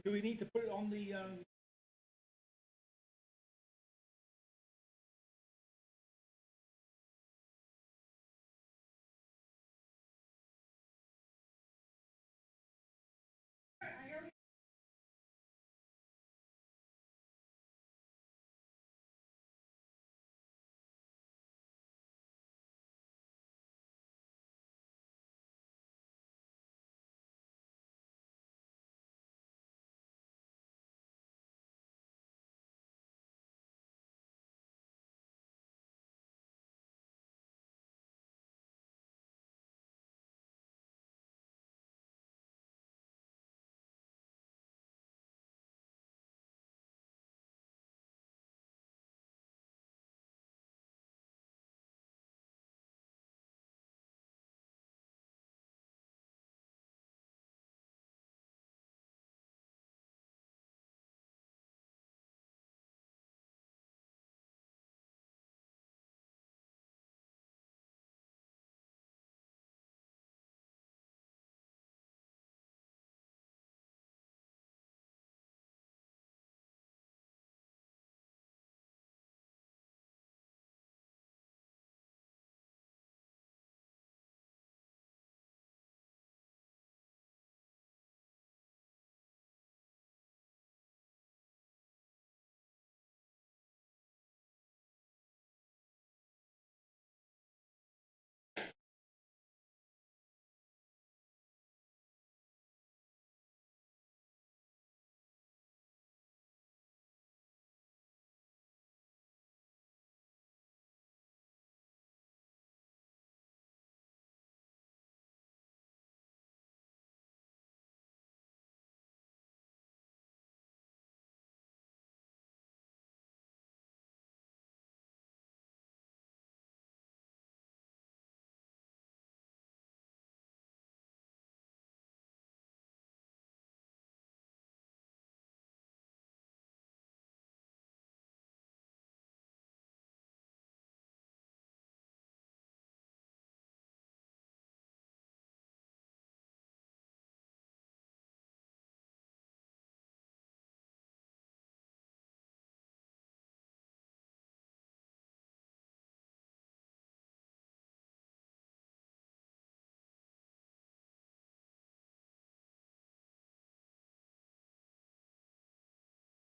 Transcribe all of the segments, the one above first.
Do we need to put it on the,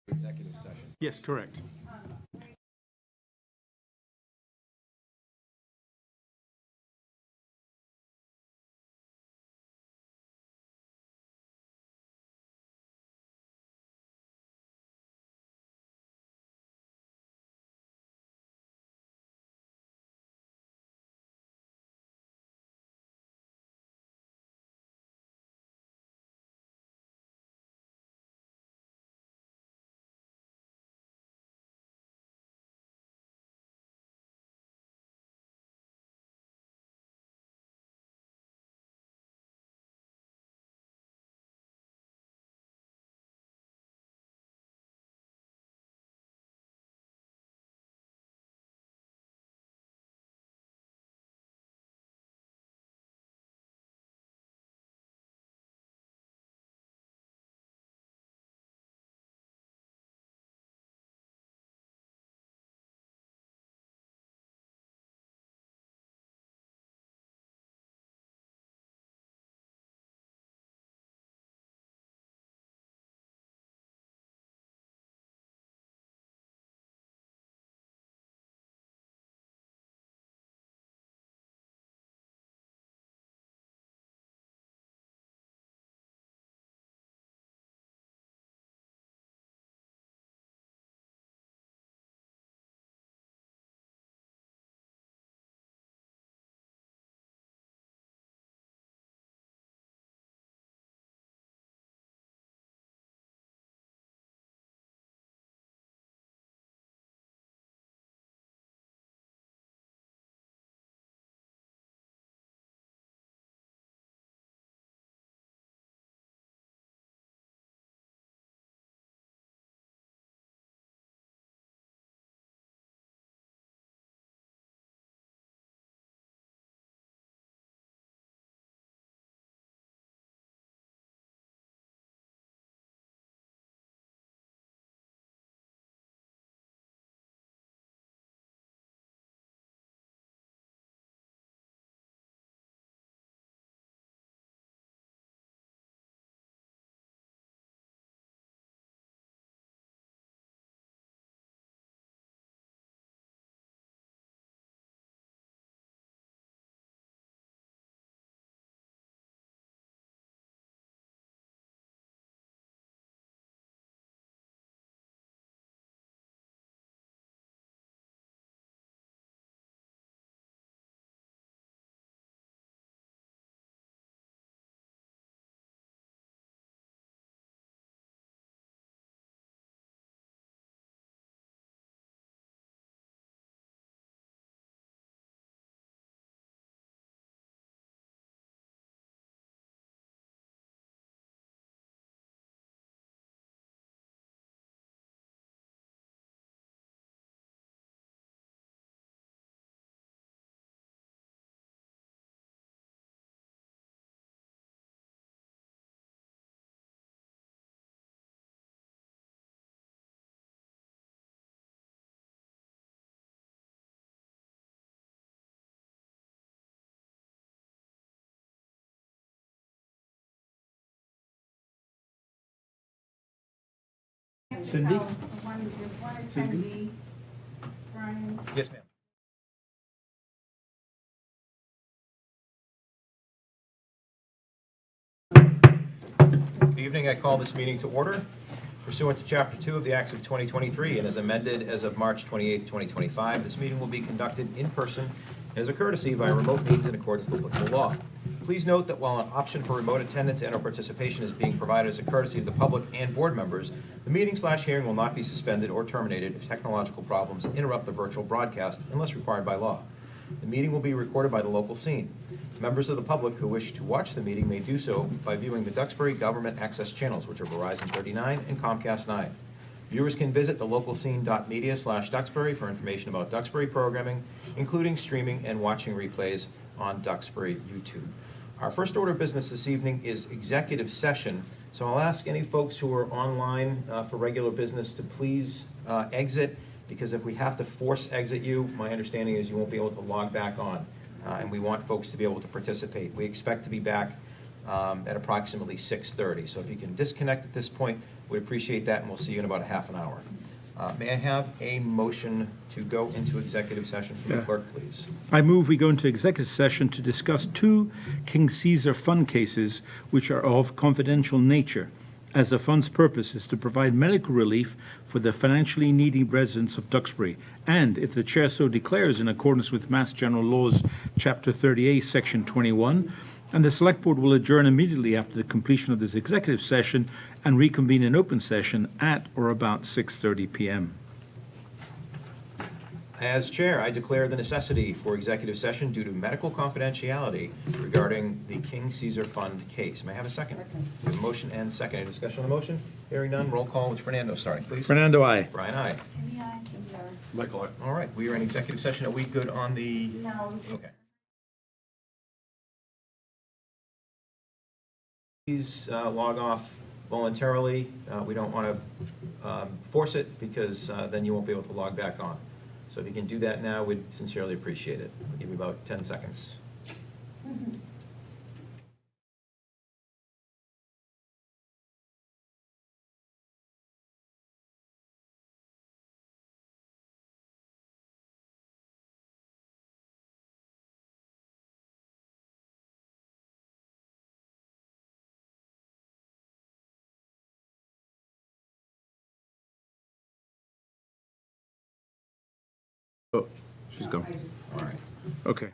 executive session? yes, correct. Cindy? There's one Cindy? attendee, Brian. Yes, ma'am. Good evening. I call this meeting to order pursuant to Chapter 2 of the Acts of 2023 and as amended as of March 28, 2025. This meeting will be conducted in person as a courtesy by remote means in accordance with applicable law. Please note that while an option for remote attendance and/or participation is being provided as a courtesy of the public and board members, the meeting/hearing will not be suspended or terminated if technological problems interrupt the virtual broadcast unless required by law. The meeting will be recorded by the local scene. Members of the public who wish to watch the meeting may do so by viewing the Duxbury Government Access channels, which are Verizon 39 and Comcast 9. Viewers can visit the localscene.media/Duxbury for information about Duxbury programming, including streaming and watching replays on Duxbury YouTube. Our first order of business this evening is executive session, so I'll ask any folks who are online for regular business to please exit, because if we have to force exit you, my understanding is you won't be able to log back on, and we want folks to be able to participate. We expect to be back at approximately 6:30, so if you can disconnect at this point, we'd appreciate that, and we'll see you in about a half an hour. May I have a motion to go into executive session from the clerk, please? I move we go into executive session to discuss 2 King Caesar fund cases which are of confidential nature, as the fund's purpose is to provide medical relief for the financially needy residents of Duxbury, and if the chair so declares in accordance with Mass General Laws, Chapter 38, Section 21, and the Select Board will adjourn immediately after the completion of this executive session and reconvene in open session at or about 6:30 p.m. As chair, I declare the necessity for executive session due to medical confidentiality regarding the King Caesar Fund case. May I have a second? We have a motion and second. Any discussion on the motion? Hearing none, roll call with Fernando starting, please. Fernando, aye. Brian, aye. Cindy, aye. Michael, All right, we are in executive session. Are we good on the? No. Okay. Please log off voluntarily. We don't want to force it, because then you won't be able to log back on. So if you can do that now, we'd sincerely appreciate it. I'll give you about 10 seconds. Oh, she's gone. All right. Okay.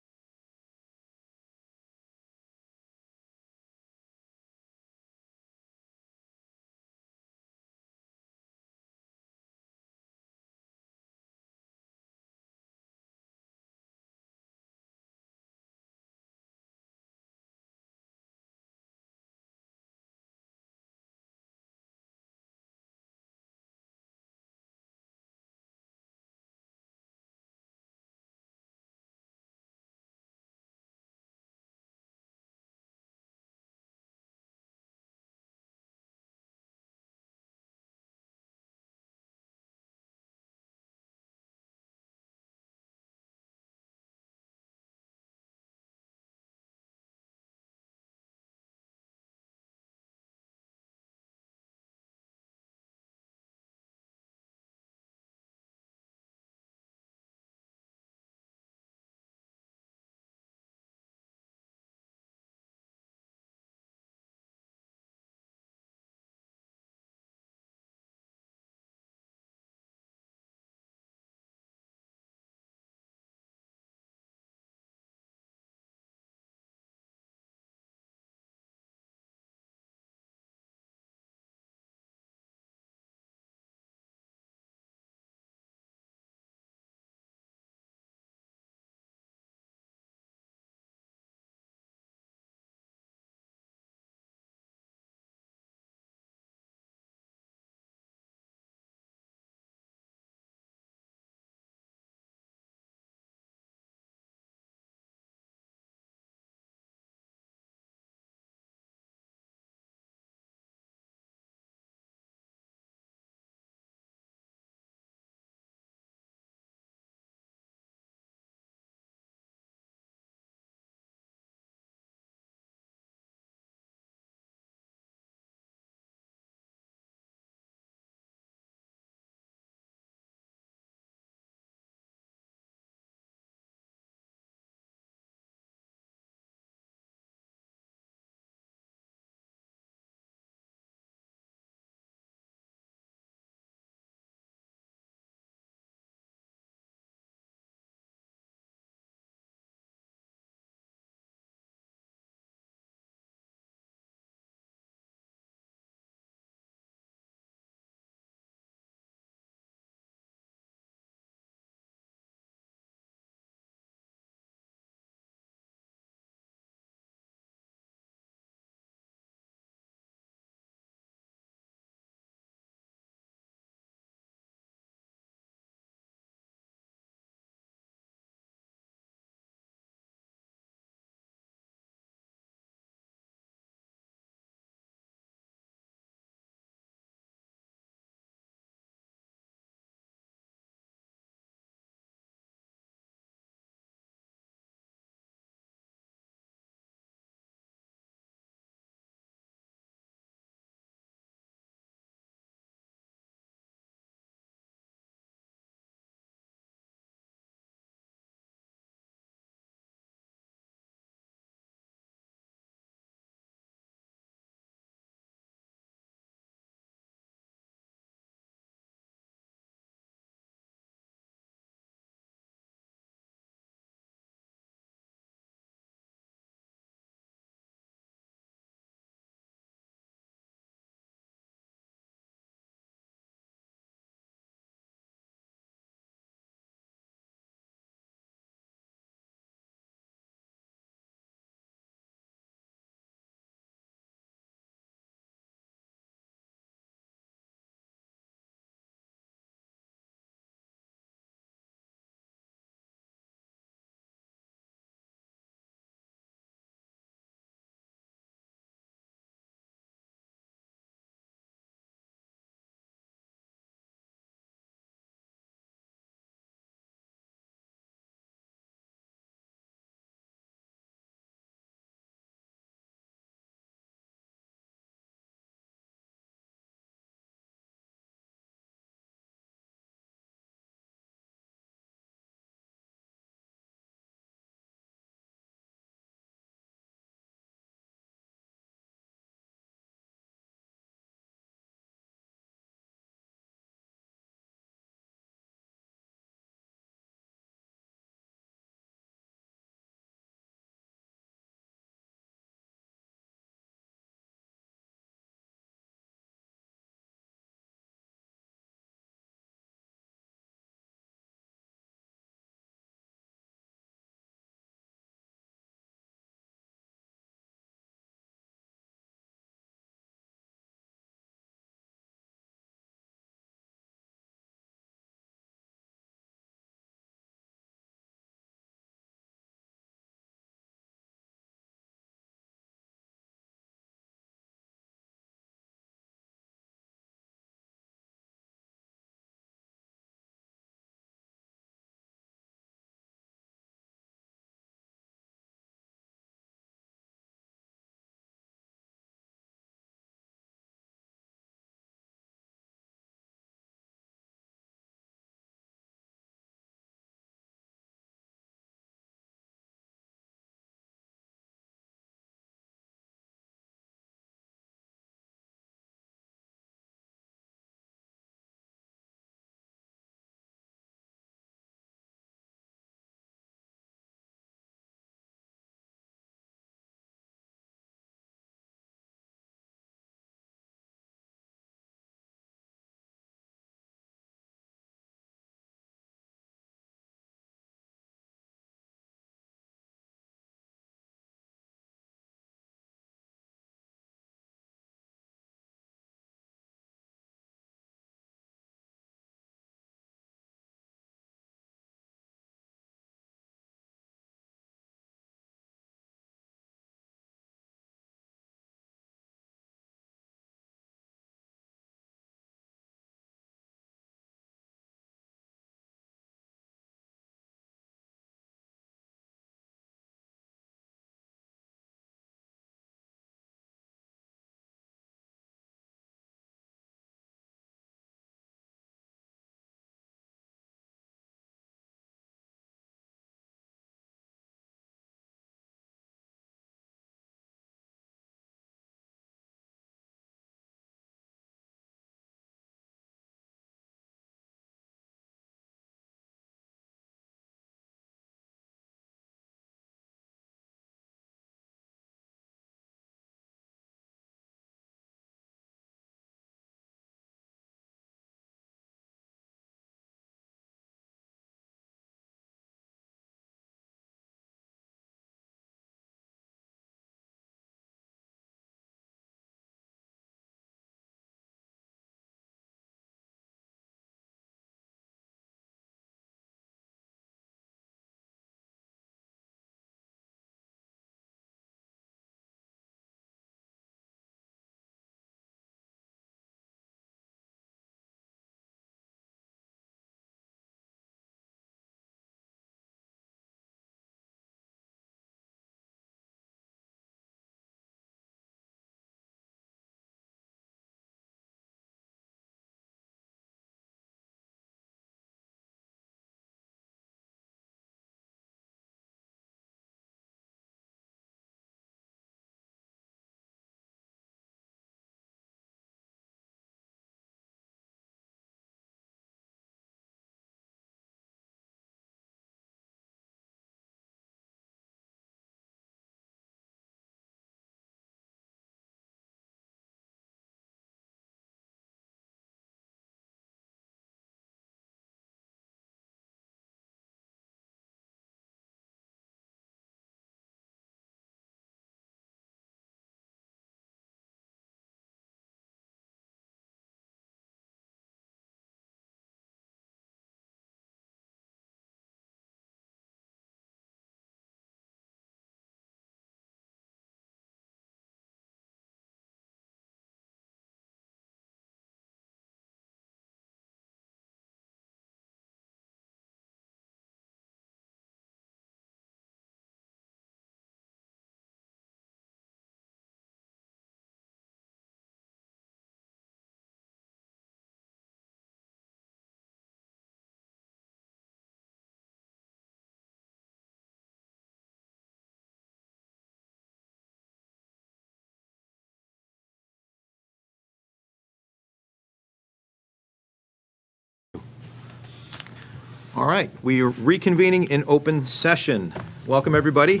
All right, we are reconvening in open session. Welcome, everybody.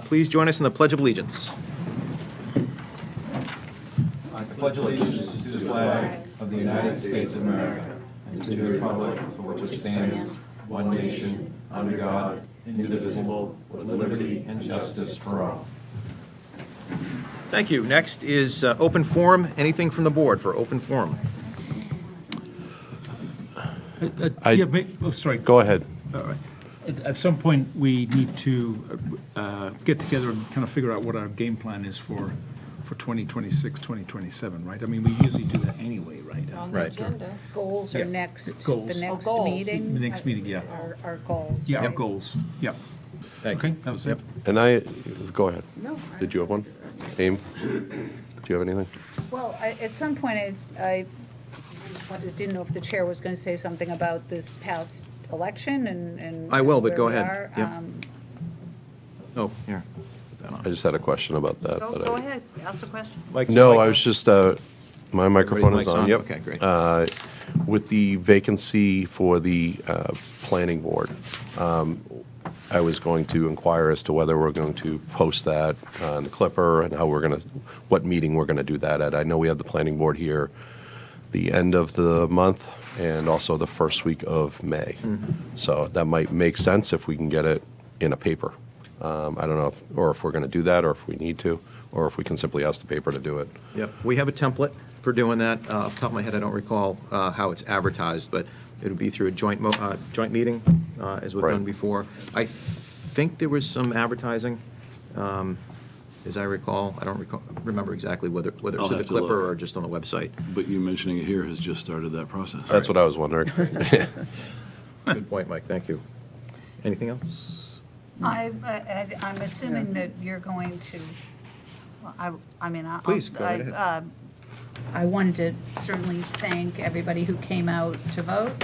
Please join us in the Pledge of Allegiance. I pledge allegiance to the flag of the United States of America and to the republic for which it stands, one nation, under God, indivisible, with liberty and justice for all. Thank you. Next is open forum. Anything from the board for open forum? Sorry. Go ahead. All right. At some point, we need to get together and kind of figure out what our game plan is for 2026, 2027, right? I mean, we usually do that anyway, right? On the Right. agenda. Goals Yeah. are next, Goals. the next goals. meeting. The next meeting, yeah. Our goals. Yeah, our Yep. goals, yeah. Thank Okay, you. that was it. And go ahead. No. Did you have one? Aim? Do you have anything? Well, at some point, I didn't know if the chair was going to say something about this past election and. I will, but where go we ahead. are. Yep. Oh, here. Put that on. I just had a question about that. Go but go ahead, ask the question. Mike's No, mic I on? was just, my microphone is Everybody's on, mics yep. Okay, great. With the vacancy for the planning board, I was going to inquire as to whether we're going to post that on the Clipper and how what meeting we're going to do that at. I know we have the planning board here the end of the month and also the first week of May. So that might make sense if we can get it in a paper. I don't know if we're going to do that or if we need to, or if we can simply ask the paper to do it. Yep, we have a template for doing that. Off the top of my head, I don't recall how it's advertised, but it would be through a joint meeting, as we've Right. done before. I think there was some advertising, as I recall. I don't remember exactly whether it's I'll in the have to Clipper look. or just on the website. But you mentioning it here has just started that process. That's what I was wondering. Good point, Mike, thank you. Anything else? I'm assuming that you're going to, well, I mean, Please, go right ahead. I wanted to certainly thank everybody who came out to vote.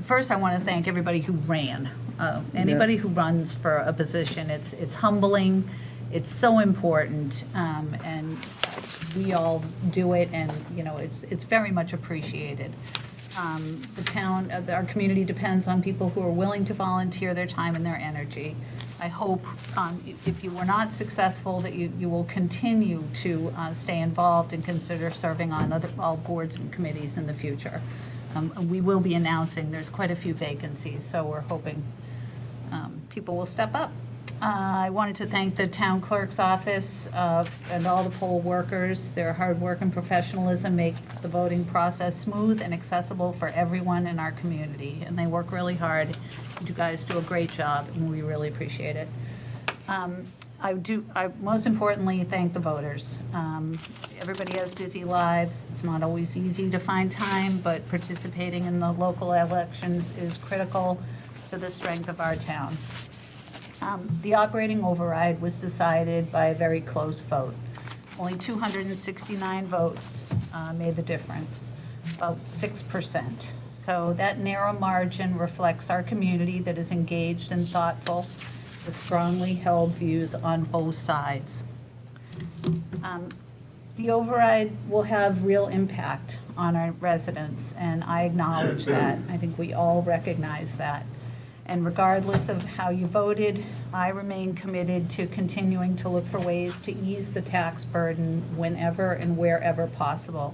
First, I want to thank everybody who ran. Anybody who runs for a position, it's humbling, it's so important, and we all do it, and, you know, it's very much appreciated. The town, our community depends on people who are willing to volunteer their time and their energy. I hope if you were not successful, that you will continue to stay involved and consider serving on all boards and committees in the future. We will be announcing, there's quite a few vacancies, so we're hoping people will step up. I wanted to thank the town clerk's office and all the poll workers. Their hard work and professionalism make the voting process smooth and accessible for everyone in our community, and they work really hard. You guys do a great job, and we really appreciate it. I most importantly thank the voters. Everybody has busy lives. It's not always easy to find time, but participating in the local elections is critical to the strength of our town. The operating override was decided by a very close vote. Only 269 votes made the difference, about 6%. So that narrow margin reflects our community that is engaged and thoughtful, with strongly held views on both sides. The override will have real impact on our residents, and I acknowledge that. I think we all recognize that. And regardless of how you voted, I remain committed to continuing to look for ways to ease the tax burden whenever and wherever possible.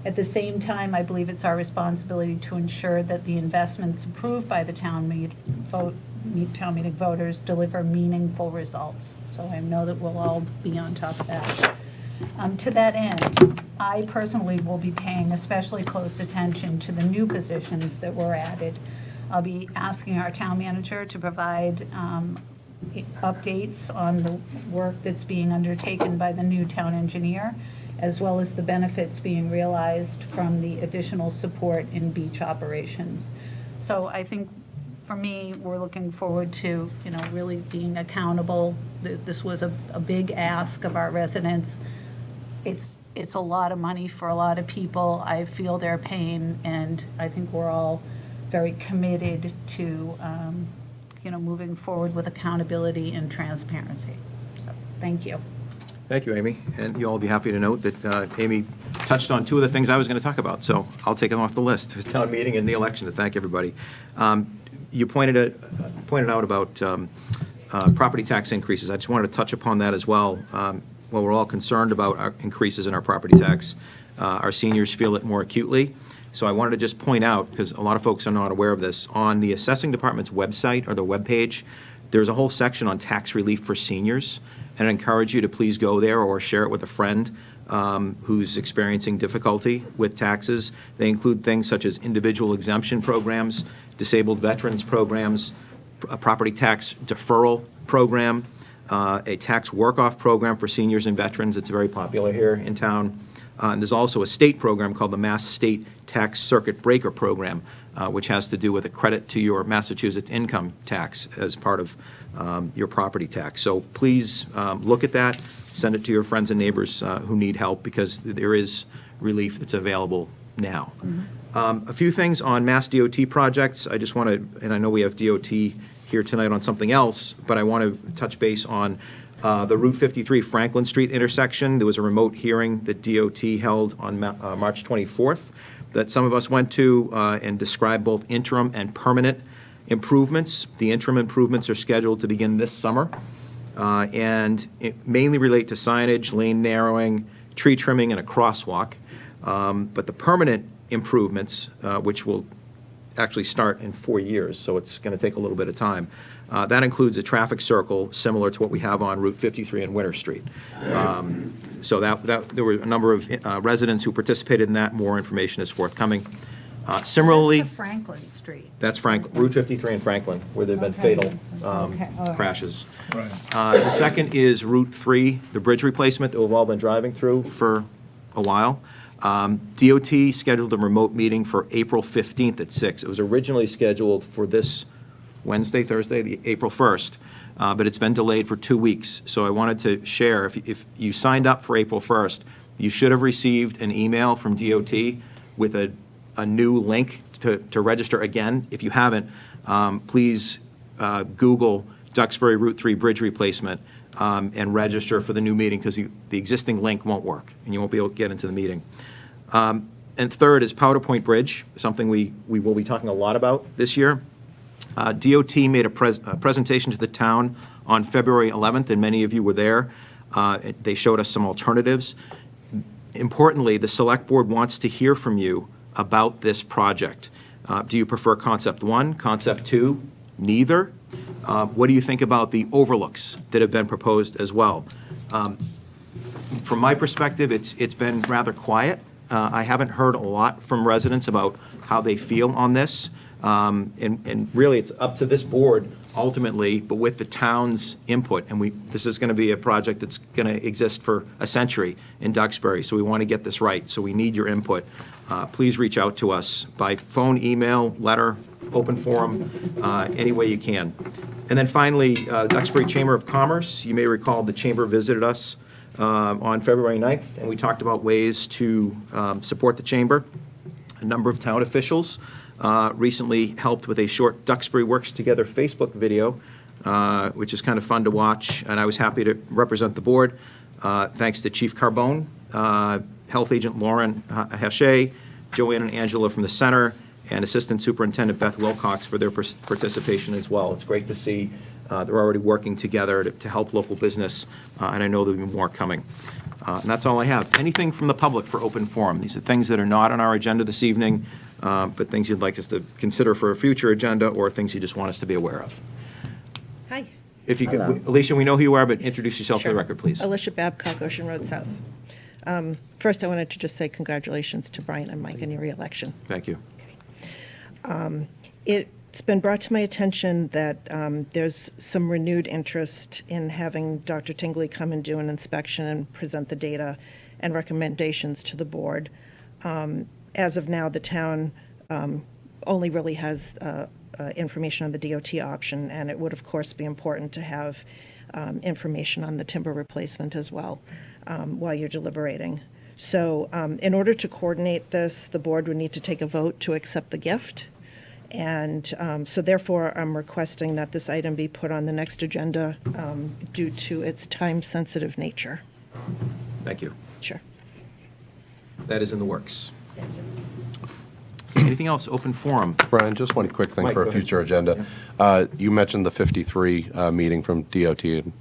At the same time, I believe it's our responsibility to ensure that the investments approved by the town meeting voters deliver meaningful results. So I know that we'll all be on top of that. To that end, I personally will be paying especially close attention to the new positions that were added. I'll be asking our town manager to provide updates on the work that's being undertaken by the new town engineer, as well as the benefits being realized from the additional support in beach operations. So I think, for me, we're looking forward to, you know, really being accountable. This was a big ask of our residents. It's a lot of money for a lot of people. I feel their pain, and I think we're all very committed to, you know, moving forward with accountability and transparency. So, thank you. Thank you, Amy. And you'll all be happy to note that Amy touched on two of the things I was going to talk about, so I'll take them off the list. It was town meeting and the election, to thank everybody. You pointed out about property tax increases. I just wanted to touch upon that as well. While we're all concerned about our increases in our property tax, our seniors feel it more acutely. So I wanted to just point out, because a lot of folks are not aware of this, on the assessing department's website or the webpage, there's a whole section on tax relief for seniors, and I encourage you to please go there or share it with a friend who's experiencing difficulty with taxes. They include things such as individual exemption programs, disabled veterans programs, a property tax deferral program, a tax work-off program for seniors and veterans. It's very popular here in town. And there's also a state program called the Mass State Tax Circuit Breaker Program, which has to do with a credit to your Massachusetts income tax as part of your property tax. So please look at that, send it to your friends and neighbors who need help, because there is relief that's available now. A few things on Mass DOT projects. I just want to, and I know we have DOT here tonight on something else, but I want to touch base on the Route 53 Franklin Street intersection. There was a remote hearing that DOT held on March 24th that some of us went to and described both interim and permanent improvements. The interim improvements are scheduled to begin this summer, and it mainly relate to signage, lane narrowing, tree trimming, and a crosswalk. But the permanent improvements, which will actually start in 4 years, so it's going to take a little bit of time. That includes a traffic circle similar to what we have on Route 53 and Winter Street. So there were a number of residents who participated in that. More information is forthcoming. Similarly, That's the Franklin Street. that's Route 53 in Franklin, where there have been fatal crashes. Right. The second is Route 3, the bridge replacement that we've all been driving through for a while. DOT scheduled a remote meeting for April 15th at 6. It was originally scheduled for this Thursday, April 1st, but it's been delayed for 2 weeks. So I wanted to share, if you signed up for April 1st, you should have received an email from DOT with a new link to register again. If you haven't, please Google Duxbury Route 3 bridge replacement and register for the new meeting, because the existing link won't work and you won't be able to get into the meeting. And third is Powder Point Bridge, something we will be talking a lot about this year. DOT made a presentation to the town on February 11th, and many of you were there. They showed us some alternatives. Importantly, the Select Board wants to hear from you about this project. Do you prefer Concept 1, Concept 2, neither? What do you think about the overlooks that have been proposed as well? From my perspective, it's been rather quiet. I haven't heard a lot from residents about how they feel on this. And really, it's up to this board ultimately, but with the town's input. And this is going to be a project that's going to exist for a century in Duxbury, so we want to get this right. So we need your input. Please reach out to us by phone, email, letter, open forum, any way you can. And then finally, Duxbury Chamber of Commerce. You may recall the Chamber visited us on February 9th, and we talked about ways to support the Chamber. A number of town officials recently helped with a short Duxbury Works Together Facebook video, which is kind of fun to watch, and I was happy to represent the board. Thanks to Chief Carbone, Health Agent Lauren Hachey, Joanne and Angela from the center, and Assistant Superintendent Beth Wilcox for their participation as well. It's great to see they're already working together to help local business, and I know there'll be more coming. And that's all I have. Anything from the public for open forum? These are things that are not on our agenda this evening, but things you'd like us to consider for a future agenda, or things you just want us to be aware of. Hi. If you could, Alicia, we know who you are, but introduce yourself for the record, please. Alicia Babcock, Ocean Road South. First, I wanted to just say congratulations to Brian and Mike on your reelection. Thank you. It's been brought to my attention that there's some renewed interest in having Dr. Tingley come and do an inspection and present the data and recommendations to the board. As of now, the town only really has information on the DOT option, and it would, of course, be important to have information on the timber replacement as well while you're deliberating. So in order to coordinate this, the board would need to take a vote to accept the gift. And so therefore, I'm requesting that this item be put on the next agenda due to its time-sensitive nature. Thank you. Sure. That is in the works. Anything else? Open forum. Brian, just one quick thing Mike, for go a ahead. future agenda. You mentioned the 53 meeting from DOT, and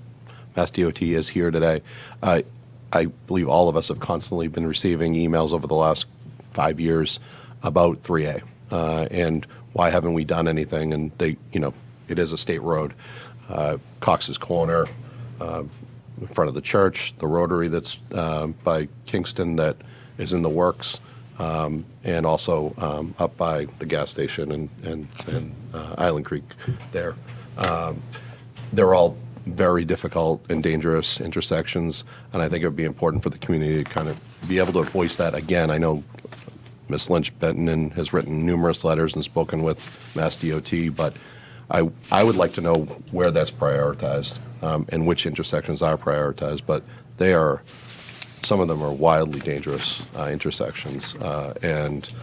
Mass DOT is here today. I believe all of us have constantly been receiving emails over the last 5 years about 3A, and why haven't we done anything? And they, it is a state road. Cox's Corner, in front of the church, the rotary that's by Kingston that is in the works, and also up by the gas station and Island Creek there. They're all very difficult and dangerous intersections, and I think it would be important for the community to kind of be able to voice that again. I know Ms. Lynch-Benton has written numerous letters and spoken with Mass DOT, but I would like to know where that's prioritized, and which intersections are prioritized, but some of them are wildly dangerous intersections, and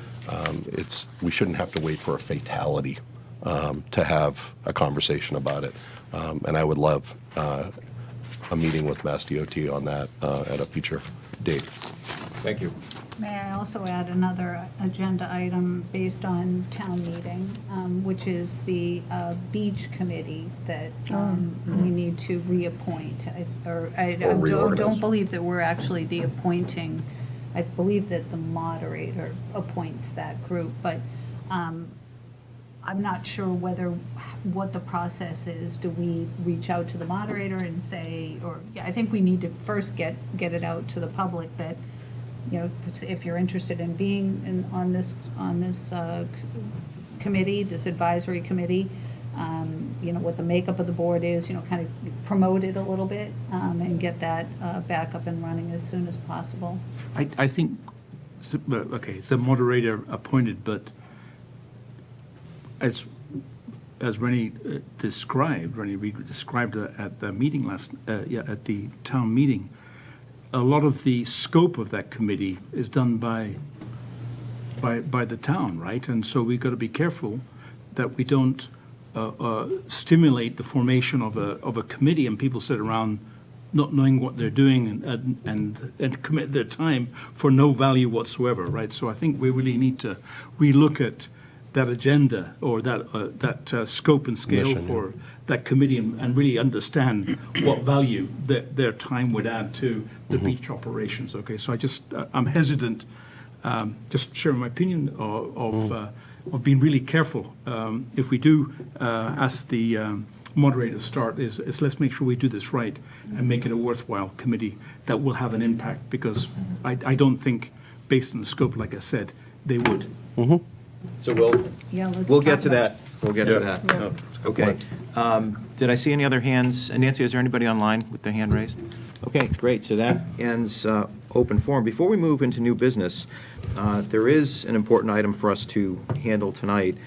we shouldn't have to wait for a fatality to have a conversation about it. And I would love a meeting with Mass DOT on that at a future date. Thank you. May I also add another agenda item based on town meeting, which is the beach committee that we need to reappoint. I reorganize. don't believe that we're actually the appointing. I believe that the moderator appoints that group, but I'm not sure what the process is. Do we reach out to the moderator and say, I think we need to first get it out to the public that, if you're interested in being on this committee, this advisory committee, what the makeup of the board is, kind of promote it a little bit and get that back up and running as soon as possible. I think, okay, it's a moderator appointed, but as Rennie described at the meeting at the town meeting, a lot of the scope of that committee is done by the town, right? And so we've got to be careful that we don't stimulate the formation of a committee and people sit around not knowing what they're doing and commit their time for no value whatsoever, right? So I think we really need to relook at that agenda or that scope and scale Mission, for that committee and really understand what value their time would add to the beach operations. Okay, so I'm hesitant, just sharing my opinion of being really careful. If we do ask the moderator to start, is let's make sure we do this right and make it a worthwhile committee that will have an impact, because I don't think, based on the scope, like I said, they would. So we'll get talk to that. We'll get to Yeah. that. Yeah. Okay. Did I see any other hands? Nancy, is there anybody online with their hand raised? Okay, great. So that ends open forum. Before we move into new business, there is an important item for us to handle tonight,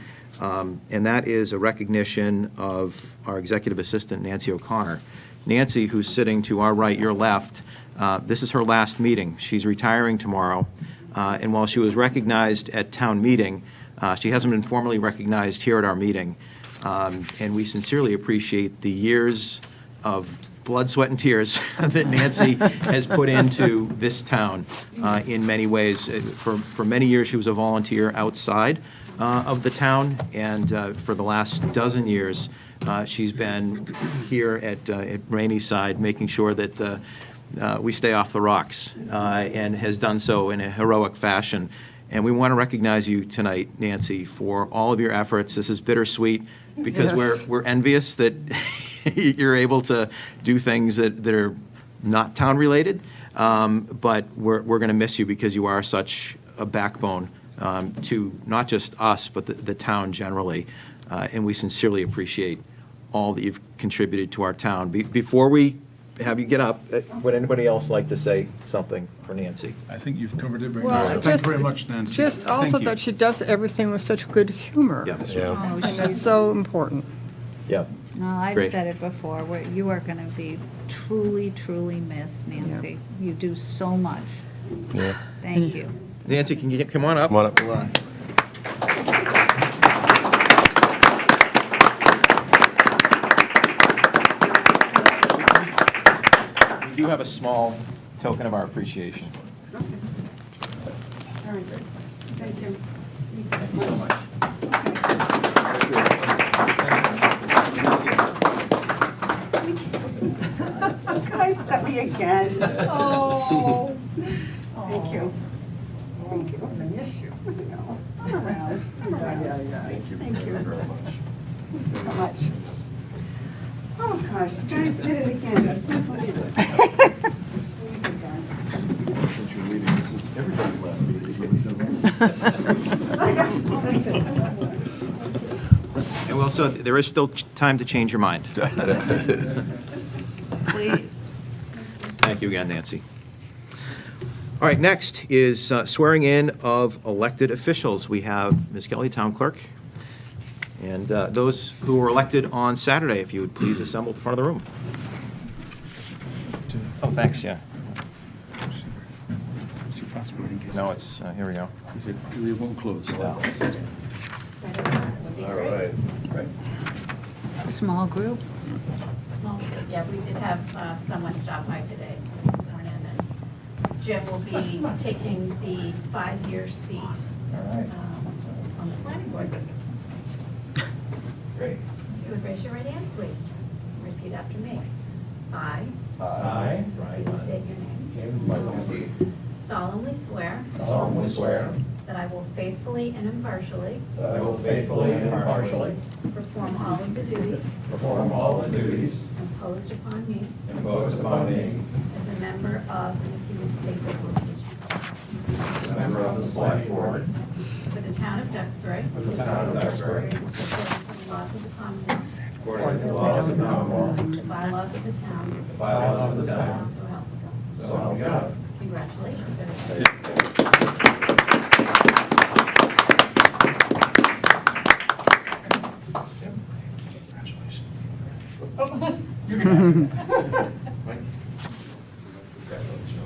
and that is a recognition of our executive assistant, Nancy O'Connor. Nancy, who's sitting to our right, your left, this is her last meeting. She's retiring tomorrow, and while she was recognized at town meeting, she hasn't been formally recognized here at our meeting, and we sincerely appreciate the years of blood, sweat, and tears that Nancy has put into this town in many ways. For many years, she was a volunteer outside of the town, and for the last dozen years, she's been here at Rainey's side, making sure that we stay off the rocks, and has done so in a heroic fashion. And we want to recognize you tonight, Nancy, for all of your efforts. This is bittersweet because we're envious that you're able to do things that are not town related, but we're going to miss you because you are such a backbone to not just us, but the town generally. And we sincerely appreciate all that you've contributed to our town. Before we have you get up, would anybody else like to say something for Nancy? I think you've covered it very Well, nicely. Thank you very much, Nancy. Just also Thank you. that she does everything with such good humor. Yeah. Yeah. And that's so important. Yeah. No, I've Great. said it before, you are going to be truly, truly missed, Nancy. You do so much. Yeah. Thank you. Nancy, can you come on up? Come on up. We'll, we do have a small token of our appreciation. All right. Thank you. Thank you so much. Guys, got me again. Oh. Thank you. Thank you. I'm gonna miss you. I'm around. I'm around. Thank you. Thank you so much. Oh, gosh, you guys did it again. Since you're leaving, this is everybody's last meeting. That's it. And also, there is still time to change your mind. Please. Thank you again, Nancy. All right, next is swearing in of elected officials. We have Ms. Kelly, Town Clerk, and those who were elected on Saturday, if you would please assemble at the front of the room. Oh, thanks, yeah. No, it's, here we go. We won't close. No. All right. A small group. Small group, yeah, we did have someone stop by today to be sworn in, and Jim will be taking the 5-year seat on the planning board. Great. If you would raise your right hand, please. Repeat after me. I, I, please state your name, solemnly swear solemnly swear that I will faithfully and impartially that I will faithfully and impartially perform all of the duties perform all the duties imposed upon me imposed upon me as a member of, and if you would state the location, as a member of the Select Board for the town of Duxbury, for the town of Duxbury, according to the laws of the Commonwealth, according to the laws of the Commonwealth, the bylaws of the town, the bylaws of the town, so help me God. so help me God. Congratulations.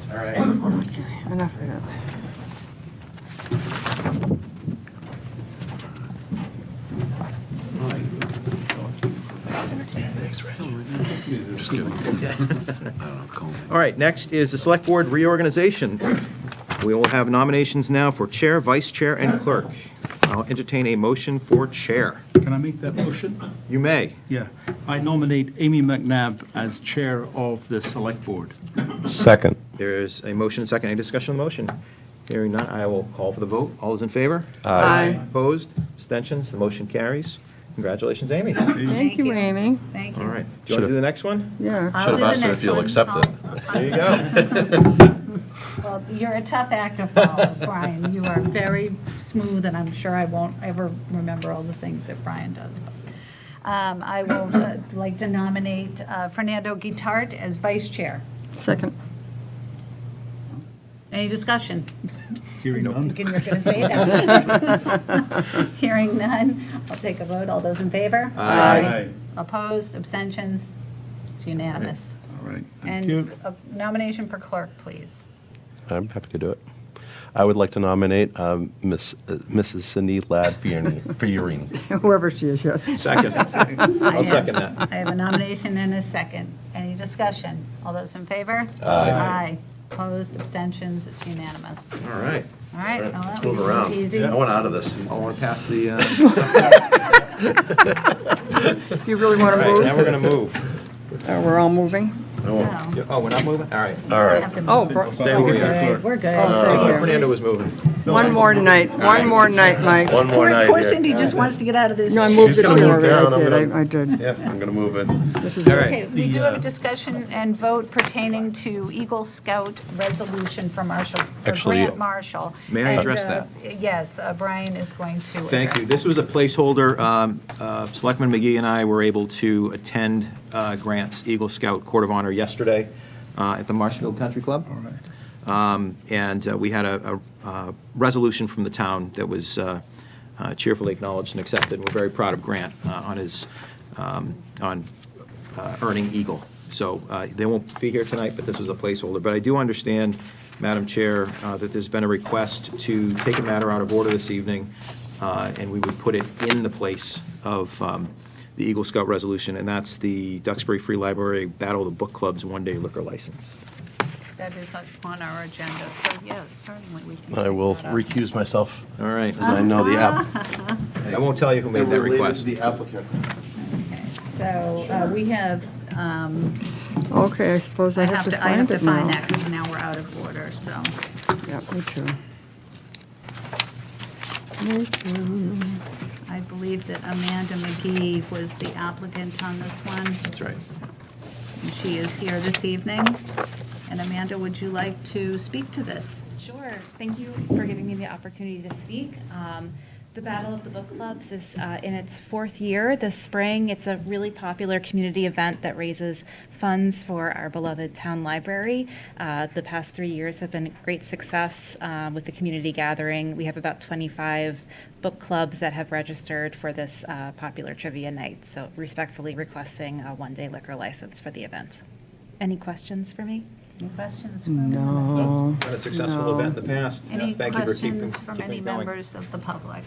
All right. Enough of that. Just kidding. I don't know, call me. All right, next is the Select Board reorganization. We will have nominations now for Chair, Vice Chair, and Clerk. I'll entertain a motion for Chair. Can I make that motion? You may. Yeah. I nominate Amy McNabb as Chair of the Select Board. Second. There's a motion and second. Any discussion on the motion? Hearing none, I will call for the vote. All those in favor? Aye. Opposed? Abstentions? The motion carries. Congratulations, Amy. All Thank you, Amy. Thank you. right. Do you want to do the next one? Yeah. I'll Should do the have asked her next if you'll one. accept it. There you go. Well, you're a tough act to follow, Brian. You are very smooth, and I'm sure I won't ever remember all the things that Brian does. But I will like to nominate Fernando Guitart as vice chair. Second. Any discussion? Hearing none. Thinking you're going to say that. Hearing none, I'll take a vote. All those in favor? Aye. Opposed? Abstentions? It's unanimous. All right, thank you. And a nomination for clerk, please. I'm happy to do it. I would like to nominate Mrs. Cindy Ladd-Fiorini. Whoever she is, yes. Second. I'll second that. I have a nomination and a second. Any discussion? All those in favor? Aye. Aye. Opposed? Abstentions? It's unanimous. All right. All right. well, Let's that move was around. easy. I want out of this. I want to pass the... You really want All to right, move? now we're going to move. We're all moving? No. Oh, we're not moving? All right. All right. Have to Oh, move. Stay where we We're are. good. We're good. Oh, I thank thought you. Fernando was moving. One more night, one more night, Mike. One more night Poor here. Cindy just wants to get out of this. No, I moved She's it gonna move already. down, I I'm did, gonna- I did. Yeah, I'm going to move it. This is All Okay, right. we do have a discussion and vote pertaining to Eagle Scout resolution for Marshall, for Actually, Grant Marshall. May I And, address that? Yes, Brian is going to Thank you. address This was a placeholder. Selectman McGee and I were able to attend Grant's Eagle Scout Court of Honor yesterday at the Marshfield Country Club. All right. And we had a resolution from the town that was cheerfully acknowledged and accepted. We're very proud of Grant on his, earning Eagle. So they won't be here tonight, but this was a placeholder. But I do understand, Madam Chair, that there's been a request to take a matter out of order this evening, and we would put it in the place of the Eagle Scout resolution, and that's the Duxbury Free Library Battle of the Book Club's one-day liquor license. that is on our agenda, so yes, certainly we can. I take will that up. recuse myself, All right. as I know the app. I won't tell you who made that request. The applicant. Okay, so we have, Okay, I suppose I have to I have find to it find now. that because now we're out of order, so. Yeah, me too. Me too. I believe that Amanda McGee was the applicant on this one, That's right. and she is here this evening. And Amanda, would you like to speak to this? Sure. Thank you for giving me the opportunity to speak. The Battle of the Book Clubs is in its 4th year this spring. It's a really popular community event that raises funds for our beloved town library. The past 3 years have been a great success with the community gathering. We have about 25 book clubs that have registered for this popular trivia night, so respectfully requesting a one-day liquor license for the event. Any questions for me? Any questions from No. Been a successful No. event in the past. Any Thank you for questions from any keeping it going. members of the public?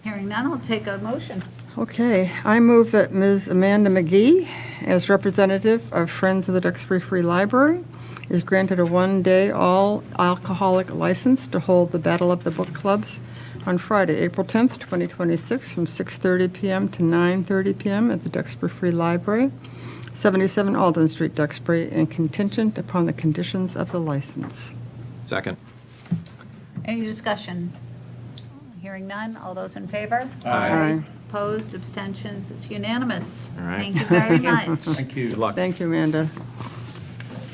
Hearing none, I'll take a motion. Okay, I move that Ms. Amanda McGee, as representative of Friends of the Duxbury Free Library, is granted a one-day all-alcoholic license to hold the Battle of the Book Clubs on Friday, April 10th, 2026, from 6:30 p.m. to 9:30 p.m. at the Duxbury Free Library, 77 Alden Street, Duxbury, and contingent upon the conditions of the license. Second. Any discussion? Hearing none, all those in favor? Aye. Opposed, abstentions, it's unanimous. All right. Thank you very much. Thank you. Good luck. Thank you, Amanda.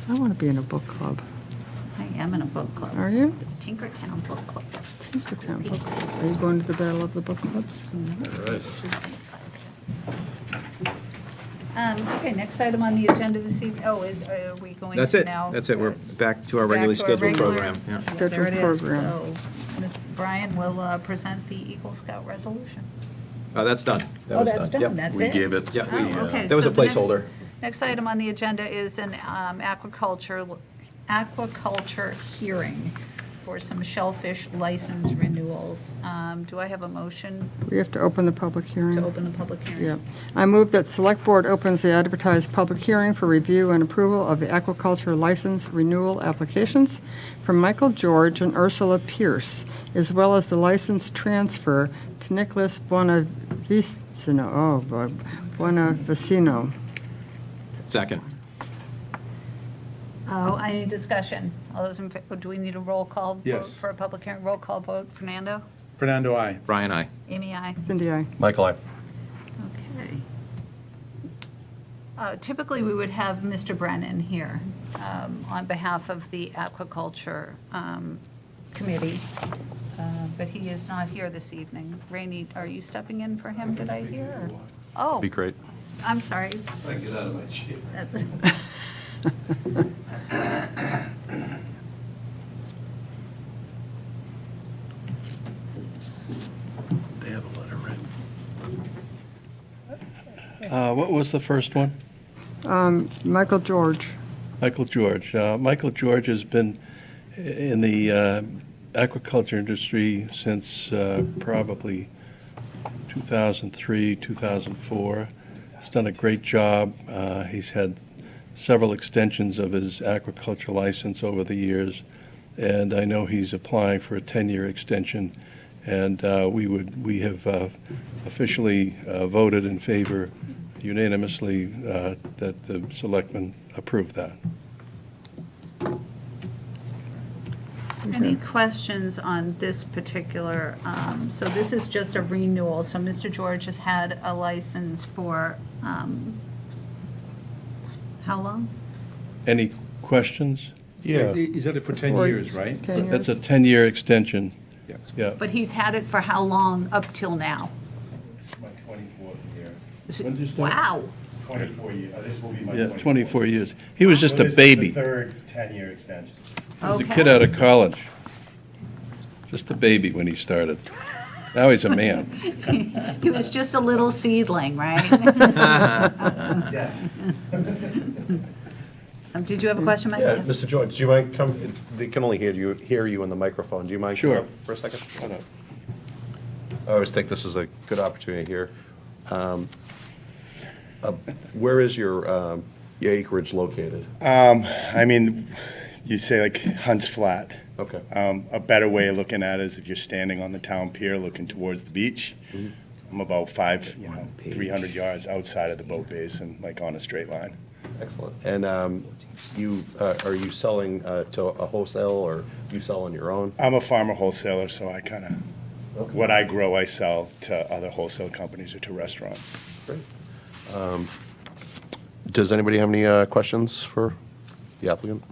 I want to be in a book club. I am in a book club. Are you? The Tinkertown Book Club. Tinkertown Book Club. Are you going to the Battle of the Book Clubs? Okay, next item on the agenda this evening, are we going That's to it. now? That's it. We're back to our back regularly to our scheduled regular- program. Yeah. Yeah, there it Scheduled is. program. So, Ms. Bryan will present the Eagle Scout resolution. That's done. That Oh, was that's Yep. done, that's We it? gave it. Yeah, we, Oh, okay. that was So a the next- placeholder. Next item on the agenda is an aquaculture hearing for some shellfish license renewals. Do I have a motion We have to open the public hearing. to open the public hearing? Yeah. I move that Select Board opens the advertised public hearing for review and approval of the aquaculture license renewal applications from Michael George and Ursula Pierce, as well as the license transfer to Nicholas Buonavicino. Second. Oh, any discussion? All those in, do we need a roll call vote Yes. for a public hearing? Roll call vote, Fernando? Fernando, aye. Brian, aye. Amy, aye. Cindy, aye. Michael, I. Okay. Typically, we would have Mr. Brennan here on behalf of the aquaculture committee, but he is not here this evening. Rainey, are you stepping in for him, did I hear? or- Oh, Be great. I'm sorry. I get out of my chair. They have a letter, right? What was the first one? Michael George. Michael George. Michael George has been in the aquaculture industry since probably 2003, 2004. He's done a great job. He's had several extensions of his aquaculture license over the years, and I know he's applying for a 10-year extension. And we have officially voted in favor unanimously that the selectmen approve that. Any questions on this particular, so this is just a renewal, so Mr. George has had a license for, how long? Any questions? Yeah. Is that for 10 Or- years, right? 10 That's a years. 10-year extension. Yeah. Yeah. But he's had it for how long up till now? My 24th year. Is it- When did you start? Wow, 24 years, this will be my Yeah, 24th. 24 years. He was just So a this is baby. the third 10-year extension. He was a okay. kid out of college. Just a baby when he started. Now he's a man. He was just a little seedling, right? Yes. Did you have a question, Mike? Yeah, Mr. George, do you mind come, they can only hear you in the microphone. Do you mind coming Sure. up for a second? Hold on. I always think this is a good opportunity here. Where is your your acreage located? I mean, you say like Hunts Flat. Okay. A better way of looking at it is if you're standing on the town pier looking towards the beach. I'm about 300 yards outside of the boat base and like on a straight line. Excellent. And you are you selling to a wholesale, or you sell on your own? I'm a farmer wholesaler, so I kind of, what I grow, I sell to other wholesale companies or to restaurants. Great. Does anybody have any questions for the applicant?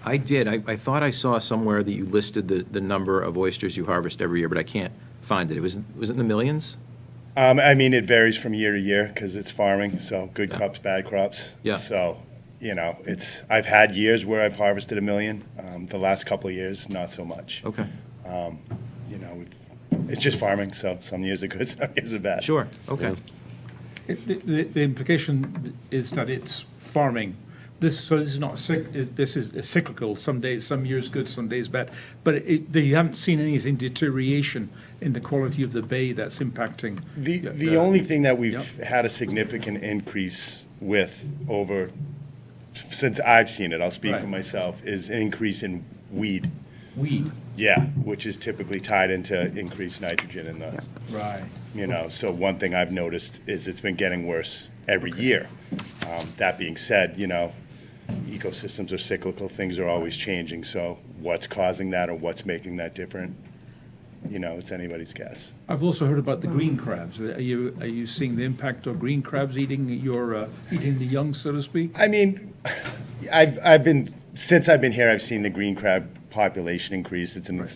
I did. I thought I saw somewhere that you listed the number of oysters you harvest every year, but I can't find it. Was it in the millions? I mean, it varies from year to year because it's farming, so good crops, bad crops. Yeah. So, I've had years where I've harvested 1 million. The last couple of years, not so much. Okay. It's just farming, so some years are good, some years are bad. Sure. Okay. The implication is that it's farming. This is not this is cyclical. Some days, some years good, some days bad. But you haven't seen anything deterioration in the quality of the bay that's impacting. The only thing that we've had a significant increase with since I've seen it, I'll speak for myself, is an increase in weed. Weed. Yeah, which is typically tied into increased nitrogen in the. Right. So one thing I've noticed is it's been getting worse every year. That being said, ecosystems are cyclical, things are always changing, so what's causing that or what's making that different, it's anybody's guess. I've also heard about the green crabs. Are you seeing the impact of green crabs eating eating the young, so to speak? I mean, since I've been here, I've seen the green crab population increase. It's an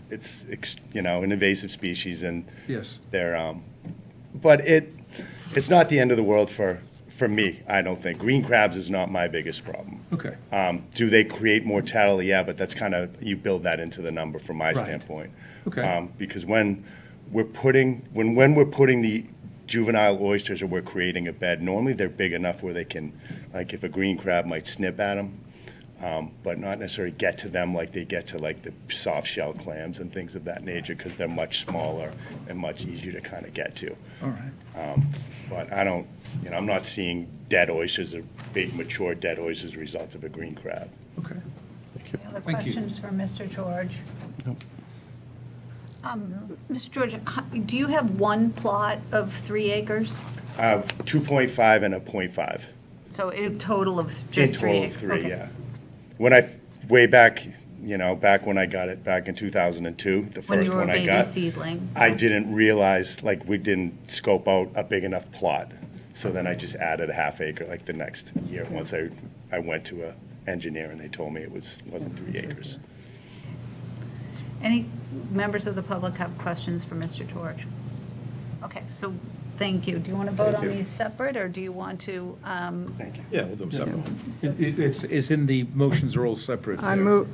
invasive species, and Yes. they're but it's not the end of the world for me. I don't think green crabs is not my biggest problem. Okay. Do they create mortality? Yeah, but that's kind of, you build that into the number from my Right. standpoint. Okay. Because when we're putting the juvenile oysters, or we're creating a bed, normally they're big enough where they can, like if a green crab might snip at them, but not necessarily get to them like they get to like the soft shell clams and things of that nature, because they're much smaller and much easier to kind of get to. All right. But I don't, I'm not seeing dead oysters or big mature dead oysters as a result of a green crab. Okay. Any other Thank you. questions for Mr. George? Mr. George, do you have one plot of 3 acres? 2.5 and a 0.5. So a total of In just 3 total acres? of 3, Okay. yeah. Way back, back when I got it, back in 2002, the When first you were a one I baby got, seedling? I didn't realize, we didn't scope out a big enough plot. So then I just added a half acre the next year, once I went to a engineer and they told me it wasn't 3 acres. Any members of the public have questions for Mr. George? Okay, so thank you. Do you want to vote on these separate, or do you want to? Thank you. Yeah, we'll do them separately. It's in the motions are all separate. I move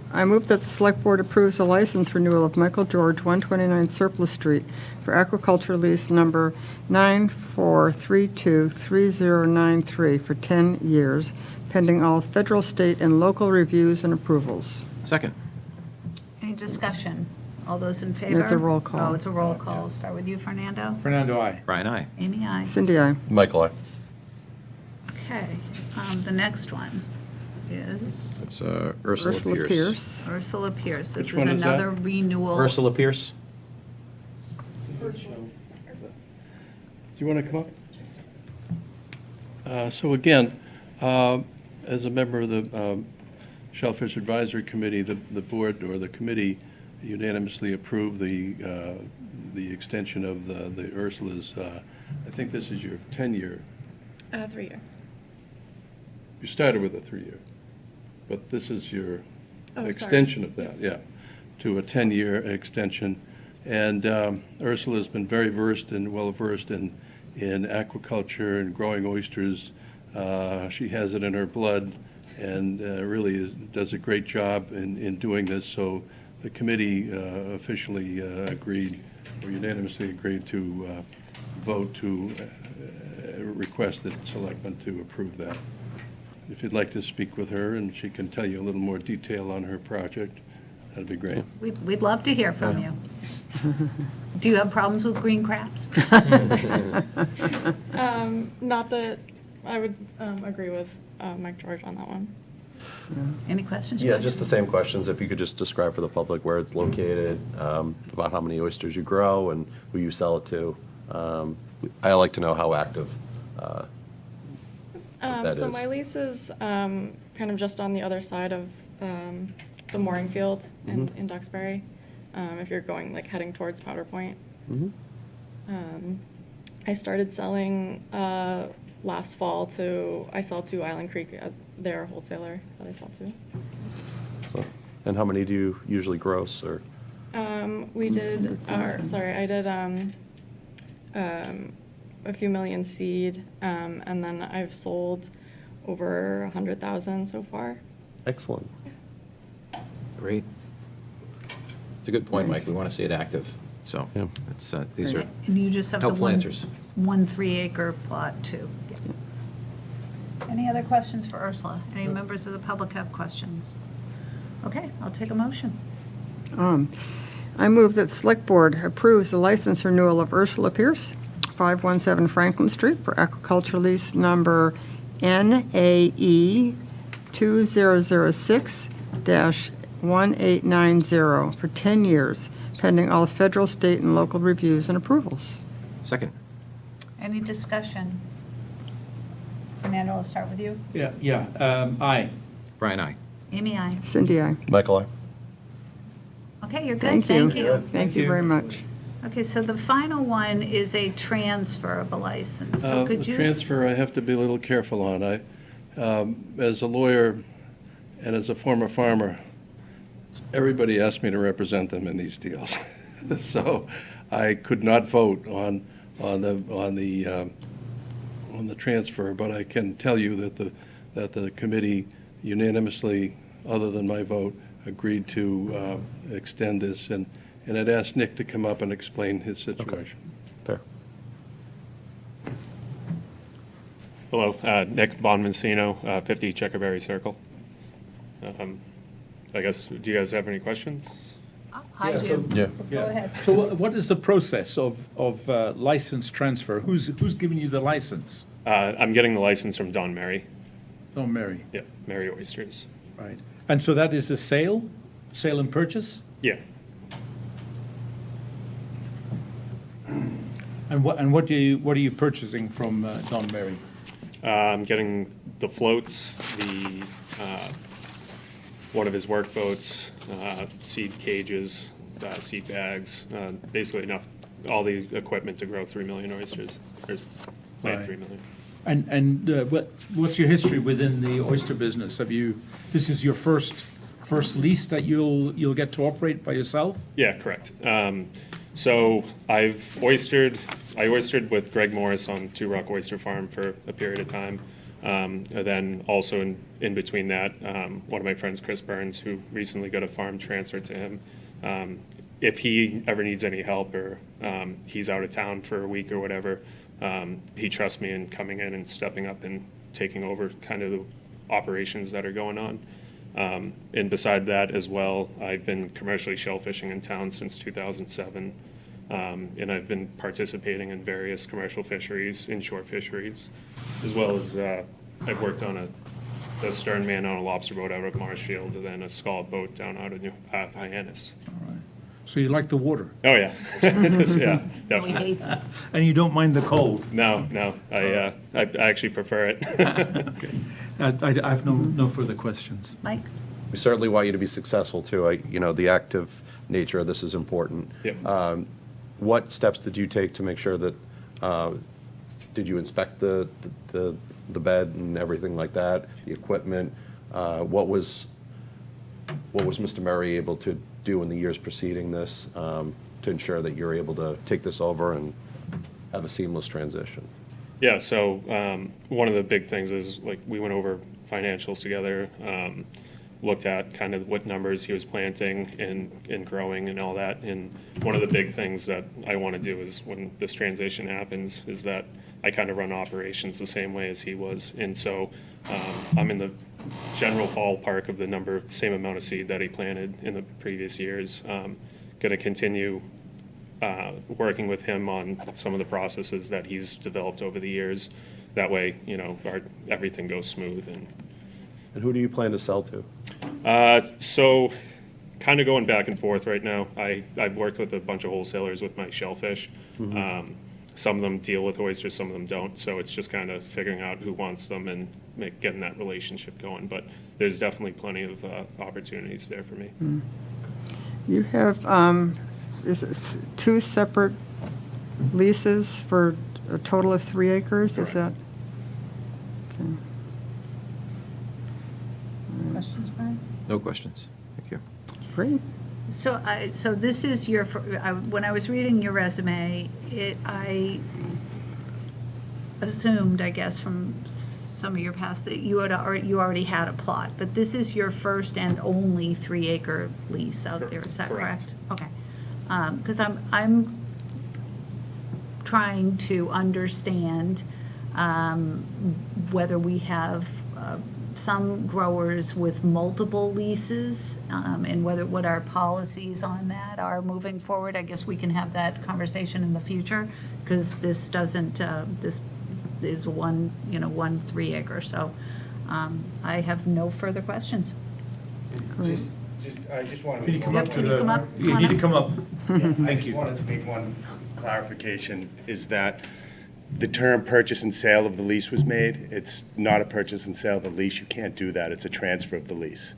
that the Select Board approves a license renewal of Michael George, 129 Surplus Street, for aquaculture lease number 94323093 for 10 years, pending all federal, state, and local reviews and approvals. Second. Any discussion? All those in favor? It's a roll call. Oh, it's a roll call. Start with you, Fernando. Fernando, aye. Brian, aye. Amy, aye. Cindy, aye. Michael, aye. Okay, the next one is That's Ursula Pierce. Pierce. Ursula Pierce. This Which is one is that? another renewal. Ursula Pierce? Do you want to come up? So again, as a member of the Shellfish Advisory Committee, the board or the committee unanimously approved the extension of the Ursula's. I think this is your 10-year. 3-year. You started with a 3-year, but this is your sorry. extension of that, yeah, to a 10-year extension. And Ursula's been very well-versed in aquaculture and growing oysters. She has it in her blood and really does a great job in doing this. So the committee officially unanimously agreed to vote to request the selectmen to approve that. If you'd like to speak with her and she can tell you a little more detail on her project, that'd be great. We'd love to hear from you. Do you have problems with green crabs? Not that I would agree with Mike George on that one. Any questions? Yeah, Mike? just the same questions. If you could just describe for the public where it's located, about how many oysters you grow and who you sell it to. I like to know how active that So is. my lease is kind of just on the other side of the mooring field in Duxbury, if you're going, like, heading towards Powder Point. Mhm. I started selling last fall I sell to Island Creek. They're a wholesaler that I sell to. So, and how many do you usually gross, or? I did a few million seed, and then I've sold over 100,000 so far. Excellent. Great. It's a good point, Mike. We want to see it active. So Yeah. it's, these are And you just have the helpful answers. 1 3-acre plot too. Any other questions for Ursula? Any members of the public have questions? Okay, I'll take a motion. I move that Select Board approves the license renewal of Ursula Pierce, 517 Franklin Street, for agricultural lease number NAE 2006-1890 for 10 years, pending all federal, state, and local reviews and approvals. Second. Any discussion? Fernando, I'll start with you. Aye. Brian, aye. Amy, aye. Cindy, aye. Michael, I. Okay, you're good. Thank you. Thank you. Thank you very much. Okay, so the final one is a transfer of a license. So The could you? transfer, I have to be a little careful on. As a lawyer and as a former farmer, everybody asked me to represent them in these deals. So I could not vote on the transfer, but I can tell you that the committee unanimously, other than my vote, agreed to extend this, and I'd asked Nick to come up and explain his situation. Fair. Hello, Nick Bonmancino, 50 Checkerberry Circle. I guess, do you guys have any questions? I Yeah, do. Yeah. Go ahead. So what is the process of license transfer? Who's giving you the license? I'm getting the license from Don Mary. Oh, Mary. Yeah, Mary Oysters. Right. And so that is a sale and purchase? Yeah. And what are you purchasing from Don Mary? I'm getting the floats, the one of his work boats, seed cages, seed bags, basically enough, all the equipment to grow 3 million oysters, or plant Right. 3 million. And what's your history within the oyster business? This is your first lease that you'll get to operate by yourself? Yeah, correct. So I oystered with Greg Morris on Two Rock Oyster Farm for a period of time. And then also in between that, one of my friends, Chris Burns, who recently got a farm transferred to him, if he ever needs any help or he's out of town for a week or whatever, he trusts me in coming in and stepping up and taking over kind of the operations that are going on. And beside that as well, I've been commercially shell fishing in town since 2007. And I've been participating in various commercial fisheries, inshore fisheries, as well as I've worked on a stern man on a lobster boat out of Marshfield, and then a scallop boat down out of Hyannis. All right. So you like the water? Oh yeah, yeah, We definitely. hate it. And you don't mind the cold? No, I actually prefer it. Okay. I have no further questions. Mike? We certainly want you to be successful, too. The active nature of this is important. Yep. What steps did you take to make sure that, did you inspect the bed and everything like that, the equipment? What was Mr. Murray able to do in the years preceding this to ensure that you're able to take this over and have a seamless transition? Yeah, so one of the big things is, like, we went over financials together, looked at kind of what numbers he was planting and growing and all that. And one of the big things that I want to do is, when this transition happens, is that I kind of run operations the same way as he was. And so I'm in the general ballpark of the same amount of seed that he planted in the previous years. Going to continue working with him on some of the processes that he's developed over the years. that way, everything goes smooth. And who do you plan to sell to? So kind of going back and forth right now. I've worked with a bunch of wholesalers with my shellfish. Some of them deal with oysters, some of them don't. So it's just kind of figuring out who wants them and getting that relationship going. But there's definitely plenty of opportunities there for me. You have is it 2 separate leases for a total of 3 acres? Is that? Okay. Questions, Brian? No questions. Thank you. Great. So this is your, when I was reading your resume, I assumed, I guess, from some of your past that you already had a plot, but this is your first and only 3-acre lease out there, is that correct? Okay. Because I'm trying to understand whether we have some growers with multiple leases, and what our policies on that are moving forward. I guess we can have that conversation in the future, because this doesn't, this is one 3-acre. So I have no further questions. Great. I just wanted Can you to. come up to Can you come up? the, you need to come up. I Thank just you. wanted to make one clarification, is that the term purchase and sale of the lease was made. It's not a purchase and sale of the lease. You can't do that. It's a transfer of the lease.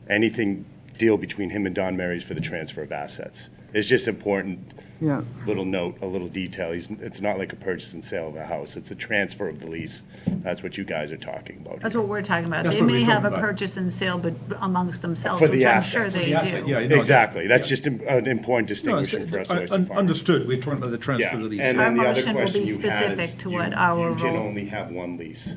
Anything deal between him and Don Mary's for the transfer of assets. It's just important, Yeah. little note, a little detail. It's not like a purchase and sale of a house. It's a transfer of the lease. That's what you guys are talking about. That's what we're talking about. That's They what may we're have a talking about. purchase and sale, but amongst themselves, For the which I'm assets. sure For they The asset, do. yeah, I know that. Exactly. That's Yeah. just an important No, it's, distinction for us. Oyster Farm. understood. We're talking about the transfer of the lease. And Our then the other motion will be question you had is, specific to what our you can role- only have one lease.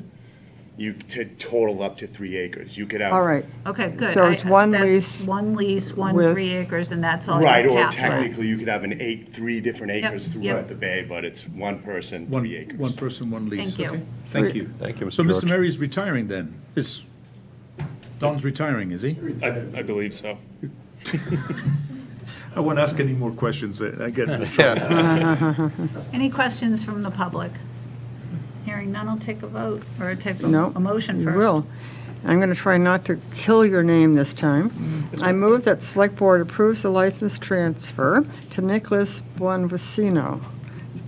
You total up to 3 acres. You could have. All right. Okay, good. So it's one That's lease one lease, one with- 3 acres, and that's all Right, you're or capped at. technically, you could have 3 different acres Yep, throughout yep. the bay, but it's one person, One 3 acres. One person, one lease. Thank you. Okay. Thank Sweet. you. Thank you, Mr. So Mr. George. Murray's retiring then? Don's retiring, is he? I believe so. I won't ask any more questions. I get in trouble. Any questions from the public? Hearing none, I'll take a vote, or take No. a motion You first. will. I'm going to try not to kill your name this time. I move that Select Board approves the license transfer to Nicholas Buonvicino,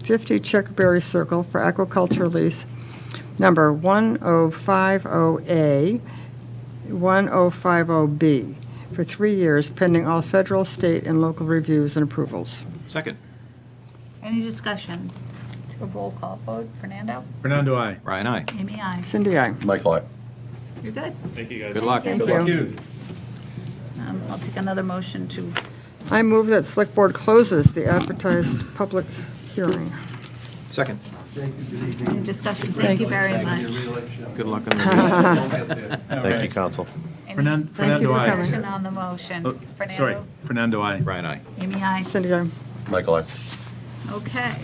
50 Checkerberry Circle for aquaculture lease number 1050A, 1050B, for 3 years pending all federal, state, and local reviews and approvals. Second. Any discussion? Take a roll call vote. Fernando? Fernando, aye. Ryan, aye. Amy, aye. Cindy, aye. Michael, aye. You're good? Thank you, guys. Good luck. Thank Thank you. you. I'll take another motion to, I move that Select Board closes the advertised public hearing. Second. any discussion? Thank you very much. Good luck on the Thank you, Council. Any Fernando, Thank you for aye. coming. discussion on the motion? Oh, sorry, Fernando? Fernando, aye. Ryan, aye. Amy, aye. Cindy, aye. Michael, aye. Okay.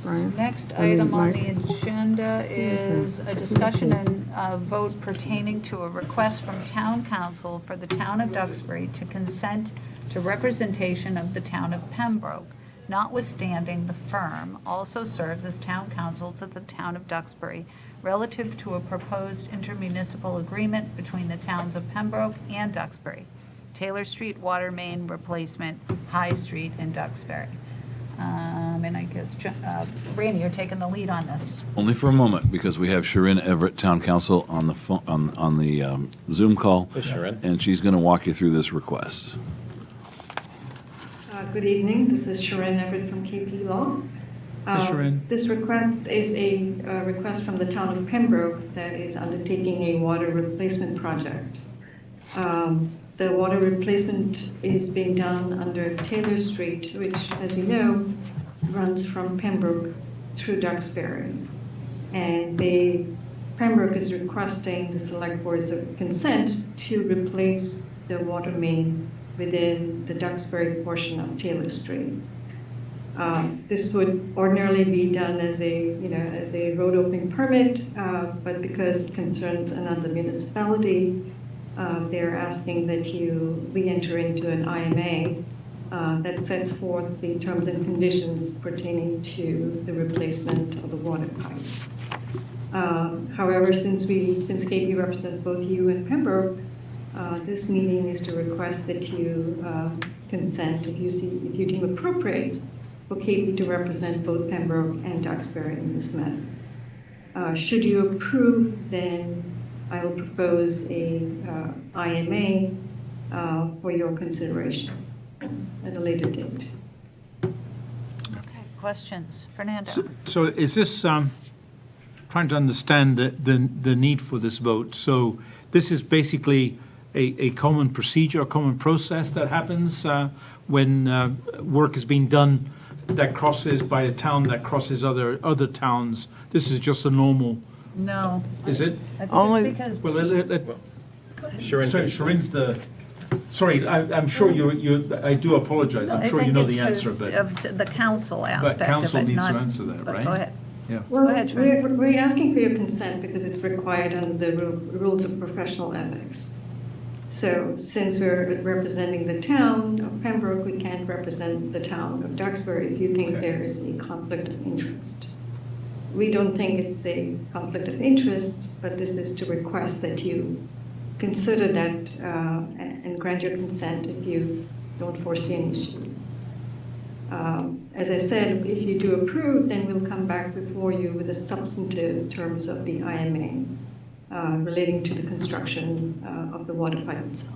Brian? Next I mean, item on Mike. the agenda is a discussion and a vote pertaining to a request from Town Council for the Town of Duxbury to consent to representation of the Town of Pembroke, notwithstanding the firm also serves as Town Council to the Town of Duxbury relative to a proposed intermunicipal agreement between the towns of Pembroke and Duxbury, Taylor Street water main replacement, High Street in Duxbury. And I guess, Randy, you're taking the lead on this. Only for a moment, because we have Sharon Everett, Town Council, on the phone, on the Zoom call. Hey, Sharon. And she's going to walk you through this request. Good evening. This is Sharon Everett from KP Law. Hey, Sharon. This request is a request from the town of Pembroke that is undertaking a water replacement project. The water replacement is being done under Taylor Street, which, as you know, runs from Pembroke through Duxbury. And Pembroke is requesting the Select Board's consent to replace the water main within the Duxbury portion of Taylor Street. This would ordinarily be done as a road opening permit, but because it concerns another municipality, they're asking that we enter into an IMA that sets forth the terms and conditions pertaining to the replacement of the water pipe. However, since KP represents both you and Pembroke, this meeting is to request that you consent, if you deem appropriate, for KP to represent both Pembroke and Duxbury in this matter. Should you approve, then I will propose a IMA for your consideration at a later date. Okay, questions? Fernando? So is this, trying to understand the need for this vote? So this is basically a common procedure, a common process that happens when work is being done that crosses by a town that crosses other towns. This is just a normal, No. is it? I think Only- it's because, Well, Sharon, sorry, Sharon's sorry, I'm sure I do apologize. no, I'm I sure you think know it's the answer, because but of the council aspect of it. council needs to not- answer that, but right? Go ahead. yeah. Well, ahead, Sharon. we're asking for your consent because it's required under the rules of professional ethics. So since we're representing the town of Pembroke, we can't represent the town of Duxbury if you think Okay. there is a conflict of interest. We don't think it's a conflict of interest, but this is to request that you consider that and grant your consent if you don't foresee an issue. As I said, if you do approve, then we'll come back before you with the substantive terms of the IMA relating to the construction of the water pipe itself.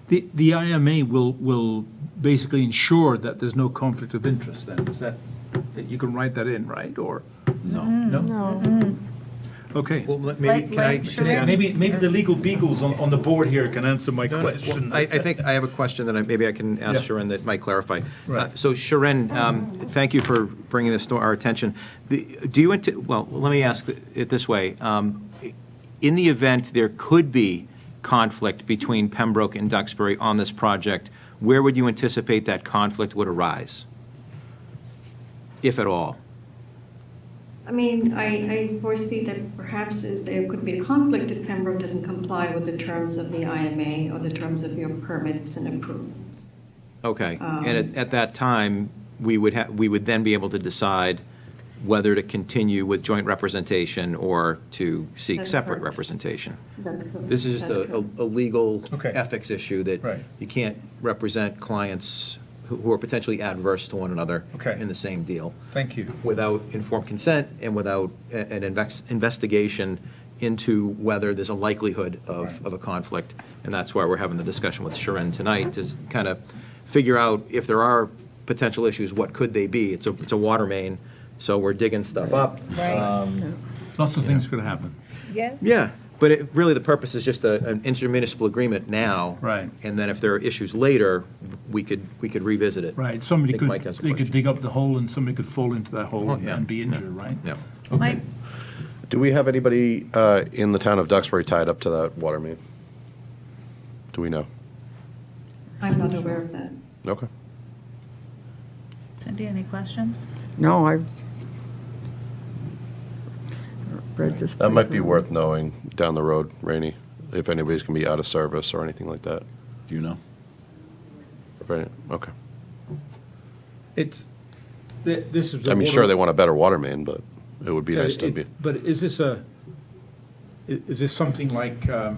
The IMA will basically ensure that there's no conflict of interest then. Is that you can write that in, right? Or No. no? No. Okay. well, maybe, can I Like just Sharon- ask? Maybe the legal beagles on the board here can answer my No, question. well, I think I have a question that maybe I can ask Yeah. Sharon that might clarify. Right. So Sharon, thank you for bringing this to our attention. Well, let me ask it this way. In the event there could be conflict between Pembroke and Duxbury on this project, where would you anticipate that conflict would arise, if at all? I mean, I foresee that perhaps there could be a conflict if Pembroke doesn't comply with the terms of the IMA or the terms of your permits and approvals. Okay, and at that time, we would then be able to decide whether to continue with joint representation or to seek That's separate correct. representation. That's correct. This is just That's correct. a legal Okay. ethics issue that Right. you can't represent clients who are potentially adverse to one another Okay. in the same deal Thank you. without informed consent and without an investigation into whether there's a likelihood of a conflict. And that's why we're having the discussion with Sharon tonight, to kind of figure out if there are potential issues, what could they be? It's a water main, so we're digging stuff up. Right. Lots of things could happen. Yeah? Yeah, but really the purpose is just an intermunicipal agreement now. Right. And then if there are issues later, we could revisit it. Right. Somebody I think could Mike has a they could question. dig up the hole and somebody could fall into that hole Oh, yeah. and be injured, right? Yeah. Okay. Mike? Do we have anybody in the town of Duxbury tied up to that water main? Do we know? I'm not aware of that. Okay. Cindy, any questions? No, I've read this. That might be briefly. worth knowing down the road, Rainey, if anybody's going to be out of service or anything like that. Do you know? Okay. It's, this is. the I mean, water- sure, they want a better water main, but it would be Yeah, nice to be. But is this something like, how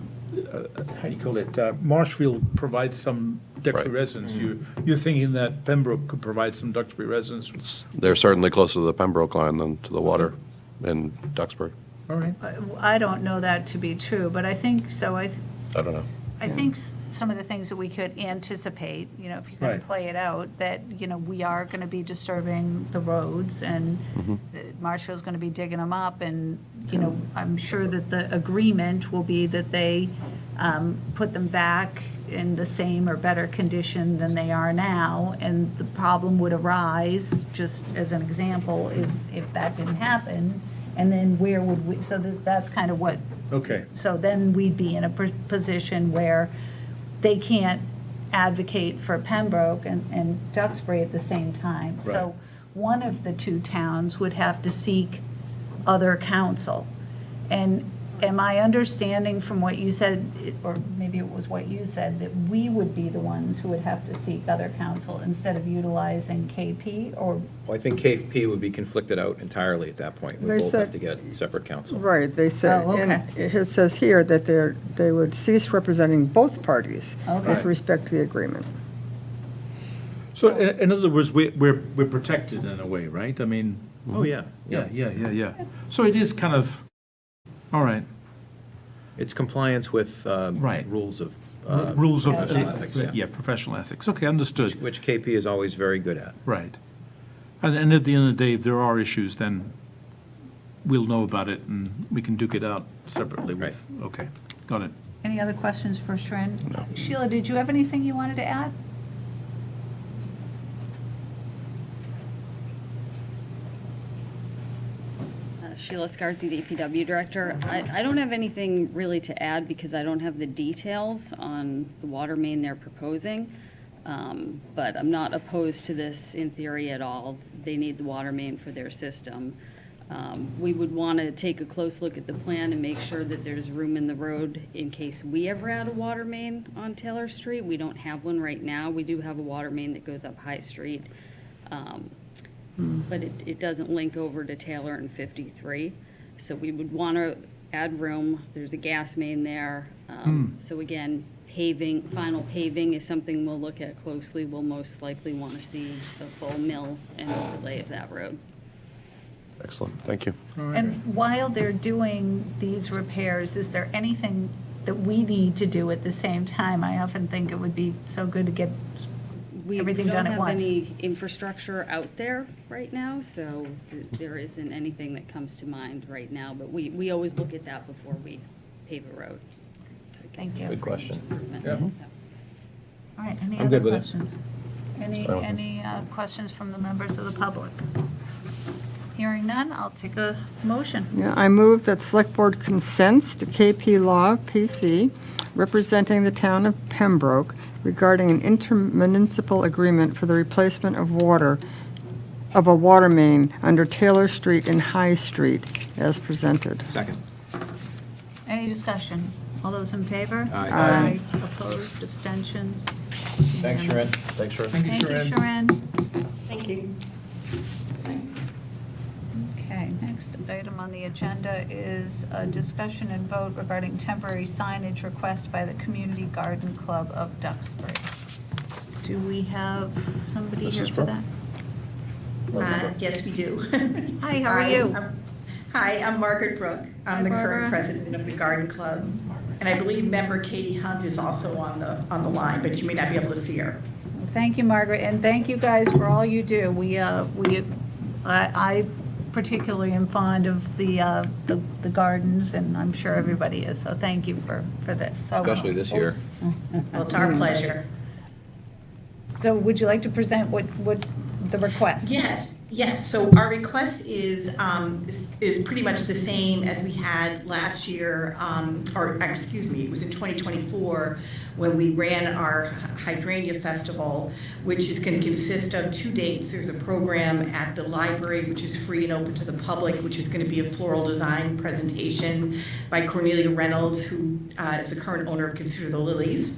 do you call it? Marshfield provides some Duxbury Right. residents. You're thinking that Pembroke could provide some Duxbury residents? They're certainly closer to the Pembroke line than to the water in Duxbury. All right. I don't know that to be true, but I think so. I don't know. I think some of the things that we could anticipate, if you can Right. play it out, that, we are going to be disturbing the roads and Marshall's going to be digging them up and, I'm sure that the agreement will be that they put them back in the same or better condition than they are now. And the problem would arise, just as an example, is if that didn't happen, and then where would we, so that's kind of what. Okay. So then we'd be in a position where they can't advocate for Pembroke and Duxbury at the same time. Right. So one of the two towns would have to seek other counsel. And am I understanding from what you said, or maybe it was what you said, that we would be the ones who would have to seek other counsel instead of utilizing KP, or? Well, I think KP would be conflicted out entirely at that point. We They both said- have to get separate counsel. Right, they said, Oh, and okay. it says here that they would cease representing both parties Okay. with respect to the agreement. So in other words, we're protected in a way, right? I mean, Oh, yeah. yeah. So it is kind of, all right, It's compliance with Right. rules of. rules of, professional ethics, yeah, professional ethics. Okay, understood. Which KP is always very good at. Right. And at the end of the day, if there are issues, then we'll know about it and we can duke it out separately with, okay, got it. Any other questions for Sharon? No. Sheila, did you have anything you wanted to add? Sheila Scarzi, DPW Director. I don't have anything really to add because I don't have the details on the water main they're proposing. But I'm not opposed to this in theory at all. They need the water main for their system. We would want to take a close look at the plan and make sure that there's room in the road in case we ever add a water main on Taylor Street. We don't have one right now. We do have a water main that goes up High Street. But it doesn't link over to Taylor and 53. So we would want to add room. There's a gas main there. So again, paving, final paving is something we'll look at closely. We'll most likely want to see the full mill and overlay of that road. Excellent, thank you. And while they're doing these repairs, is there anything that we need to do at the same time? I often think it would be so good to get everything done at once. We don't have any infrastructure out there right now, so there isn't anything that comes to mind right now. But we always look at that before we pave a road. So it gets Thank you. Good question. improvements. Yeah. All right, any I'm other good with it. questions? Any questions from the members of the public? Hearing none, I'll take a motion. Yeah, I move that Select Board consents to KP Law PC representing the town of Pembroke regarding an intermunicipal agreement for the replacement of a water main under Taylor Street and High Street as presented. Second. Any discussion? All those in favor? Aye. Opposed, abstentions? Thanks, Sharon. Thanks, Sharon. Thank you, Sharon. Thank you. Okay, next item on the agenda is a discussion and vote regarding temporary signage request by the Community Garden Club of Duxbury. Do we have somebody here for that? Yes, we do. Hi, how are you? Hi, I'm Margaret Brooke. I'm the Barbara. current president of the Garden Club. And I believe member Katie Hunt is also on the line, but you may not be able to see her. Thank you, Margaret, and thank you guys for all you do. I particularly am fond of the gardens, and I'm sure everybody is, so thank you for this. So, Especially this year. Well, it's our pleasure. So would you like to present what the request? Yes. So our request is pretty much the same as we had last year, it was in 2024 when we ran our Hydrangea Festival, which is going to consist of 2 dates. There's a program at the library, which is free and open to the public, which is going to be a floral design presentation by Cornelia Reynolds, who is the current owner of Consider the Lilies.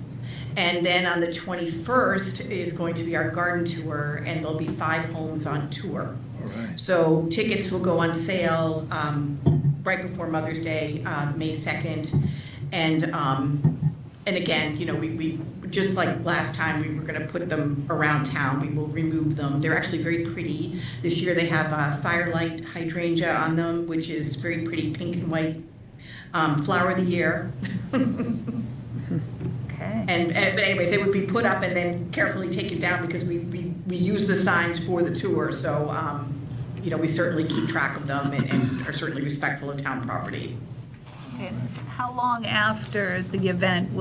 And then on the 21st is going to be our garden tour, and there'll be 5 homes on tour. All right. So tickets will go on sale right before Mother's Day, May 2nd. And again, we just like last time, we were going to put them around town. We will remove them. They're actually very pretty. This year they have firelight hydrangea on them, which is very pretty, pink and white. Flower of the year. Okay. But anyways, they would be put up and then carefully taken down because we use the signs for the tour. So, we certainly keep track of them and are certainly respectful of town property. And how long after the event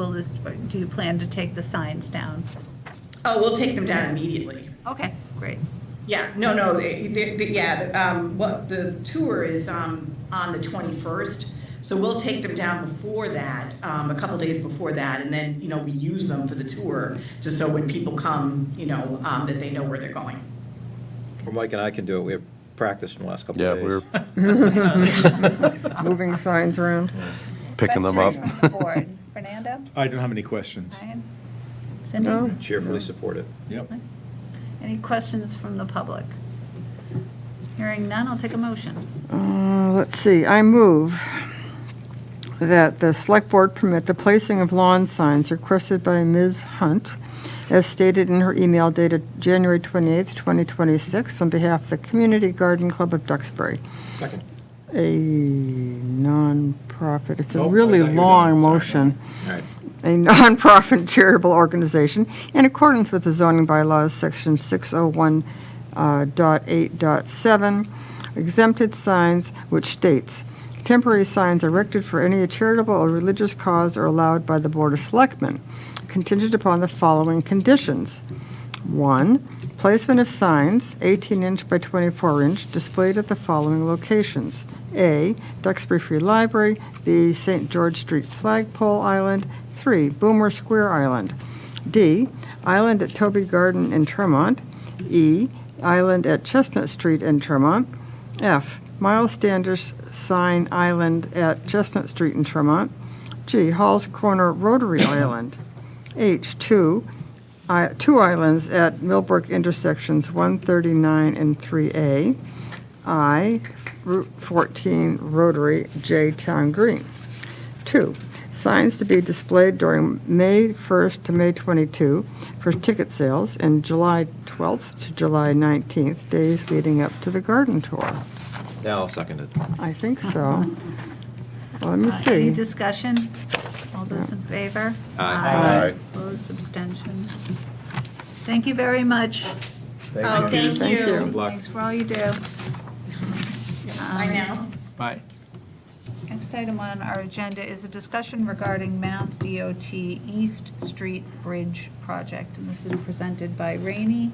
do you plan to take the signs down? Oh, we'll take them down immediately. Okay, great. Yeah, no, the tour is on the 21st. So we'll take them down before that, a couple days before that, and then, we use them for the tour, just so when people come, that they know where they're going. Well, Mike and I can do it. We have practiced in the last couple of days. Moving signs around. picking them up. Questions from the board? Fernando? I don't have any questions. Ryan? Cindy? No. Cheerfully support it. Yep. Any questions from the public? Hearing none, I'll take a motion. Let's see, I move that the Select Board permit the placing of lawn signs requested by Ms. Hunt, as stated in her email dated January 28th, 2026, on behalf of the Community Garden Club of Duxbury, Second. a nonprofit. It's a Oh, I really thought you were long done. Sorry. motion. All right. A nonprofit charitable organization in accordance with the zoning bylaws, section 601.8.7, exempted signs, which states, temporary signs erected for any charitable or religious cause are allowed by the Board of Selectmen, contingent upon the following conditions. 1. Placement of signs, 18-inch by 24-inch, displayed at the following locations. A. Duxbury Free Library. B. St. George Street Flagpole Island. 3. Boomer Square Island. D. Island at Toby Garden in Tremont. E. Island at Chestnut Street in Tremont. F. Miles Standish Sign Island at Chestnut Street in Tremont. G. Hall's Corner Rotary Island. H. Two islands at Millbrook intersections 139 and 3A. I. Route 14 Rotary, J. Town Green. 2. Signs to be displayed during May 1st to May 22 for ticket sales and July 12th to July 19th, days leading up to the garden tour. Now I'll second it. I think so. Well, let me Any see. discussion? All those in favor? Aye. Opposed, abstentions? Thank you very much. Oh, thank Thank you. you. Good luck. Thanks for all you do. Bye now. Bye. Next item on our agenda is a discussion regarding Mass DOT East Street Bridge project. And this is presented by Rainey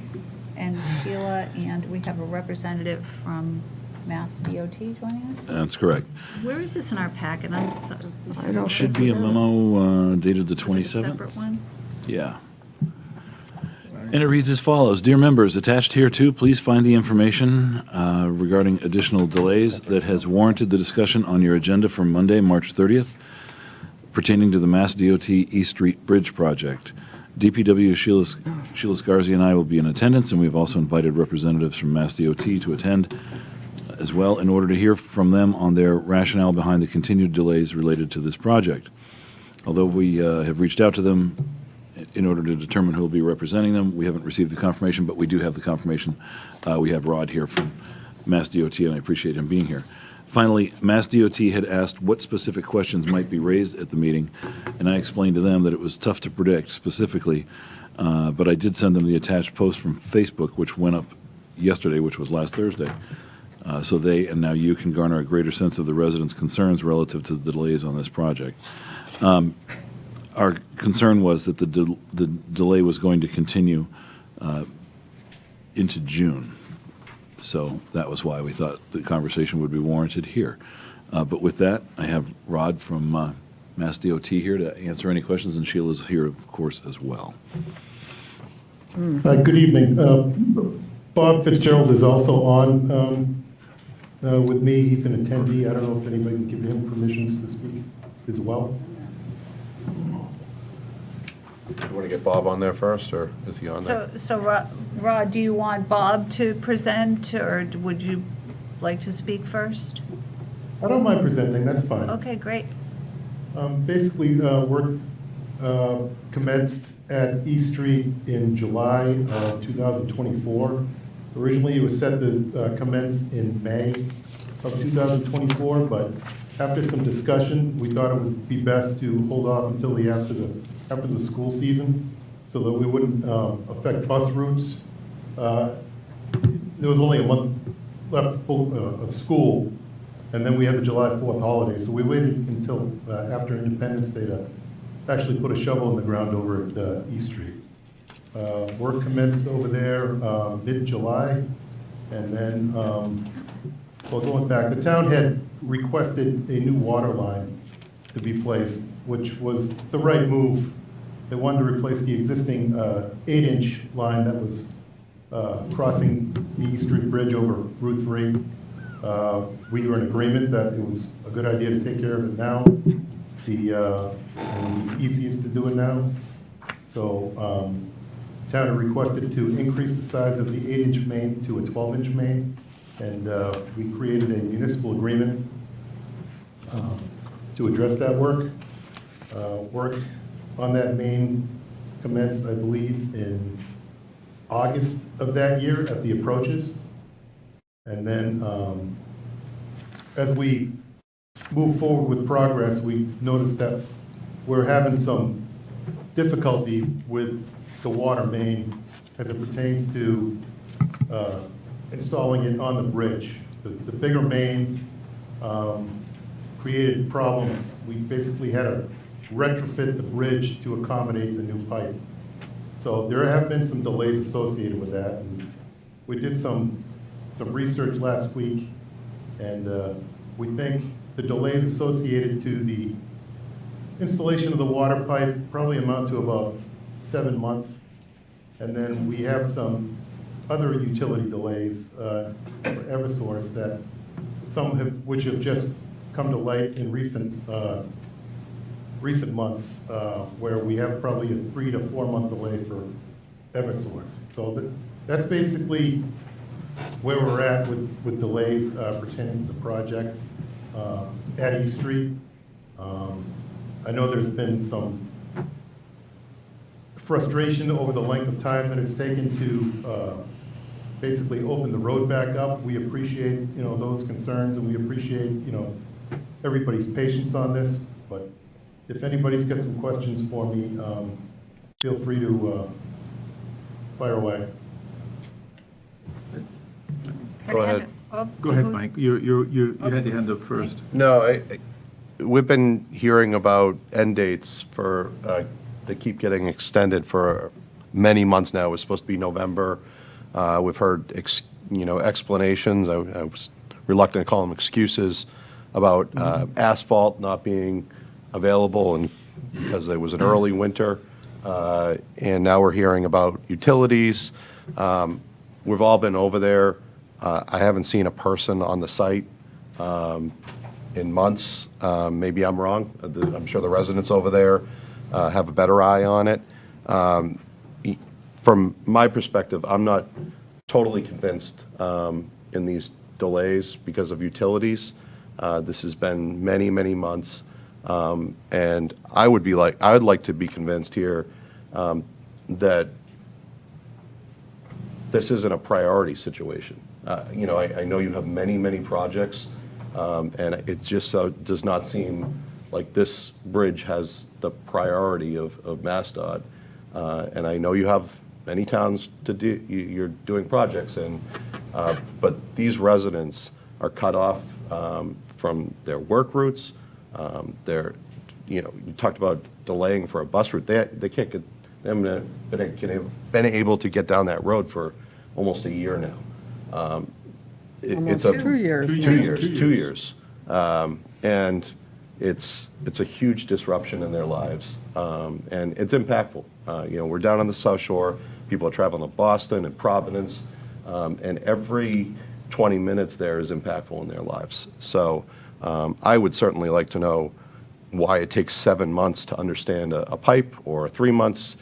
and Sheila, and we have a representative from Mass DOT joining us. That's correct. Where is this in our packet? I'm so. I don't Should be a memo dated the Is it a 27th. separate one? Yeah. And it reads as follows. Dear members, attached here too, please find the information regarding additional delays that has warranted the discussion on your agenda for Monday, March 30th, pertaining to the Mass DOT East Street Bridge project. DPW Sheila Scarzi and I will be in attendance, and we've also invited representatives from Mass DOT to attend as well in order to hear from them on their rationale behind the continued delays related to this project. Although we have reached out to them in order to determine who will be representing them, we haven't received the confirmation, but we do have the confirmation. We have Rod here from Mass DOT, and I appreciate him being here. Finally, Mass DOT had asked what specific questions might be raised at the meeting, and I explained to them that it was tough to predict specifically, but I did send them the attached post from Facebook, which went up yesterday, which was last Thursday. So they and now you can garner a greater sense of the residents' concerns relative to the delays on this project. Our concern was that the delay was going to continue into June. So that was why we thought the conversation would be warranted here. But with that, I have Rod from Mass DOT here to answer any questions, and Sheila's here, of course, as well. Good evening. Bob Fitzgerald is also on with me. He's an attendee. I don't know if anybody can give him permissions to speak as well. You want to get Bob on there first, or is he on there? So Rod, do you want Bob to present, or would you like to speak first? I don't mind presenting. That's fine. Okay, great. Basically, work commenced at East Street in July of 2024. Originally, it was set to commence in May of 2024, but after some discussion, we thought it would be best to hold off until after the school season, so that we wouldn't affect bus routes. There was only a month left of school, and then we had the July 4th holiday, so we waited until after Independence Day to actually put a shovel in the ground over at East Street. Work commenced over there mid-July, and then, well, going back, the town had requested a new water line to be placed, which was the right move. They wanted to replace the existing 8-inch line that was crossing the East Street Bridge over Route 3. We were in agreement that it was a good idea to take care of it now. and the easiest to do it now. So town had requested to increase the size of the 8-inch main to a 12-inch main, and we created a municipal agreement to address that work. Work on that main commenced, I believe, in August of that year at the approaches. And then as we move forward with progress, we noticed that we're having some difficulty with the water main as it pertains to installing it on the bridge. The bigger main created problems. We basically had to retrofit the bridge to accommodate the new pipe. So there have been some delays associated with that. And we did some research last week, and we think the delays associated to the installation of the water pipe probably amount to about 7 months. And then we have some other utility delays for Eversource that which have just come to light in recent months, where we have probably a 3 to 4 month delay for Eversource. So that's basically where we're at with delays pertaining to the project at East Street. I know there's been some frustration over the length of time that it's taken to basically open the road back up. We appreciate, those concerns, and we appreciate, everybody's patience on this. But if anybody's got some questions for me, feel free to fire away. Go ahead. Go ahead, Mike. You had your hand up first. No, we've been hearing about end dates for, they keep getting extended for many months now. It was supposed to be November. We've heard, explanations. I was reluctant to call them excuses about asphalt not being available, and because it was an early winter. And now we're hearing about utilities. We've all been over there. I haven't seen a person on the site in months. Maybe I'm wrong. I'm sure the residents over there have a better eye on it. From my perspective, I'm not totally convinced in these delays because of utilities. This has been many, many months, and I would like to be convinced here that this isn't a priority situation. I know you have many, many projects, and it just does not seem like this bridge has the priority of MassDOT. And I know you have many towns to do. You're doing projects, but these residents are cut off from their work routes. You talked about delaying for a bus route. They can't get. They haven't been able to get down that road for almost a year now. It's 2 years. 2 years. And it's a huge disruption in their lives, and it's impactful. We're down on the South Shore. People are traveling to Boston and Providence, and every 20 minutes there is impactful in their lives. So I would certainly like to know why it takes 7 months to understand a pipe, or 3 months.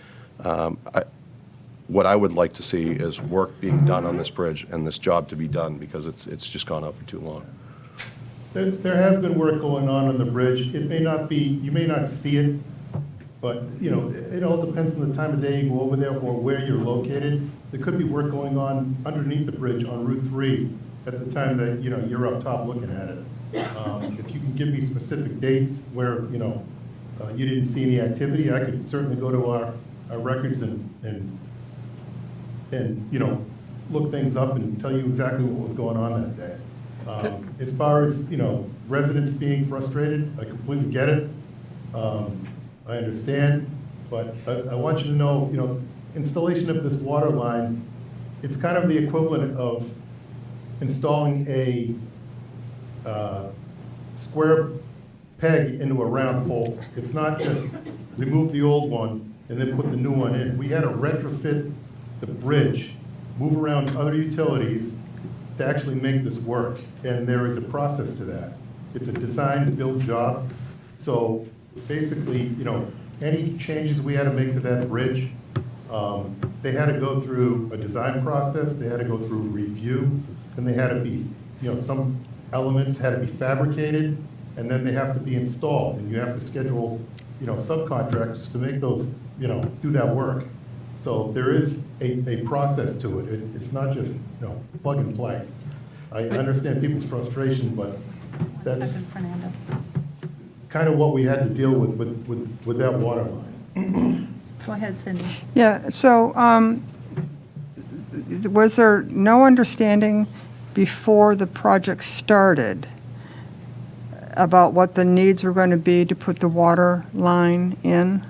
What I would like to see is work being done on this bridge and this job to be done, because it's just gone on for too long. There has been work going on the bridge. It may not be, you may not see it, but, it all depends on the time of day you go over there or where you're located. There could be work going on underneath the bridge on Route 3 at the time that, you're up top looking at it. If you can give me specific dates where, you didn't see any activity, I could certainly go to our records and look things up and tell you exactly what was going on that day. As far as, residents being frustrated, I completely get it. I understand, but I want you to know, installation of this water line, it's kind of the equivalent of installing a square peg into a round hole. It's not just remove the old one and then put the new one in. We had to retrofit the bridge, move around other utilities to actually make this work, and there is a process to that. It's a design-build job, so basically, any changes we had to make to that bridge, they had to go through a design process, they had to go through review, and they had to be, some elements had to be fabricated, and then they have to be installed, and you have to schedule, subcontractors to make those, do that work. So there is a process to it. It's not just, plug and play. I understand people's frustration, but that's Fernando. kind of what we had to deal with that water line. Go ahead, Cindy. Yeah, so was there no understanding before the project started about what the needs were going to be to put the water line in?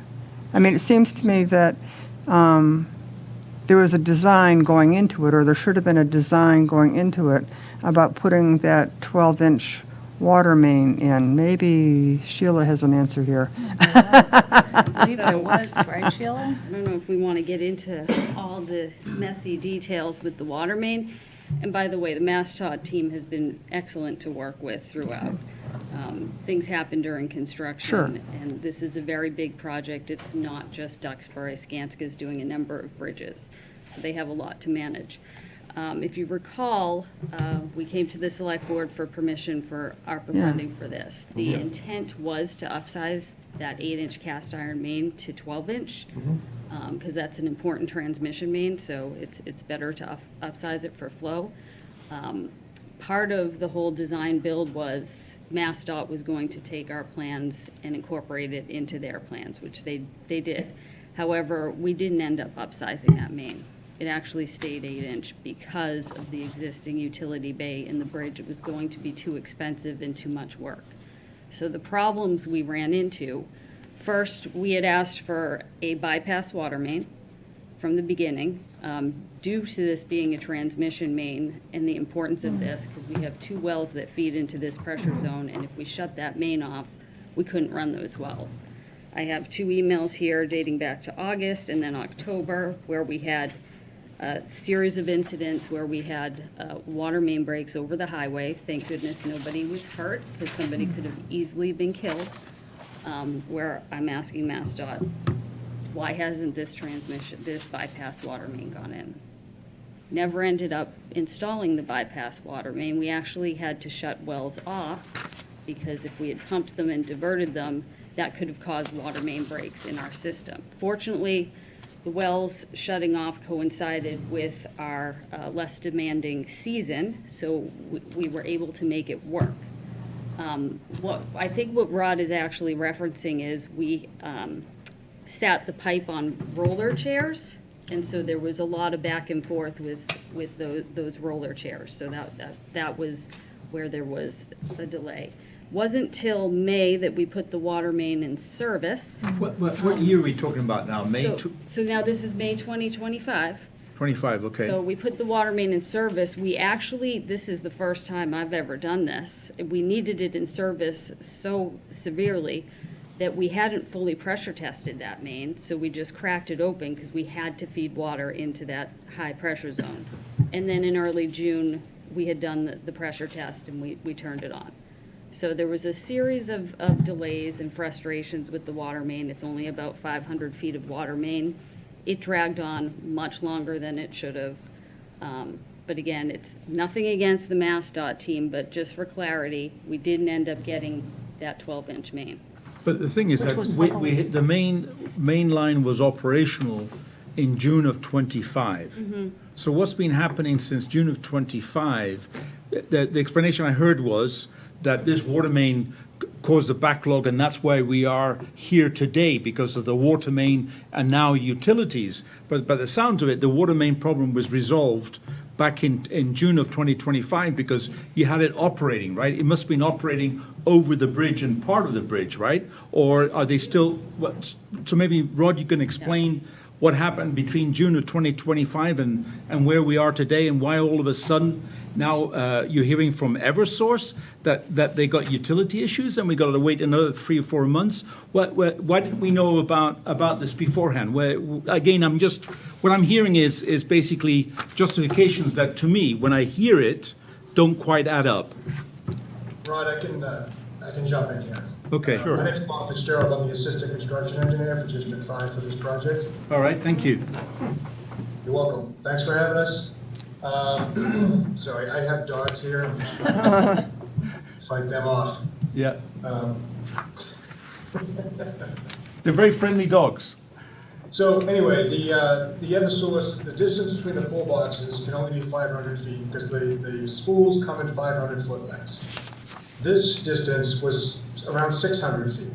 I mean, it seems to me that there was a design going into it, or there should have been a design going into it about putting that 12-inch water main in. Maybe Sheila has an answer here. I believe there was, right, Sheila? I don't know if we want to get into all the messy details with the water main. And by the way, the MassDOT team has been excellent to work with throughout. Things happen during construction. Sure. And this is a very big project. It's not just Duxbury. Skanska is doing a number of bridges. So they have a lot to manage. If you recall, we came to the select board for permission for ARPA funding for this. The intent was to upsize that 8-inch cast iron main to 12-inch, because that's an important transmission main, so it's better to upsize it for flow. Part of the whole design build was MassDOT was going to take our plans and incorporate it into their plans, which they did. However, we didn't end up upsizing that main. It actually stayed 8-inch because of the existing utility bay in the bridge. It was going to be too expensive and too much work. So the problems we ran into, first, we had asked for a bypass water main from the beginning. Due to this being a transmission main and the importance of this, because we have 2 wells that feed into this pressure zone, and if we shut that main off, we couldn't run those wells. I have 2 emails here dating back to August and then October where we had a series of incidents where we had water main breaks over the highway. Thank goodness nobody was hurt, because somebody could have easily been killed, where I'm asking MassDOT, why hasn't this bypass water main gone in? Never ended up installing the bypass water main. We actually had to shut wells off, because if we had pumped them and diverted them, that could have caused water main breaks in our system. Fortunately, the wells shutting off coincided with our less demanding season, so we were able to make it work. I think what Rod is actually referencing is we sat the pipe on roller chairs, and so there was a lot of back and forth with those roller chairs. So that was where there was a delay. Wasn't till May that we put the water main in service. What year are we talking about now? May So now this is May 2025. 25, okay. So we put the water main in service. We actually, this is the first time I've ever done this. We needed it in service so severely that we hadn't fully pressure tested that main, so we just cracked it open because we had to feed water into that high pressure zone. And then in early June, we had done the pressure test and we turned it on. So there was a series of delays and frustrations with the water main. It's only about 500 feet of water main. It dragged on much longer than it should have. But again, it's nothing against the MassDOT team, but just for clarity, we didn't end up getting that 12-inch main. But the thing is that the main line was operational in June of 25. Mm-hmm. So what's been happening since June of 25? The explanation I heard was that this water main caused a backlog, and that's why we are here today, because of the water main and now utilities. But by the sound of it, the water main problem was resolved back in June of 2025 because you had it operating, right? It must have been operating over the bridge and part of the bridge, right? Or are they still, so maybe, Rod, you can explain what happened between June of 2025 and where we are today, and why all of a sudden now you're hearing from Eversource that they got utility issues and we got to wait another 3 or 4 months. Why didn't we know about this beforehand? Again, what I'm hearing is basically justifications that, to me, when I hear it, don't quite add up. Rod, I can I can jump in here. Okay. My name is Bob Fitzgerald. I'm the Assistant Construction Engineer for District 5 for this project. All right, thank you. You're welcome. Thanks for having us. Sorry, I have dogs here. Fight them off. Yeah. They're very friendly dogs. So anyway, the Eversource, the distance between the pole boxes can only be 500 feet because the spools come in 500-foot lengths. This distance was around 600 feet.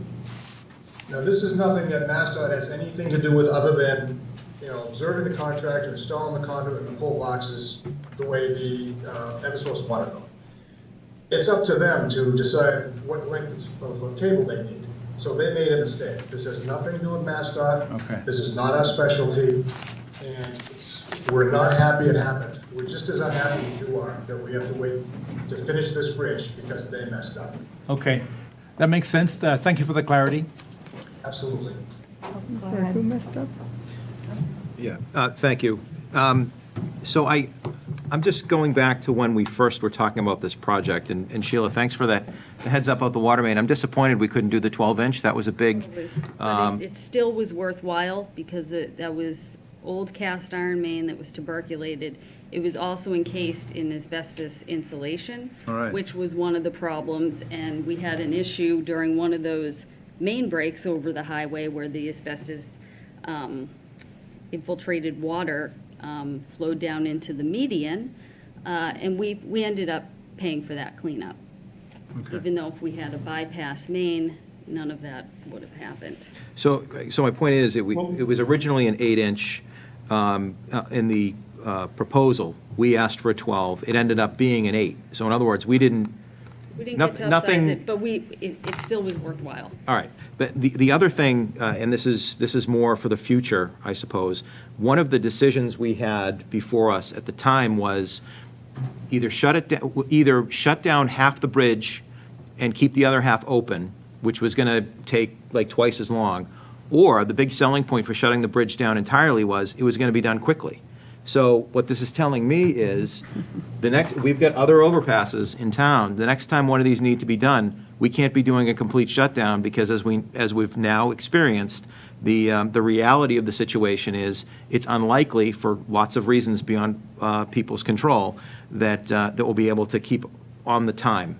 Now, this is nothing that MassDOT has anything to do with other than, observing the contractor, installing the conduit in the pole boxes the way the Eversource wanted them. It's up to them to decide what length of cable they need. So they made a mistake. This has nothing to do with MassDOT. Okay. This is not our specialty, and we're not happy it happened. We're just as unhappy as you are that we have to wait to finish this bridge because they messed up. Okay, that makes sense. Thank you for the clarity. Absolutely. Sorry, who messed up? Yeah, thank you. So I'm just going back to when we first were talking about this project, and Sheila, thanks for the heads up of the water main. I'm disappointed we couldn't do the 12-inch. That was a big. But it still was worthwhile because that was old cast iron main that was tuberculated. It was also encased in asbestos insulation, All right. which was one of the problems. And we had an issue during one of those main breaks over the highway where the asbestos infiltrated water flowed down into the median, and we ended up paying for that cleanup. Okay. Even though if we had a bypass main, none of that would have happened. So my point is, it was originally an 8-inch in the proposal. We asked for a 12. It ended up being an 8. So in other words, we didn't get to nothing. upsize it, but it still was worthwhile. All right. But the other thing, and this is more for the future, I suppose, one of the decisions we had before us at the time was either shut down half the bridge and keep the other half open, which was going to take like twice as long, or the big selling point for shutting the bridge down entirely was it was going to be done quickly. So what this is telling me is we've got other overpasses in town. The next time one of these need to be done, we can't be doing a complete shutdown because as we've now experienced, the reality of the situation is it's unlikely for lots of reasons beyond people's control that we'll be able to keep on the time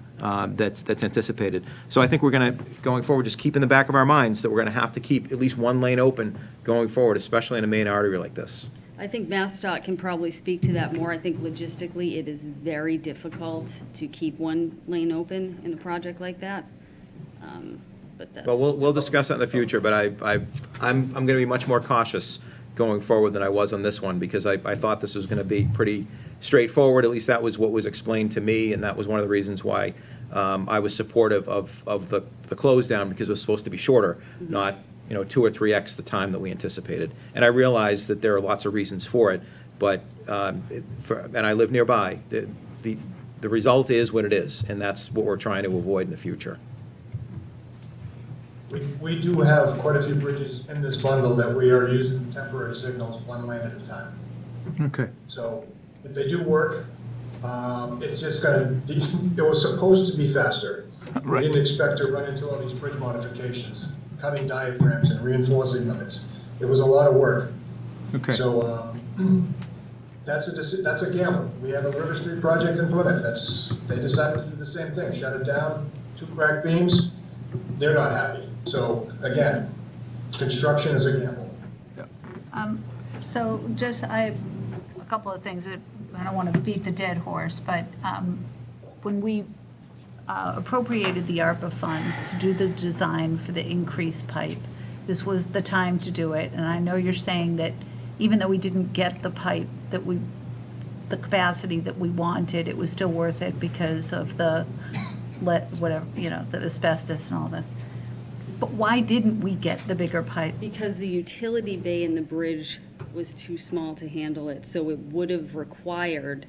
that's anticipated. So I think we're going forward, just keep in the back of our minds that we're going to have to keep at least one lane open going forward, especially in a main artery like this. I think MassDOT can probably speak to that more. I think logistically, it is very difficult to keep one lane open in a project like that. But that's. Well, we'll discuss that in the future, but I'm going to be much more cautious going forward than I was on this one because I thought this was going to be pretty straightforward. At least that was what was explained to me, and that was one of the reasons why I was supportive of the close down because it was supposed to be shorter, not 2 or 3x the time that we anticipated. And I realize that there are lots of reasons for it, but and I live nearby. The result is what it is, and that's what we're trying to avoid in the future. We do have quite a few bridges in this bundle that we are using temporary signals one lane at a time. Okay. So if they do work, it's just going to, it was supposed to be faster. Right. We didn't expect to run into all these bridge modifications, cutting diaphragms and reinforcing them. It was a lot of work. Okay. So that's a gamble. We have a River Street project in Plymouth. They decided to do the same thing, shut it down, 2 cracked beams. They're not happy. So again, construction is a gamble. So just, I have a couple of things that, I don't want to beat the dead horse, but when we appropriated the ARPA funds to do the design for the increased pipe, this was the time to do it. And I know you're saying that even though we didn't get the pipe that the capacity that we wanted, it was still worth it because of the the asbestos and all this. But why didn't we get the bigger pipe? Because the utility bay in the bridge was too small to handle it, so it would have required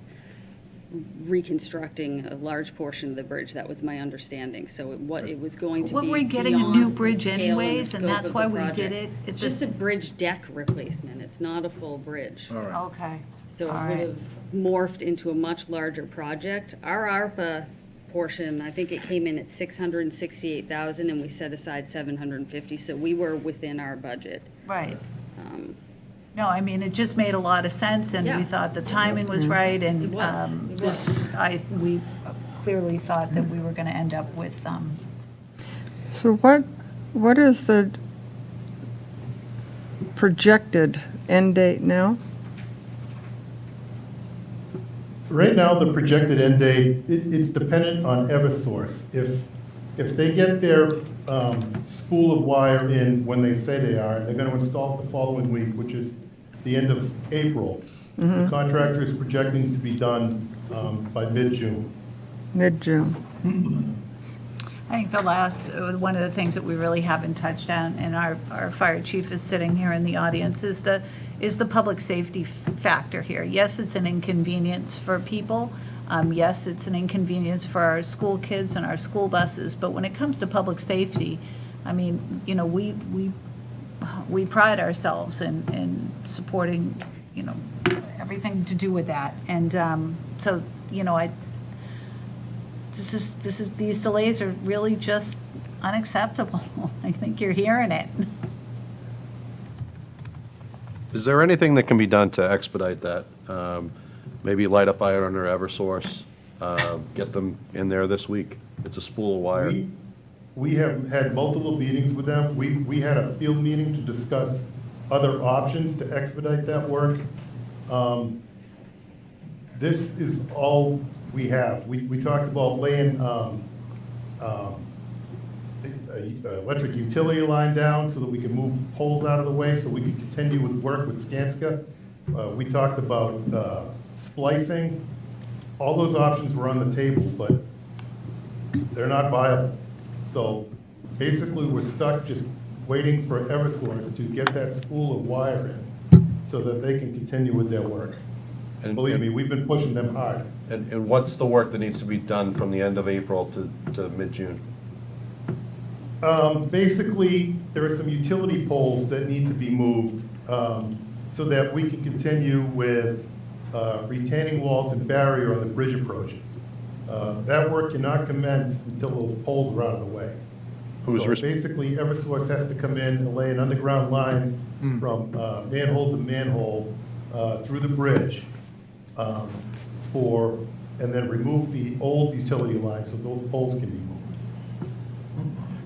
reconstructing a large portion of the bridge. That was my understanding. So it was going to be We're getting a beyond new the bridge scale anyways, and scope that's of why the we did project. it. It's just a bridge deck replacement. It's not a full bridge. All right. Okay. So All it would right. have morphed into a much larger project. Our ARPA portion. I think it came in at 668,000 and we set aside 750, so we were within our budget. Right. No, I mean, it just made a lot of sense, and we Yeah. thought the timing was right, and It was. It was. we clearly thought that we were going to end up with, So what is the projected end date now? Right now, the projected end date, it's dependent on Eversource. If they get their spool of wire in when they say they are, and they're going to install it the following week, which is the end of April, the contractor is projecting to be done by mid-June. Mid-June. I think one of the things that we really haven't touched on, and our fire chief is sitting here in the audience, is the public safety factor here. Yes, it's an inconvenience for people. Yes, it's an inconvenience for our school kids and our school buses, but when it comes to public safety, I mean, you know, we pride ourselves in supporting, you know, everything to do with that. And so, you know, these delays are really just unacceptable. I think you're hearing it. Is there anything that can be done to expedite that? Maybe light a fire under Eversource, get them in there this week. It's a spool of wire. We have had multiple meetings with them. We had a field meeting to discuss other options to expedite that work. This is all we have. We talked about laying electric utility line down so that we can move poles out of the way so we can continue with work with Skanska. We talked about splicing. All those options were on the table, but they're not viable. So basically, we're stuck just waiting for Eversource to get that spool of wire in so that they can continue with their work. And believe me, we've been pushing them hard. And what's the work that needs to be done from the end of April to mid-June? Basically, there are some utility poles that need to be moved so that we can continue with retaining walls and barrier on the bridge approaches. That work cannot commence until those poles are out of the way. So basically, Eversource has to come in and lay an underground line from manhole to manhole through the bridge and then remove the old utility line so those poles can be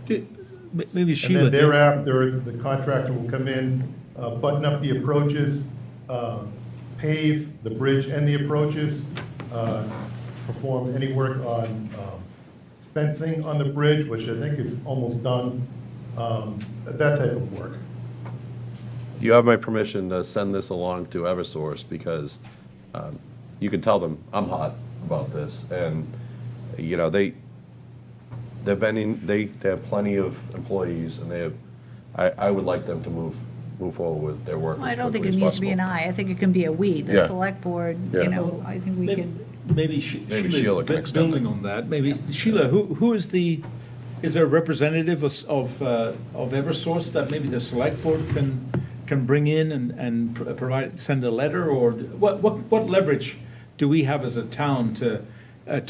moved. Maybe Sheila. And then thereafter, the contractor will come in, button up the approaches, pave the bridge and the approaches, perform any work on fencing on the bridge, which I think is almost done, that type of work. You have my permission to send this along to Eversource because you can tell them I'm hot about this, and you know they have plenty of employees, and I would like them to move forward with their work. Well, I don't think it needs to be an I think it can be a we. The Yeah. select board, Yeah. you know, I think we can. Maybe Sheila can extend building on that. Maybe Sheila, who is there a representative of Eversource that maybe the select board can bring in and send a letter, or what leverage do we have as a town to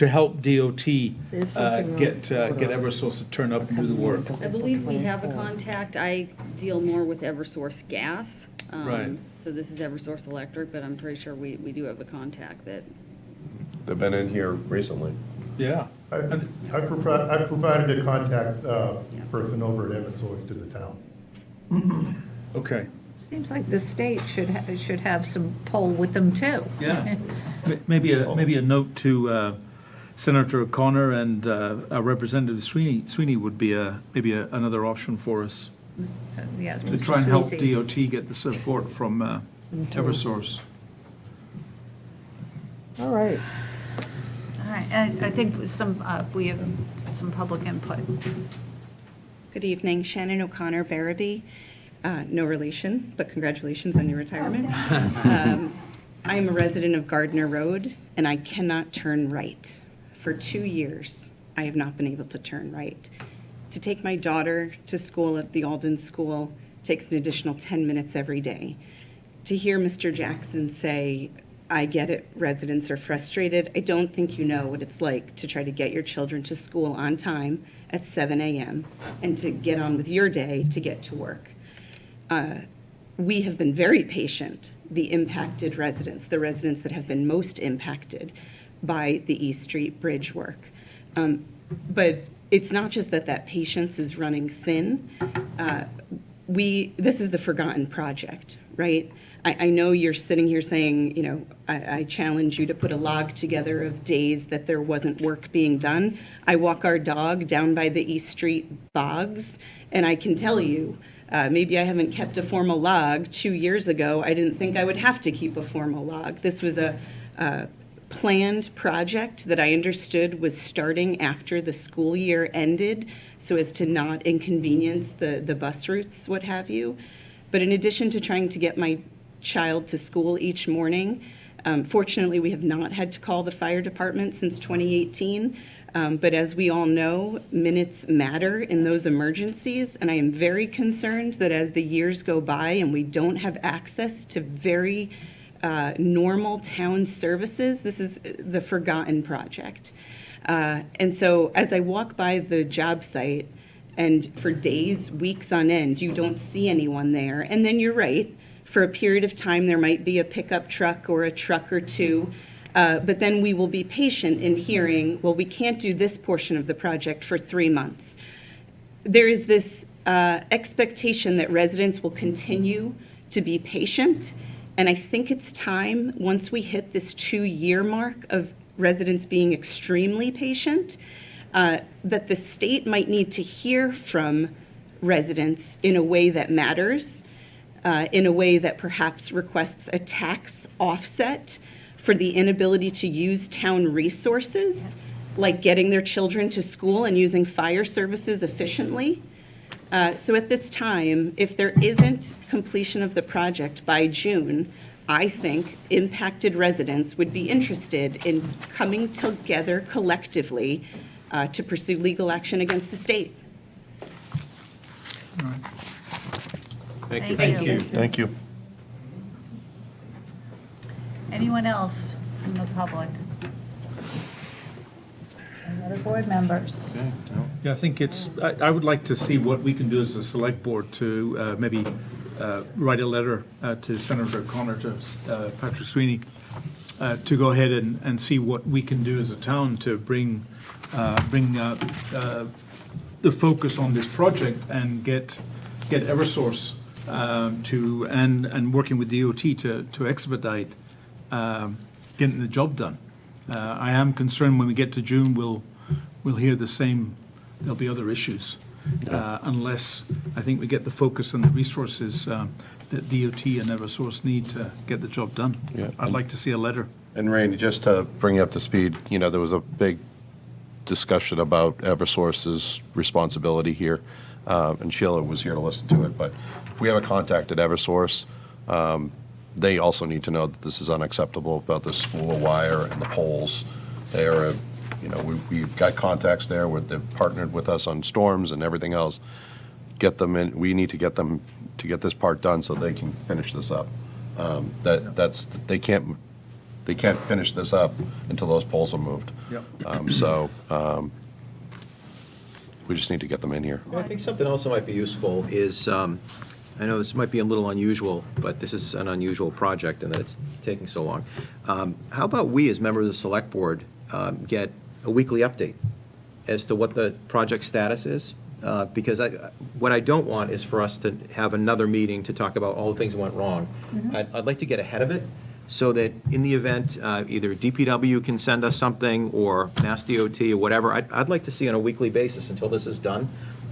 help DOT get Eversource to turn up and do the work? I believe we have a contact. I deal more with Eversource Gas. Right. So this is Eversource Electric, but I'm pretty sure we do have a contact that. They've been in here recently. Yeah. I've provided a contact person over at Eversource to the town. Okay. Seems like the state should have some pull with them too. Yeah. Maybe a note to Senator O'Connor and Representative Sweeney would be maybe another option for us Yes, to Mr. try and help Sweezy. DOT get the support from Eversource. All right. All right, and I think we have some public input. Good evening, Shannon O'Connor Barabee. No relation, but congratulations on your retirement. I am a resident of Gardner Road, and I cannot turn right. For 2 years, I have not been able to turn right. To take my daughter to school at the Alden School takes an additional 10 minutes every day. To hear Mr. Jackson say I get it, residents are frustrated. I don't think you know what it's like to try to get your children to school on time at 7 a.m. and to get on with your day to get to work. We have been very patient, the impacted residents, the residents that have been most impacted by the East Street Bridge work. But it's not just that patience is running thin. This is the forgotten project, right? I know you're sitting here saying, you know, I challenge you to put a log together of days that there wasn't work being done. I walk our dog down by the East Street bogs, and I can tell you, maybe I haven't kept a formal log. 2 years ago, I didn't think I would have to keep a formal log. This was a planned project that I understood was starting after the school year ended, so as to not inconvenience the bus routes, what have you. But in addition to trying to get my child to school each morning, fortunately, we have not had to call the fire department since 2018. But as we all know, minutes matter in those emergencies, and I am very concerned that as the years go by and we don't have access to very normal town services, this is the forgotten project. And so as I walk by the job site, and for days, weeks on end, you don't see anyone there, and then you're right, for a period of time there might be a pickup truck or a truck or two, but then we will be patient in hearing, well, we can't do this portion of the project for 3 months. There is this expectation that residents will continue to be patient, and I think it's time, once we hit this 2-year mark of residents being extremely patient, that the state might need to hear from residents in a way that matters, in a way that perhaps requests a tax offset for the inability to use town resources, like getting their children to school and using fire services efficiently. So at this time, if there isn't completion of the project by June, I think impacted residents would be interested in coming together collectively to pursue legal action against the state. Thank you. Thank you. Thank you. Anyone else from the public? Any other board members? Yeah, I think I would like to see what we can do as a select board to maybe write a letter to Senator O'Connor, to Patrick Sweeney, to go ahead and see what we can do as a town to bring the focus on this project and get Eversource and working with DOT to expedite getting the job done. I am concerned when we get to June, we'll hear the same. There'll be other issues unless I think we get the focus and the resources that DOT and Eversource need to get the job done. Yeah. I'd like to see a letter. And Randy, just to bring you up to speed, you know, there was a big discussion about Eversource's responsibility here, and Sheila was here to listen to it. But if we have a contact at Eversource, they also need to know that this is unacceptable about the spool of wire and the poles. They are, you know, we've got contacts there. They've partnered with us on storms and everything else. Get them in. We need to get them to get this part done so they can finish this up. They can't finish this up until those poles are moved. Yep. So we just need to get them in here. I think something else that might be useful is, I know this might be a little unusual, but this is an unusual project and that it's taking so long. How about we, as members of the Select Board, get a weekly update as to what the project status is? Because what I don't want is for us to have another meeting to talk about all the things that went wrong. I'd like to get ahead of it so that in the event either DPW can send us something or Mass DOT or whatever, I'd like to see on a weekly basis until this is done.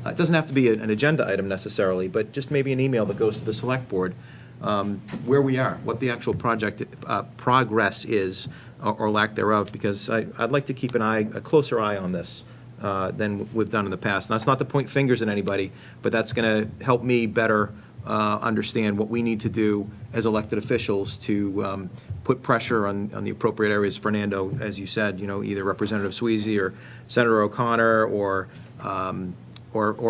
It doesn't have to be an agenda item necessarily, but just maybe an email that goes to the Select Board where we are, what the actual project progress is or lack thereof, because I'd like to keep a closer eye on this than we've done in the past. And that's not to point fingers at anybody, but that's going to help me better understand what we need to do as elected officials to put pressure on the appropriate areas. Fernando, as you said, you know, either Representative Sweezy or Senator O'Connor or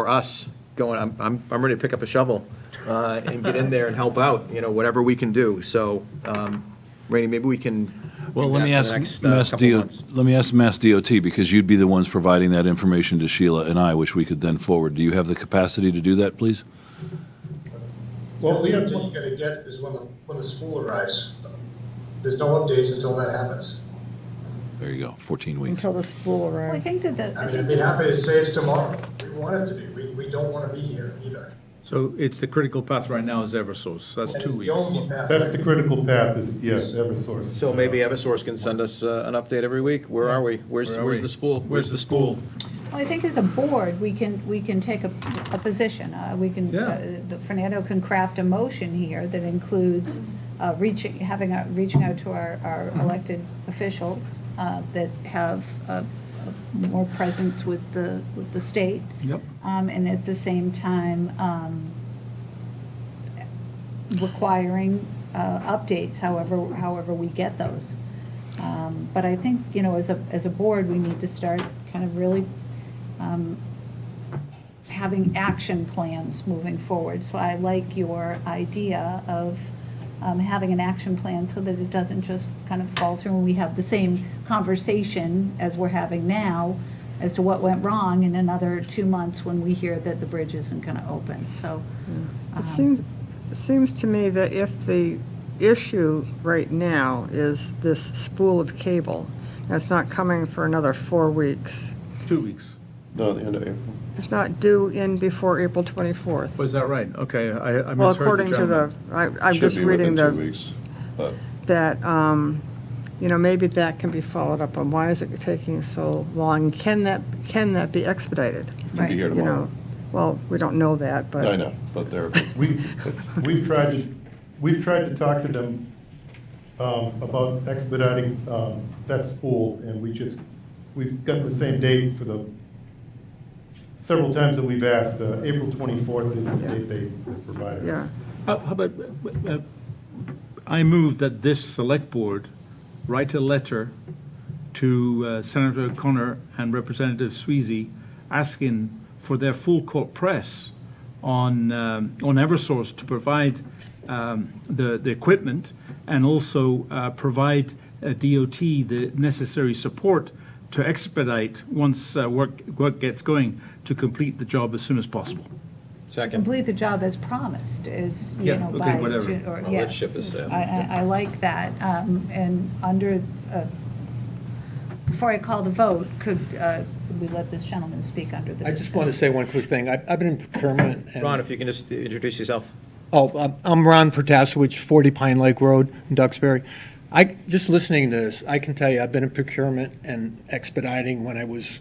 us going. I'm ready to pick up a shovel and get in there and help out. You know, whatever we can do. So Rainey, maybe we can Well, do let that me for ask the next Mass couple DOT, months. let me ask Mass DOT, because you'd be the ones providing that information to Sheila and I, which we could then forward. Do you have the capacity to do that, please? Well, the update you gotta get is when the school arrives. There's no updates until that happens. There you go, 14 weeks. Until the school Well, I arrives. think that I mean, I'd be happy to say it's tomorrow. We want it to be. We don't want to be here either. So it's the critical path right now is Eversource. That's And 2 it's weeks. the only path. That's the critical path is, yes, Eversource. So maybe Eversource can send us an update every week. Where are we? Where's the school? Where's the school? Well, I think as a board, we can take a position. Fernando can craft a motion here that includes reaching out to our elected officials that have more presence with the state. Yep. And at the same time, requiring updates however we get those. But I think, as a board, we need to start kind of really having action plans moving forward. So I like your idea of having an action plan so that it doesn't just kind of fall through and we have the same conversation as we're having now as to what went wrong in another 2 months when we hear that the bridge isn't going to open. So It seems to me that if the issue right now is this spool of cable, that's not coming for another 4 weeks. 2 weeks. No, the end of April. It's not due in before April 24th. Was that right? Okay, I misheard Well, the according to gentleman. I'm Should just be reading within 2 the, weeks, but that, maybe that can be followed up on. Why is it taking so long? Can that be expedited? it'll be here You tomorrow. know, well, we don't know that, but. I know, but they're, We've tried to talk to them about expediting that spool, and we've got the same date for the several times that we've asked. April 24th is the date they provided us. Yeah. How about, I move that this select board write a letter to Senator O'Connor and Representative Sweezy asking for their full court press on Eversource to provide the equipment and also provide DOT the necessary support to expedite once work gets going to complete the job as soon as possible. Second. complete the job as promised, Yeah, okay, by whatever. June, or, Well, yeah. that ship has sailed. I like that, and under, before I call the vote, could we let this gentleman speak under the? I just want to say one quick thing. I've been in procurement. And, Ron, if you can just introduce yourself. I'm Ron Protasewicz, 40 Pine Lake Road in Duxbury. Just listening to this, I can tell you I've been in procurement and expediting when I was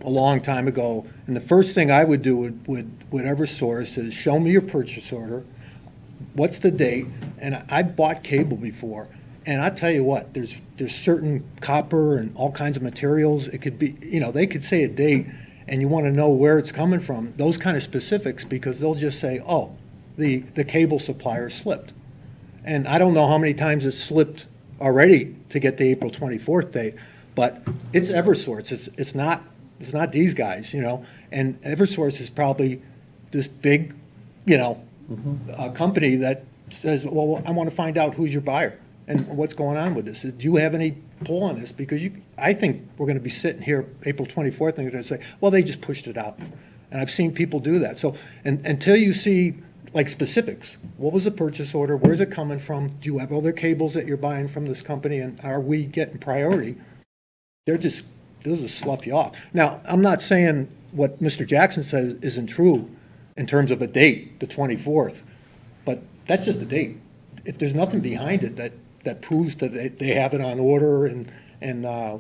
a long time ago. And the first thing I would do with Eversource is show me your purchase order, what's the date, and I bought cable before. And I tell you what, there's certain copper and all kinds of materials. It could be, they could say a date, and you want to know where it's coming from. Those kind of specifics, because they'll just say, oh, the cable supplier slipped. And I don't know how many times it's slipped already to get the April 24th date, but it's Eversource. It's not these guys, And Eversource is probably this big, company that says, well, I want to find out who's your buyer and what's going on with this. Do you have any pull on this? Because I think we're going to be sitting here April 24th and they're going to say, well, they just pushed it out. And I've seen people do that. So until you see like specifics, what was the purchase order? Where's it coming from? Do you have other cables that you're buying from this company? And are we getting priority? They'll just slough you off. Now, I'm not saying what Mr. Jackson says isn't true in terms of a date, the 24th, but that's just a date. If there's nothing behind it that proves that they have it on order and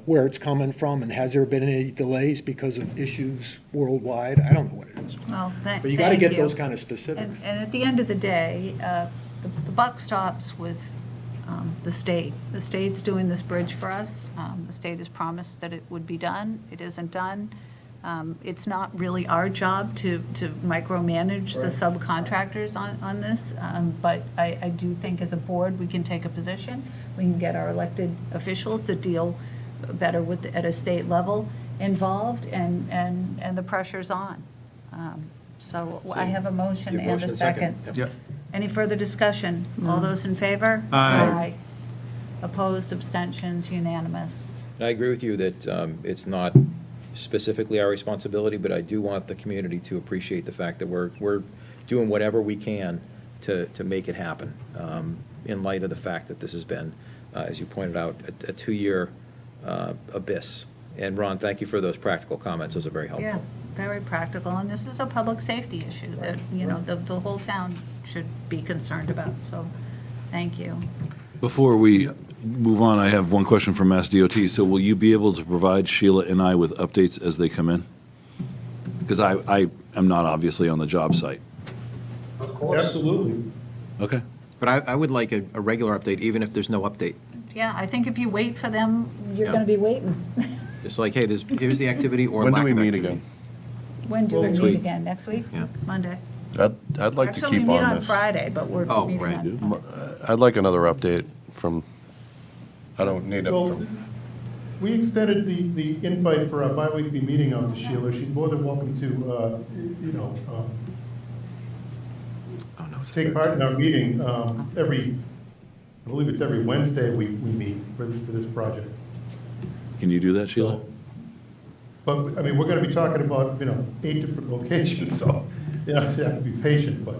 where it's coming from, and has there been any delays because of issues worldwide? I don't know what it is. Well, But you got to get you. those kind of specifics. And at the end of the day, the buck stops with the state. The state's doing this bridge for us. The state has promised that it would be done. It isn't done. It's not really our job to micromanage the subcontractors on this, but I do think as a board, we can take a position. We can get our elected officials that deal better at a state level involved, and the pressure's on. So I have a motion and a second. Yep. Any further discussion? All those in favor? Aye. Opposed, abstentions, unanimous. I agree with you that it's not specifically our responsibility, but I do want the community to appreciate the fact that we're doing whatever we can to make it happen, in light of the fact that this has been, as you pointed out, a 2-year abyss. And Ron, thank you for those practical comments. Those are very helpful. Yeah, very practical, and this is a public safety issue that, you know, the whole town should be concerned about, so thank you. Before we move on, I have one question from Mass DOT. So will you be able to provide Sheila and I with updates as they come in? Because I am not obviously on the job site. Of course. Absolutely. Okay. But I would like a regular update, even if there's no update. Yeah, I think if you wait for them, you're Yeah. going to be waiting. Just like, hey, here's the activity or When do lack we of meet activity. again? When do we Next meet week. again? Next week? Yeah. Monday. I'd like to Actually, keep we meet on on this. Friday, but we're Oh, meeting right. on. I'd like another update from, I don't need it Well, from, we extended the invite for our bi-weekly meeting out to Sheila. She's more than welcome to, Oh, no, it's take part in our meeting I believe it's every Wednesday we meet for this project. Can you do that, Sheila? So, but, I mean, we're gonna be talking about, 8 different locations, so, you have to be patient, but,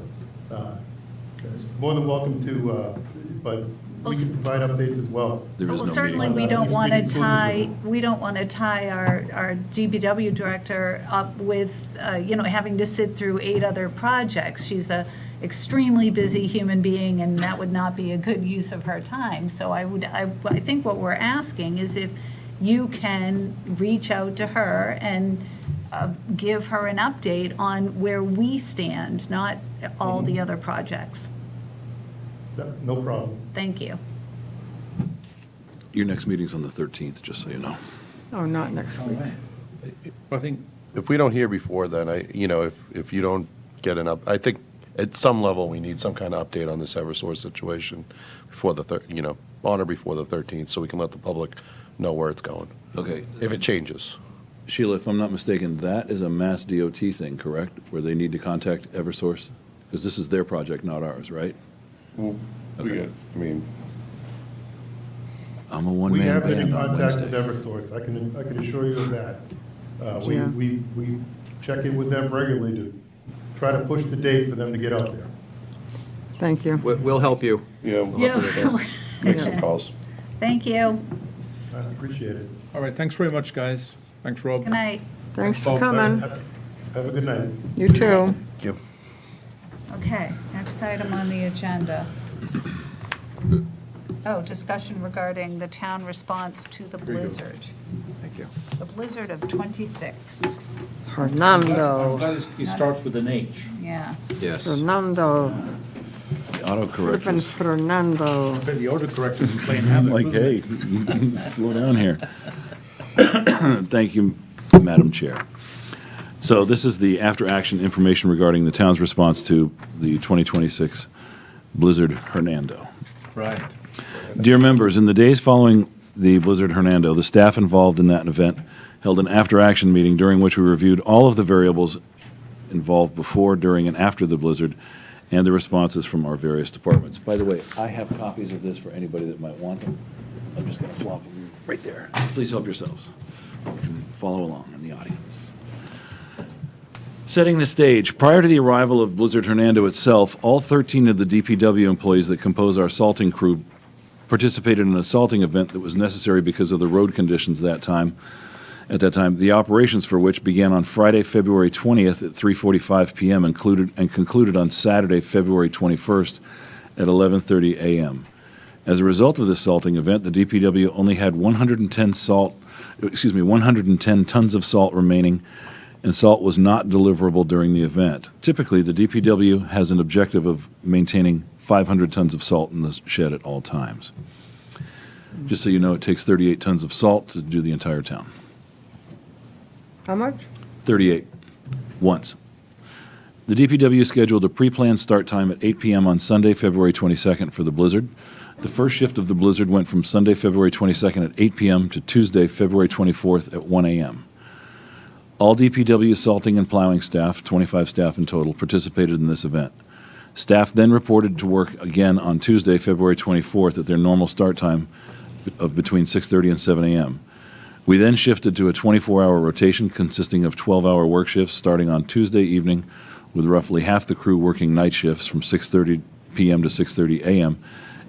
more than welcome to, but we can provide updates as well. There is Well, no certainly, meeting. we don't This want to meeting's supposed to we don't want to tie our DPW director up with, having to sit through 8 other projects. She's a extremely busy human being, and that would not be a good use of her time. So I think what we're asking is if you can reach out to her and give her an update on where we stand, not all the other projects. No problem. Thank you. Your next meeting's on the 13th, just so you know. Oh, not next week. I think if we don't hear before then, if you don't get I think at some level, we need some kind of update on this Eversource situation before on or before the 13th, so we can let the public know where it's going, Okay. if it changes. Sheila, if I'm not mistaken, that is a Mass DOT thing, correct? Where they need to contact Eversource? Because this is their project, not ours, right? Okay. I mean, I'm a We one-man have been in band on contact with Wednesday. Eversource. I can assure you of that. Yeah. We check in with them regularly to try to push the date for them to get out there. Thank you. We'll help you. yeah, Yeah. make some calls. Thank you. I appreciate it. all right, thanks very much, guys. Thanks, Rob. Good night. Thanks for Bob. coming. Have a good night. You too. Thank you. Okay, next item on the agenda. Oh, discussion regarding the town response to the blizzard. Thank you. The blizzard of 26, Hernando. He starts with an H. yeah. Yes. Fernando. The autocorrect Even is Fernando. The autocorrect isn't playing havoc. like, isn't hey, it? slow down here. Thank you, Madam Chair. So this is the after-action information regarding the town's response to the 2026 Blizzard Hernando. Right. Dear members, in the days following the Blizzard Hernando, the staff involved in that event held an after-action meeting during which we reviewed all of the variables involved before, during, and after the blizzard and the responses from our various departments. By the way, I have copies of this for anybody that might want them. I'm just going to flop them right there. Please help yourselves. You can follow along in the audience. Setting the stage, prior to the arrival of Blizzard Hernando itself, all 13 of the DPW employees that compose our salting crew participated in a salting event that was necessary because of the road conditions at that time, the operations for which began on Friday, February 20th at 3:45 p.m. and concluded on Saturday, February 21st at 11:30 a.m. As a result of this salting event, the DPW only had 110 tons of salt remaining, and salt was not deliverable during the event. Typically, the DPW has an objective of maintaining 500 tons of salt in the shed at all times. Just so you know, it takes 38 tons of salt to do the entire town. How much? 38, once. The DPW scheduled a pre-planned start time at 8 p.m. on Sunday, February 22nd for the blizzard. The first shift of the blizzard went from Sunday, February 22nd at 8 p.m. to Tuesday, February 24th at 1 a.m. All DPW salting and plowing staff, 25 staff in total, participated in this event. Staff then reported to work again on Tuesday, February 24th at their normal start time of between 6:30 and 7 a.m. We then shifted to a 24-hour rotation consisting of 12-hour work shifts starting on Tuesday evening, with roughly half the crew working night shifts from 6:30 p.m. to 6:30 a.m.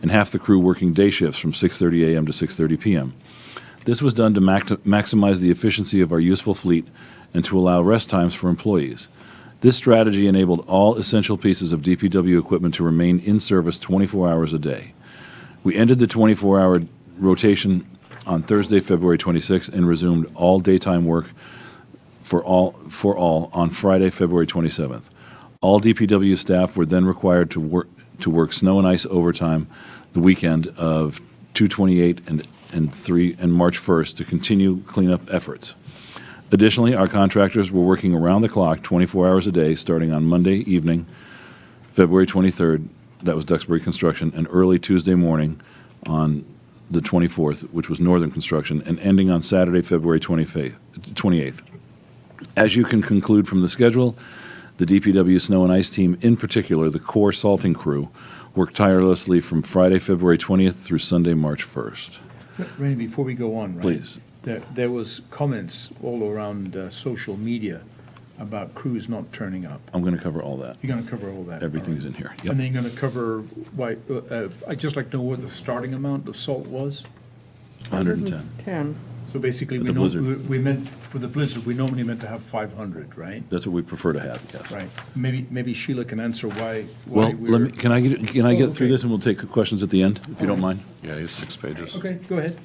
and half the crew working day shifts from 6:30 a.m. to 6:30 p.m. This was done to maximize the efficiency of our useful fleet and to allow rest times for employees. This strategy enabled all essential pieces of DPW equipment to remain in service 24 hours a day. We ended the 24-hour rotation on Thursday, February 26th, and resumed all daytime work for all on Friday, February 27th. All DPW staff were then required to work snow and ice overtime the weekend of 2/28 and March 1st to continue cleanup efforts. Additionally, our contractors were working around the clock 24 hours a day starting on Monday evening, February 23rd, that was Duxbury Construction, and early Tuesday morning on the 24th, which was Northern Construction, and ending on Saturday, February 28th. As you can conclude from the schedule, the DPW Snow and Ice Team, in particular the core salting crew, worked tirelessly from Friday, February 20th through Sunday, March 1st. Randy, before we go on, right? Please. There was comments all around social media about crews not turning up. I'm going to cover all that. You're going to cover all that? Everything's in here. Yep. And then you're going to cover, I'd just like to know what the starting amount of salt was? 110. 10. So basically, With the blizzard. we meant, for the blizzard, we normally meant to have 500, right? That's what we prefer to have, yes. Right. Maybe Sheila can answer why Well, we're... can I get through okay. this and we'll take questions at the end, if you don't mind? Yeah, it's 6 pages. Okay, go ahead.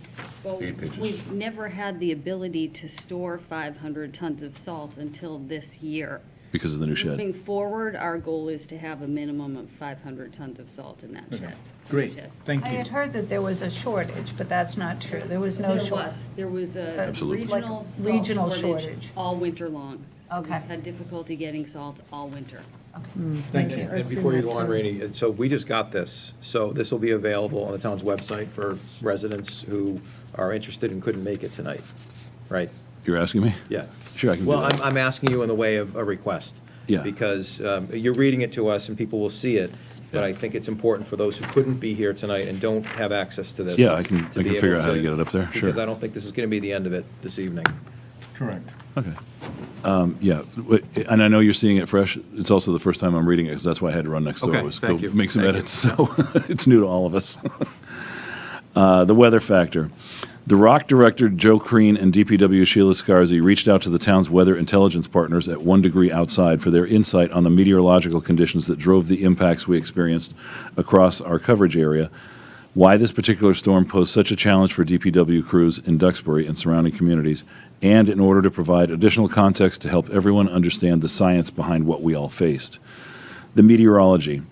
Well, 8 pages. we've never had the ability to store 500 tons of salt until this year. Because of the new shed. Moving forward, our goal is to have a minimum of 500 tons of salt in that shed. Great, Shed. thank I had you. heard that there was a shortage, but that's not true. There was no shortage. There was a Absolutely. regional salt Regional shortage shortage. all winter long. So Okay. we've had difficulty getting salt all winter. Thank you. And before you go on, Rainey, so we just got this, so this will be available on the town's website for residents who are interested and couldn't make it tonight, right? You're asking me? Yeah. Sure, I can do Well, that. I'm asking you in the way of a request. Yeah. Because you're reading it to us and people will see it, but Yeah. I think it's important for those who couldn't be here tonight and don't have access to this. Yeah, I can to be able figure out how to get it up there, sure. Because I don't think this is going to be the end of it this evening. Correct. Okay. Yeah, and I know you're seeing it fresh. It's also the first time I'm reading it, because that's why I had to run next door. Okay, was thank go you. Make some Thank you. edits, so it's new to all of us. The weather factor. The ROC director, Joe Crean, and DPW Sheila Scarzi reached out to the town's weather intelligence partners at 1 degree outside for their insight on the meteorological conditions that drove the impacts we experienced across our coverage area, why this particular storm posed such a challenge for DPW crews in Duxbury and surrounding communities, and in order to provide additional context to help everyone understand the science behind what we all faced. The meteorology.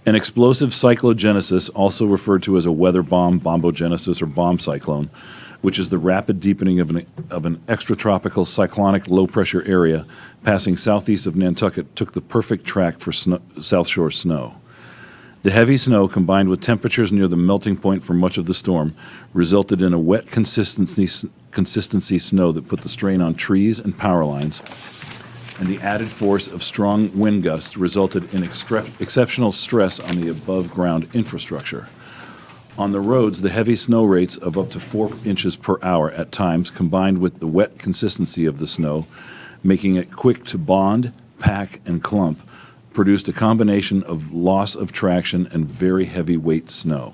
An explosive cyclogenesis, also referred to as a weather bomb, bombogenesis, or bomb cyclone, which is the rapid deepening of an extratropical cyclonic low-pressure area passing southeast of Nantucket, took the perfect track for South Shore snow. The heavy snow, combined with temperatures near the melting point for much of the storm, resulted in a wet consistency snow that put the strain on trees and power lines, and the added force of strong wind gusts resulted in exceptional stress on the above-ground infrastructure. On the roads, the heavy snow rates of up to 4 inches per hour at times, combined with the wet consistency of the snow, making it quick to bond, pack, and clump, produced a combination of loss of traction and very heavy weight snow.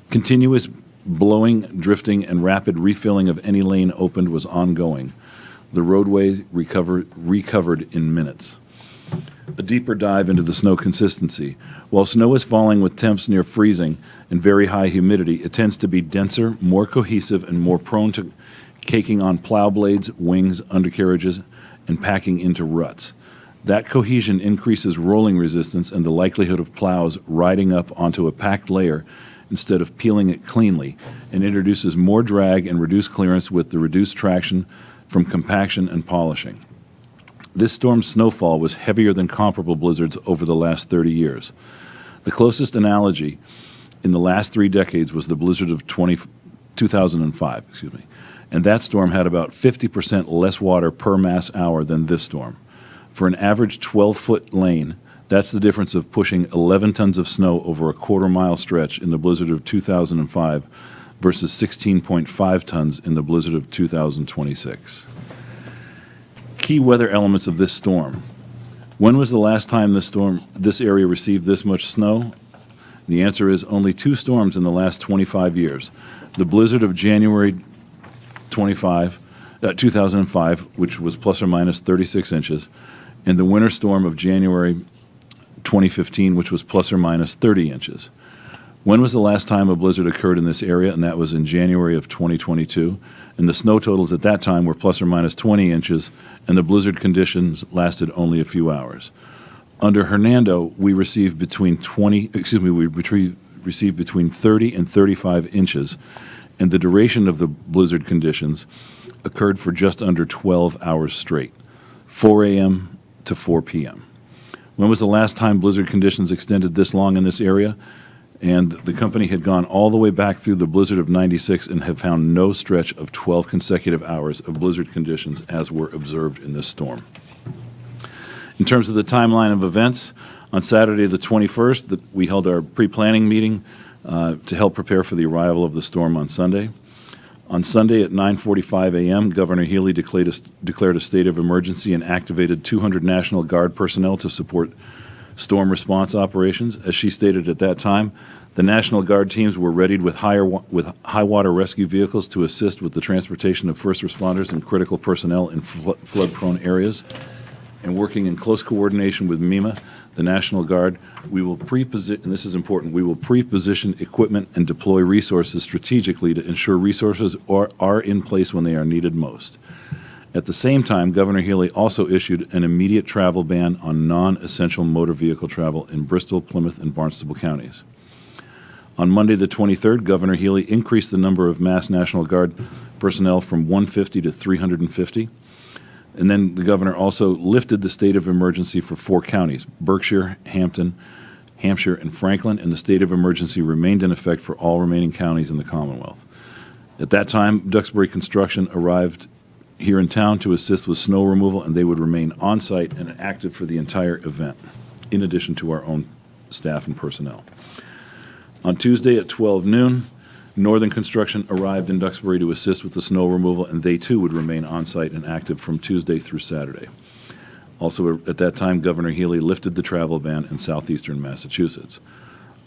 Continuous blowing, drifting, and rapid refilling of any lane opened was ongoing. The roadway recovered in minutes. A deeper dive into the snow consistency. While snow is falling with temps near freezing and very high humidity, it tends to be denser, more cohesive, and more prone to caking on plow blades, wings, undercarriages, and packing into ruts. That cohesion increases rolling resistance and the likelihood of plows riding up onto a packed layer instead of peeling it cleanly, and introduces more drag and reduced clearance with the reduced traction from compaction and polishing. This storm's snowfall was heavier than comparable blizzards over the last 30 years. The closest analogy in the last 3 decades was the blizzard of 2005, and that storm had about 50% less water per mass hour than this storm. For an average 12-foot lane, That's the difference of pushing 11 tons of snow over a quarter-mile stretch in the blizzard of 2005 versus 16.5 tons in the blizzard of 2026. Key weather elements of this storm. When was the last time this area received this much snow? The answer is only 2 storms in the last 25 years. The blizzard of January 2005, which was plus or minus 36 inches, and the winter storm of January 2015, which was plus or minus 30 inches. When was the last time a blizzard occurred in this area? And that was in January of 2022. And the snow totals at that time were plus or minus 20 inches, and the blizzard conditions lasted only a few hours. Under Hernando, we received between 30 and 35 inches, and the duration of the blizzard conditions occurred for just under 12 hours straight, 4 a.m. to 4 p.m. When was the last time blizzard conditions extended this long in this area? And the company had gone all the way back through the blizzard of 96 and have found no stretch of 12 consecutive hours of blizzard conditions as were observed in this storm. In terms of the timeline of events, on Saturday the 21st, we held our pre-planning meeting to help prepare for the arrival of the storm on Sunday. On Sunday at 9:45 a.m., Governor Healy declared a state of emergency and activated 200 National Guard personnel to support storm response operations. As she stated at that time, the National Guard teams were readied with high water rescue vehicles to assist with the transportation of first responders and critical personnel in flood-prone areas. And working in close coordination with MEMA, the National Guard, we will pre-position, and this is important, we will pre-position equipment and deploy resources strategically to ensure resources are in place when they are needed most. At the same time, Governor Healy also issued an immediate travel ban on non-essential motor vehicle travel in Bristol, Plymouth, and Barnstable counties. On Monday the 23rd, Governor Healy increased the number of Mass National Guard personnel from 150 to 350. And then the governor also lifted the state of emergency for 4 counties, Berkshire, Hampton, Hampshire, and Franklin, and the state of emergency remained in effect for all remaining counties in the Commonwealth. At that time, Duxbury Construction arrived here in town to assist with snow removal, and they would remain on-site and active for the entire event, in addition to our own staff and personnel. On Tuesday at 12 noon, Northern Construction arrived in Duxbury to assist with the snow removal, and they too would remain on-site and active from Tuesday through Saturday. Also at that time, Governor Healy lifted the travel ban in southeastern Massachusetts.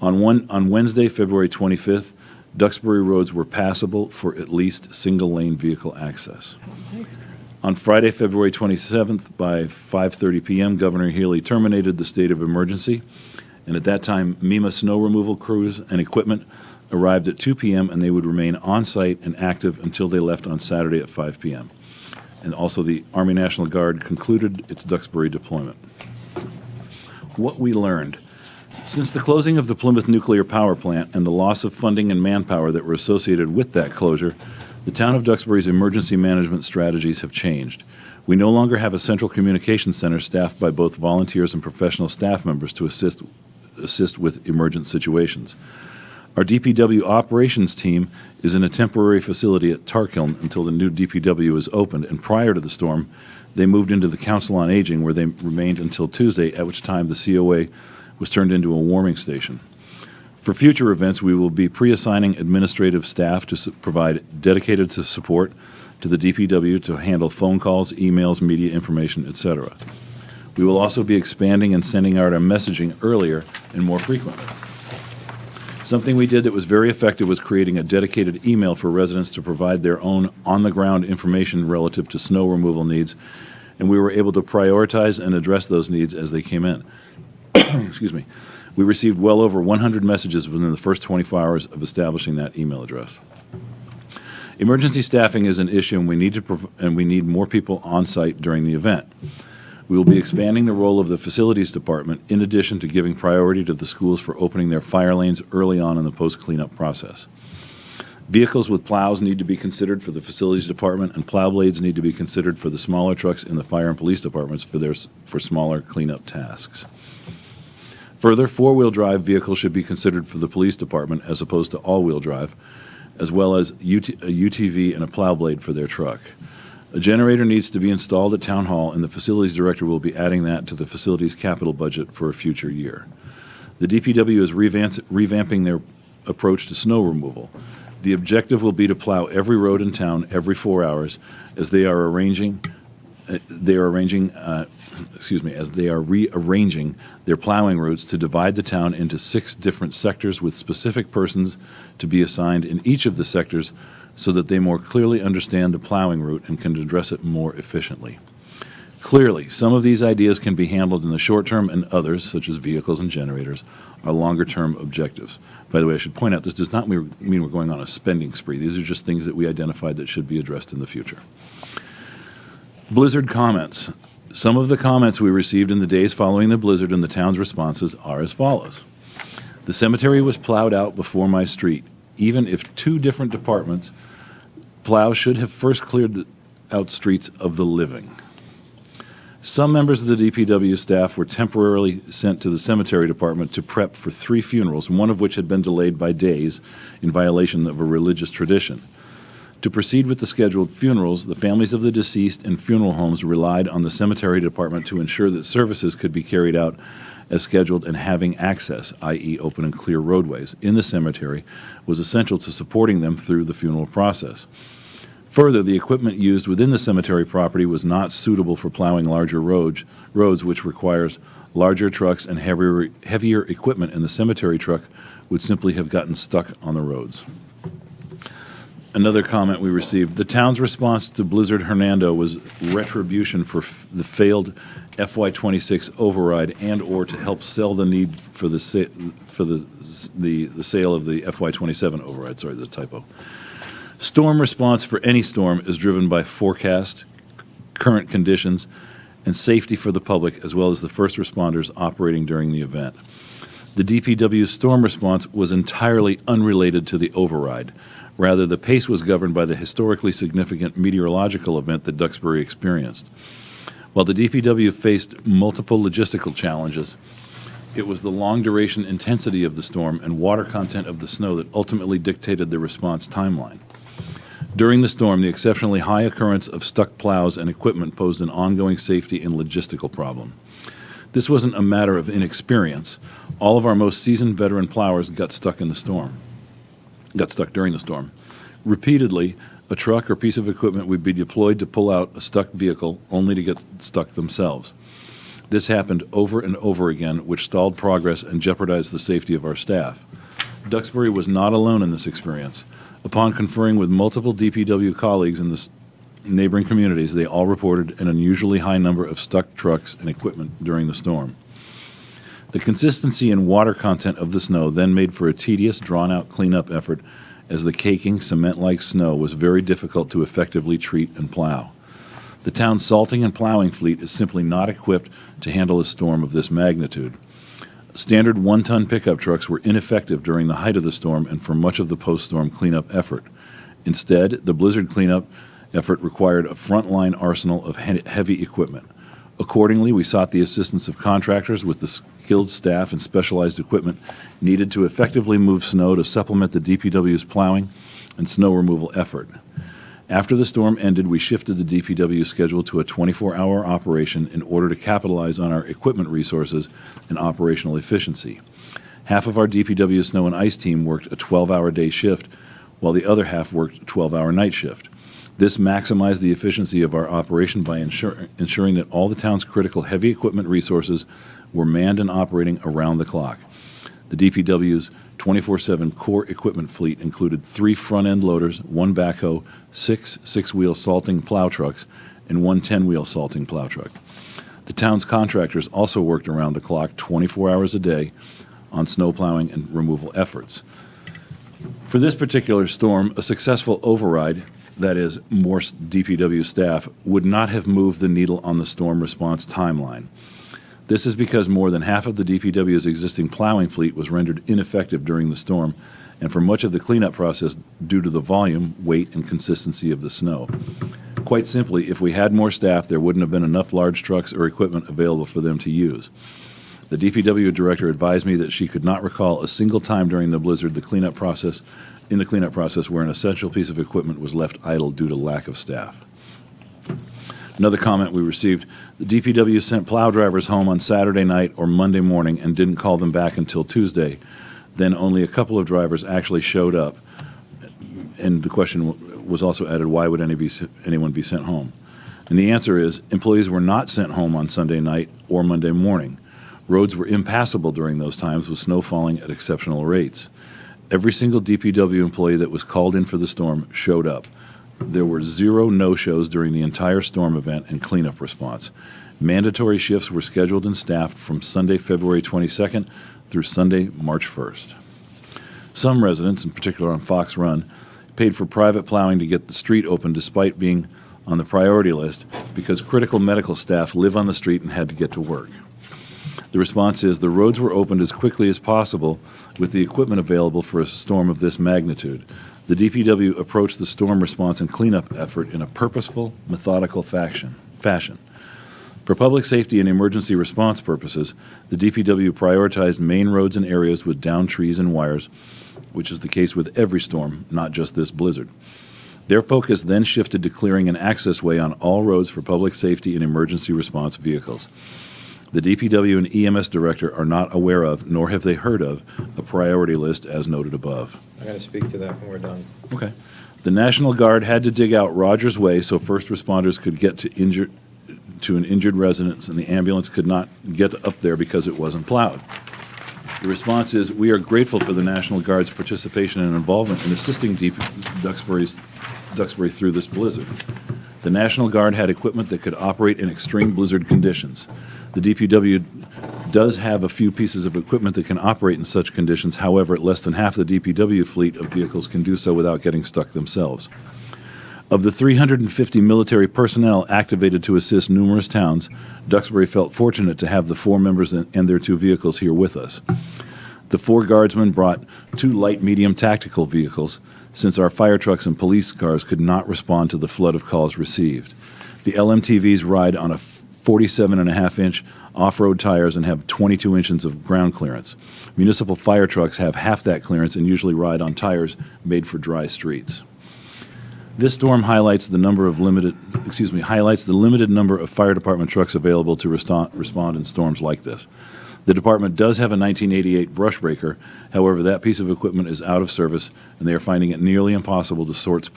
On Wednesday, February 25th, Duxbury roads were passable for at least single-lane vehicle access. On Friday, February 27th, by 5:30 p.m., Governor Healy terminated the state of emergency, and at that time, MEMA snow removal crews and equipment arrived at 2 p.m., and they would remain on-site and active until they left on Saturday at 5 p.m. And also the Army National Guard concluded its Duxbury deployment. What we learned. Since the closing of the Plymouth nuclear power plant and the loss of funding and manpower that were associated with that closure, the town of Duxbury's emergency management strategies have changed. We no longer have a central communications center staffed by both volunteers and professional staff members to assist with emergent situations. Our DPW operations team is in a temporary facility at Tarkiln until the new DPW is opened, and prior to the storm, they moved into the Council on Aging, where they remained until Tuesday, at which time the COA was turned into a warming station. For future events, we will be pre-assigning administrative staff to provide dedicated support to the DPW to handle phone calls, emails, media information, etc. We will also be expanding and sending out our messaging earlier and more frequently. Something we did that was very effective was creating a dedicated email for residents to provide their own on-the-ground information relative to snow removal needs, and we were able to prioritize and address those needs as they came in. Excuse me. We received well over 100 messages within the first 24 hours of establishing that email address. Emergency staffing is an issue, and we need more people on site during the event. We will be expanding the role of the facilities department in addition to giving priority to the schools for opening their fire lanes early on in the post-cleanup process. Vehicles with plows need to be considered for the facilities department, and plow blades need to be considered for the smaller trucks in the fire and police departments for smaller cleanup tasks. Further, four-wheel drive vehicles should be considered for the police department as opposed to all-wheel drive, as well as a UTV and a plow blade for their truck. A generator needs to be installed at Town Hall, and the facilities director will be adding that to the facilities capital budget for a future year. The DPW is revamping their approach to snow removal. The objective will be to plow every road in town every 4 hours as they are rearranging their plowing routes to divide the town into 6 different sectors with specific persons to be assigned in each of the sectors so that they more clearly understand the plowing route and can address it more efficiently. Clearly, some of these ideas can be handled in the short term, and others, such as vehicles and generators, are longer-term objectives. By the way, I should point out this does not mean we're going on a spending spree. These are just things that we identified that should be addressed in the future. Blizzard comments. Some of the comments we received in the days following the blizzard and the town's responses are as follows. The cemetery was plowed out before my street. Even if 2 different departments, plows should have first cleared out streets of the living. Some members of the DPW staff were temporarily sent to the cemetery department to prep for 3 funerals, one of which had been delayed by days in violation of a religious tradition. To proceed with the scheduled funerals, the families of the deceased and funeral homes relied on the cemetery department to ensure that services could be carried out as scheduled, and having access, i.e. open and clear roadways, in the cemetery was essential to supporting them through the funeral process. Further, the equipment used within the cemetery property was not suitable for plowing larger roads, which requires larger trucks and heavier equipment, and the cemetery truck would simply have gotten stuck on the roads. Another comment we received, the town's response to Blizzard Hernando was retribution for the failed FY26 override and or to help sell the need for the sale of the FY27 override. Sorry, the typo. Storm response for any storm is driven by forecast, current conditions, and safety for the public, as well as the first responders operating during the event. The DPW's storm response was entirely unrelated to the override. Rather, the pace was governed by the historically significant meteorological event that Duxbury experienced. While the DPW faced multiple logistical challenges, it was the long-duration intensity of the storm and water content of the snow that ultimately dictated the response timeline. During the storm, the exceptionally high occurrence of stuck plows and equipment posed an ongoing safety and logistical problem. This wasn't a matter of inexperience. All of our most seasoned veteran plowers got stuck during the storm. Repeatedly, a truck or piece of equipment would be deployed to pull out a stuck vehicle only to get stuck themselves. This happened over and over again, which stalled progress and jeopardized the safety of our staff. Duxbury was not alone in this experience. Upon conferring with multiple DPW colleagues in the neighboring communities, they all reported an unusually high number of stuck trucks and equipment during the storm. The consistency and water content of the snow then made for a tedious, drawn-out cleanup effort, as the caking, cement-like snow was very difficult to effectively treat and plow. The town's salting and plowing fleet is simply not equipped to handle a storm of this magnitude. Standard 1-ton pickup trucks were ineffective during the height of the storm and for much of the post-storm cleanup effort. Instead, the blizzard cleanup effort required a frontline arsenal of heavy equipment. Accordingly, we sought the assistance of contractors with the skilled staff and specialized equipment needed to effectively move snow to supplement the DPW's plowing and snow removal effort. After the storm ended, we shifted the DPW schedule to a 24-hour operation in order to capitalize on our equipment resources and operational efficiency. Half of our DPW snow and ice team worked a 12-hour day shift, while the other half worked a 12-hour night shift. This maximized the efficiency of our operation by ensuring that all the town's critical heavy equipment resources were manned and operating around the clock. The DPW's 24/7 core equipment fleet included 3 front-end loaders, 1 backhoe, 6 6-wheel salting plow trucks, and 1 10-wheel salting plow truck. The town's contractors also worked around the clock 24 hours a day on snow plowing and removal efforts. For this particular storm, a successful override, that is, more DPW staff, would not have moved the needle on the storm response timeline. This is because more than half of the DPW's existing plowing fleet was rendered ineffective during the storm, and for much of the cleanup process due to the volume, weight, and consistency of the snow. Quite simply, if we had more staff, there wouldn't have been enough large trucks or equipment available for them to use. The DPW director advised me that she could not recall a single time during the blizzard in the cleanup process where an essential piece of equipment was left idle due to lack of staff. Another comment we received, the DPW sent plow drivers home on Saturday night or Monday morning and didn't call them back until Tuesday. Then only a couple of drivers actually showed up. And the question was also added, why would anyone be sent home? And the answer is, employees were not sent home on Sunday night or Monday morning. Roads were impassable during those times with snow falling at exceptional rates. Every single DPW employee that was called in for the storm showed up. There were 0 no-shows during the entire storm event and cleanup response. Mandatory shifts were scheduled and staffed from Sunday, February 22nd through Sunday, March 1st. Some residents, in particular on Fox Run, paid for private plowing to get the street open despite being on the priority list because critical medical staff live on the street and had to get to work. The response is the roads were opened as quickly as possible with the equipment available for a storm of this magnitude. The DPW approached the storm response and cleanup effort in a purposeful, methodical fashion. For public safety and emergency response purposes, the DPW prioritized main roads and areas with downed trees and wires, which is the case with every storm, not just this blizzard. Their focus then shifted to clearing an access way on all roads for public safety and emergency response vehicles. The DPW and EMS director are not aware of, nor have they heard of, a priority list as noted above. I'm going to speak to that when we're done. Okay. The National Guard had to dig out Rogers Way so first responders could get to an injured resident, and the ambulance could not get up there because it wasn't plowed. The response is, we are grateful for the National Guard's participation and involvement in assisting Duxbury through this blizzard. The National Guard had equipment that could operate in extreme blizzard conditions. The DPW does have a few pieces of equipment that can operate in such conditions. However, less than half the DPW fleet of vehicles can do so without getting stuck themselves. Of the 350 military personnel activated to assist numerous towns, Duxbury felt fortunate to have the 4 members and their 2 vehicles here with us. The 4 guardsmen brought 2 light-medium tactical vehicles, since our fire trucks and police cars could not respond to the flood of calls received. The LMTVs ride on a 47.5-inch off-road tires and have 22 inches of ground clearance. Municipal fire trucks have half that clearance and usually ride on tires made for dry streets. This storm highlights the limited number of fire department trucks available to respond in storms like this. The department does have a 1988 brush breaker. However, that piece of equipment is out of service, and they are finding it nearly impossible to source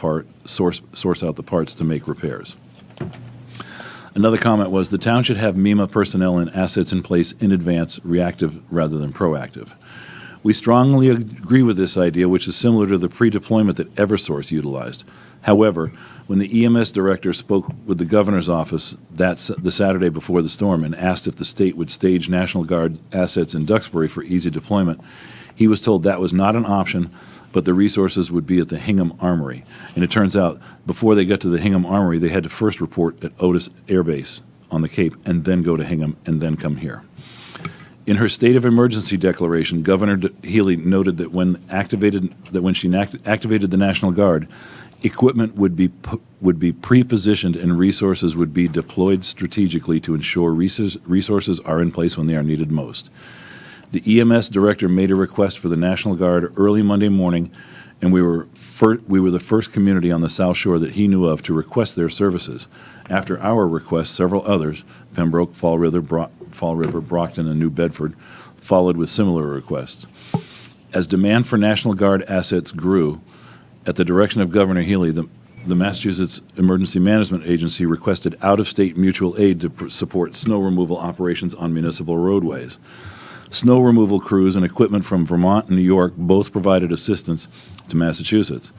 out the parts to make repairs. Another comment was the town should have MEMA personnel and assets in place in advance, reactive rather than proactive. We strongly agree with this idea, which is similar to the pre-deployment that Eversource utilized. However, when the EMS director spoke with the governor's office the Saturday before the storm and asked if the state would stage National Guard assets in Duxbury for easy deployment, he was told that was not an option, but the resources would be at the Hingham Armory. And it turns out, before they got to the Hingham Armory, they had to first report at Otis Air Base on the Cape and then go to Hingham and then come here. In her state of emergency declaration, Governor Healy noted that when she activated the National Guard, equipment would be pre-positioned and resources would be deployed strategically to ensure resources are in place when they are needed most. The EMS director made a request for the National Guard early Monday morning, and we were the first community on the South Shore that he knew of to request their services. After our request, several others, Pembroke, Fall River, Brockton, and New Bedford, followed with similar requests. As demand for National Guard assets grew, at the direction of Governor Healy, the Massachusetts Emergency Management Agency requested out-of-state mutual aid to support snow removal operations on municipal roadways. Snow removal crews and equipment from Vermont and New York both provided assistance to Massachusetts.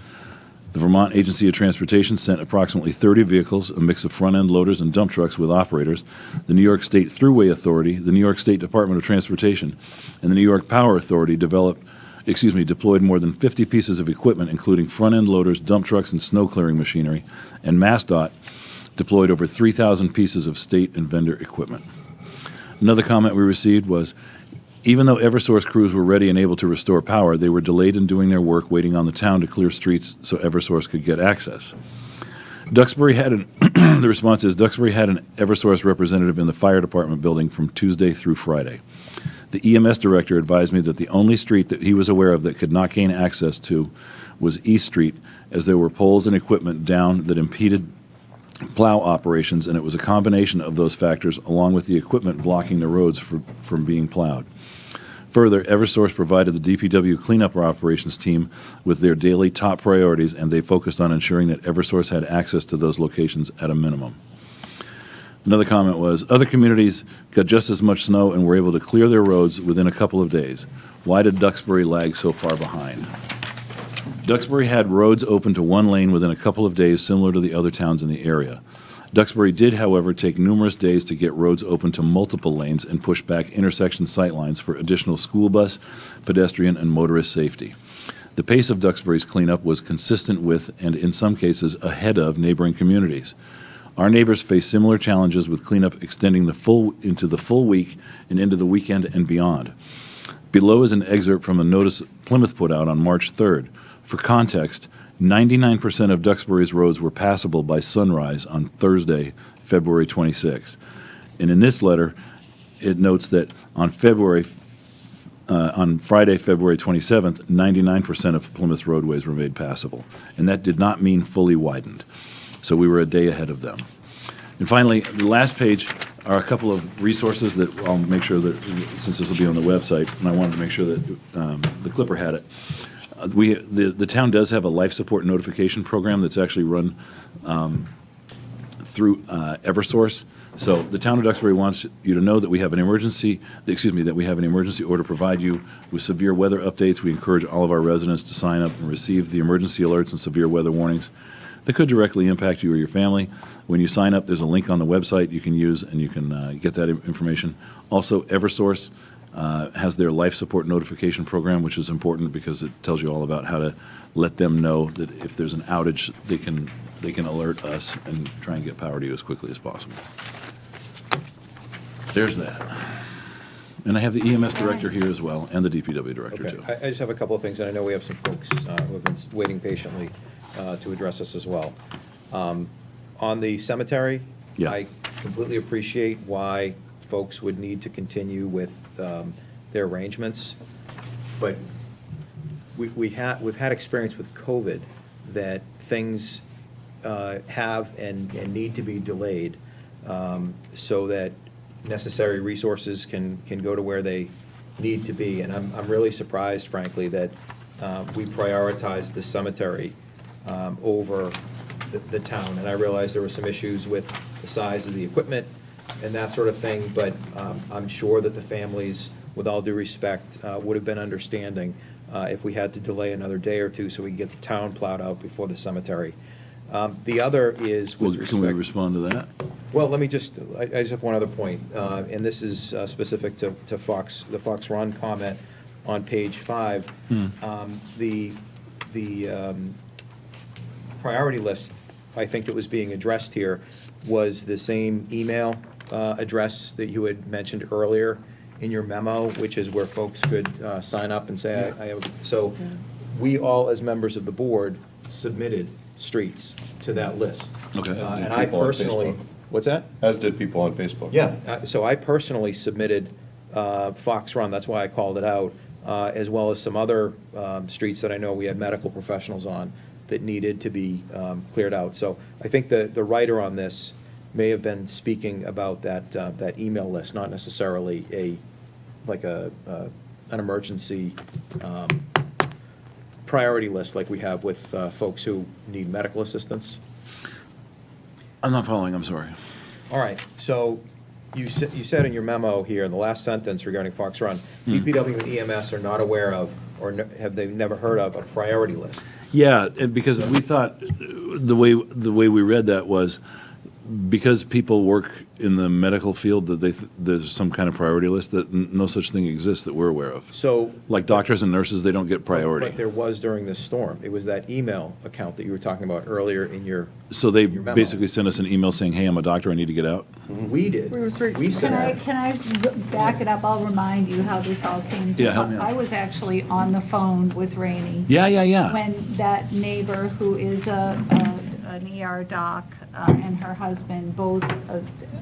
The Vermont Agency of Transportation sent approximately 30 vehicles, a mix of front-end loaders and dump trucks with operators. The New York State Thruway Authority, the New York State Department of Transportation, and the New York Power Authority deployed more than 50 pieces of equipment, including front-end loaders, dump trucks, and snow clearing machinery, and MassDOT deployed over 3,000 pieces of state and vendor equipment. Another comment we received was, even though Eversource crews were ready and able to restore power, they were delayed in doing their work, waiting on the town to clear streets so Eversource could get access. The response is Duxbury had an Eversource representative in the fire department building from Tuesday through Friday. The EMS director advised me that the only street that he was aware of that could not gain access to was East Street, as there were poles and equipment down that impeded plow operations, and it was a combination of those factors along with the equipment blocking the roads from being plowed. Further, Eversource provided the DPW cleanup operations team with their daily top priorities, and they focused on ensuring that Eversource had access to those locations at a minimum. Another comment was, other communities got just as much snow and were able to clear their roads within a couple of days. Why did Duxbury lag so far behind? Duxbury had roads open to one lane within a couple of days, similar to the other towns in the area. Duxbury did, however, take numerous days to get roads open to multiple lanes and push back intersection sightlines for additional school bus, pedestrian, and motorist safety. The pace of Duxbury's cleanup was consistent with, and in some cases ahead of, neighboring communities. Our neighbors face similar challenges with cleanup extending into the full week and into the weekend and beyond. Below is an excerpt from a notice Plymouth put out on March 3rd. For context, 99% of Duxbury's roads were passable by sunrise on Thursday, February 26. And in this letter, it notes that on Friday, February 27th, 99% of Plymouth's roadways were made passable. And that did not mean fully widened. So we were a day ahead of them. And finally, the last page are a couple of resources that I'll make sure that, since this will be on the website, and I wanted to make sure that the Clipper had it. The town does have a life support notification program that's actually run through Eversource. So the town of Duxbury wants you to know that we have an emergency order to provide you with severe weather updates. We encourage all of our residents to sign up and receive the emergency alerts and severe weather warnings that could directly impact you or your family. When you sign up, there's a link on the website you can use, and you can get that information. Also, Eversource has their life support notification program, which is important because it tells you all about how to let them know that if there's an outage, they can alert us and try and get power to you as quickly as possible. There's that. And I have the EMS director here as well, and the DPW director, too. I just have a couple of things, and I know we have some folks who have been waiting patiently to address this as well. On the cemetery, Yeah. I completely appreciate why folks would need to continue with their arrangements, but we've had experience with COVID that things have and need to be delayed so that necessary resources can go to where they need to be. And I'm really surprised, frankly, that we prioritize the cemetery over the town. And I realize there were some issues with the size of the equipment and that sort of thing, but I'm sure that the families, with all due respect, would have been understanding if we had to delay another day or two so we can get the town plowed out before the cemetery. The other is with respect... Can we respond to that? Well, let me just, I just have one other point, and this is specific to the Fox Run comment on page 5. The priority list, I think, that was being addressed here was the same email address that you had mentioned earlier in your memo, which is where folks could sign up and say, I have. So we all, as members of the board, submitted streets to that list. Okay. And I personally, what's that? As did people on Facebook. Yeah, so I personally submitted Fox Run, that's why I called it out, as well as some other streets that I know we had medical professionals on that needed to be cleared out. So I think the writer on this may have been speaking about that email list, not necessarily an emergency priority list like we have with folks who need medical assistance. I'm not following, I'm sorry. All right, so you said in your memo here in the last sentence regarding Fox Run, DPW and EMS are not aware of, or have they never heard of, a priority list? Yeah, and because we thought the way we read that was because people work in the medical field that there's some kind of priority list that no such thing exists that we're aware of. So, like doctors and nurses, they don't get priority. But there was during this storm. It was that email account that you were talking about earlier in your. So they your memo. basically sent us an email saying, "Hey, I'm a doctor. I need to get out." We did. We said. Can I back it up? I'll remind you how this all came to. Yeah, help me out. I was actually on the phone with Rainey. Yeah. When that neighbor who is an ER doc and her husband both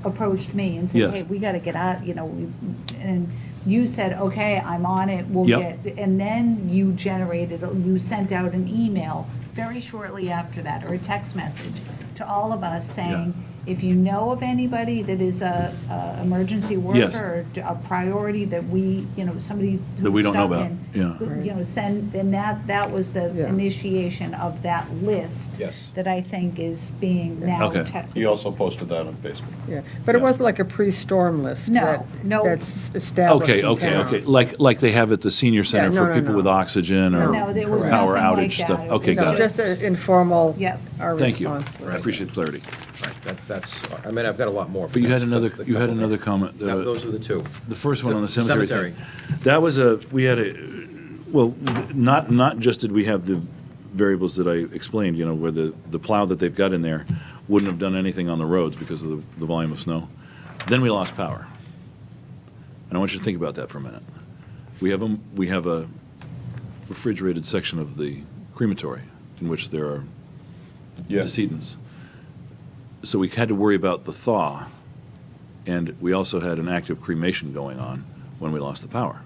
approached me and said, Yes. "Hey, we got to get out." And you said, "Okay, I'm on it. We'll Yep. get." And then you sent out an email very shortly after that, or a text message to all of us saying, if you know of anybody that is a emergency worker Yes. or a priority that we, somebody That we don't know stuck about, in, yeah. send, then that was the initiation of that list. Yes. That I think is being now. Okay. He also posted that on Facebook. Yeah, but it wasn't like a pre-storm list. No, no. That's established. Okay, in okay, town. okay. Like they have at the senior center no, for no, people no. with oxygen or No, there was power nothing like outage that. stuff. It Okay, was got it. Just an informal. Yep. Thank you. response. I appreciate the clarity. Right, that's, I mean, I've got a lot more. But you had that's the couple. another comment. Those are the two. The first one on the The cemetery cemetery. thing. That was well, not just did we have the variables that I explained, where the plow that they've got in there wouldn't have done anything on the roads because of the volume of snow. Then we lost power. And I want you to think about that for a minute. We have a refrigerated section of the crematory in which there are decedents. So we had to worry about the thaw, and we also had an active cremation going on when we lost the power.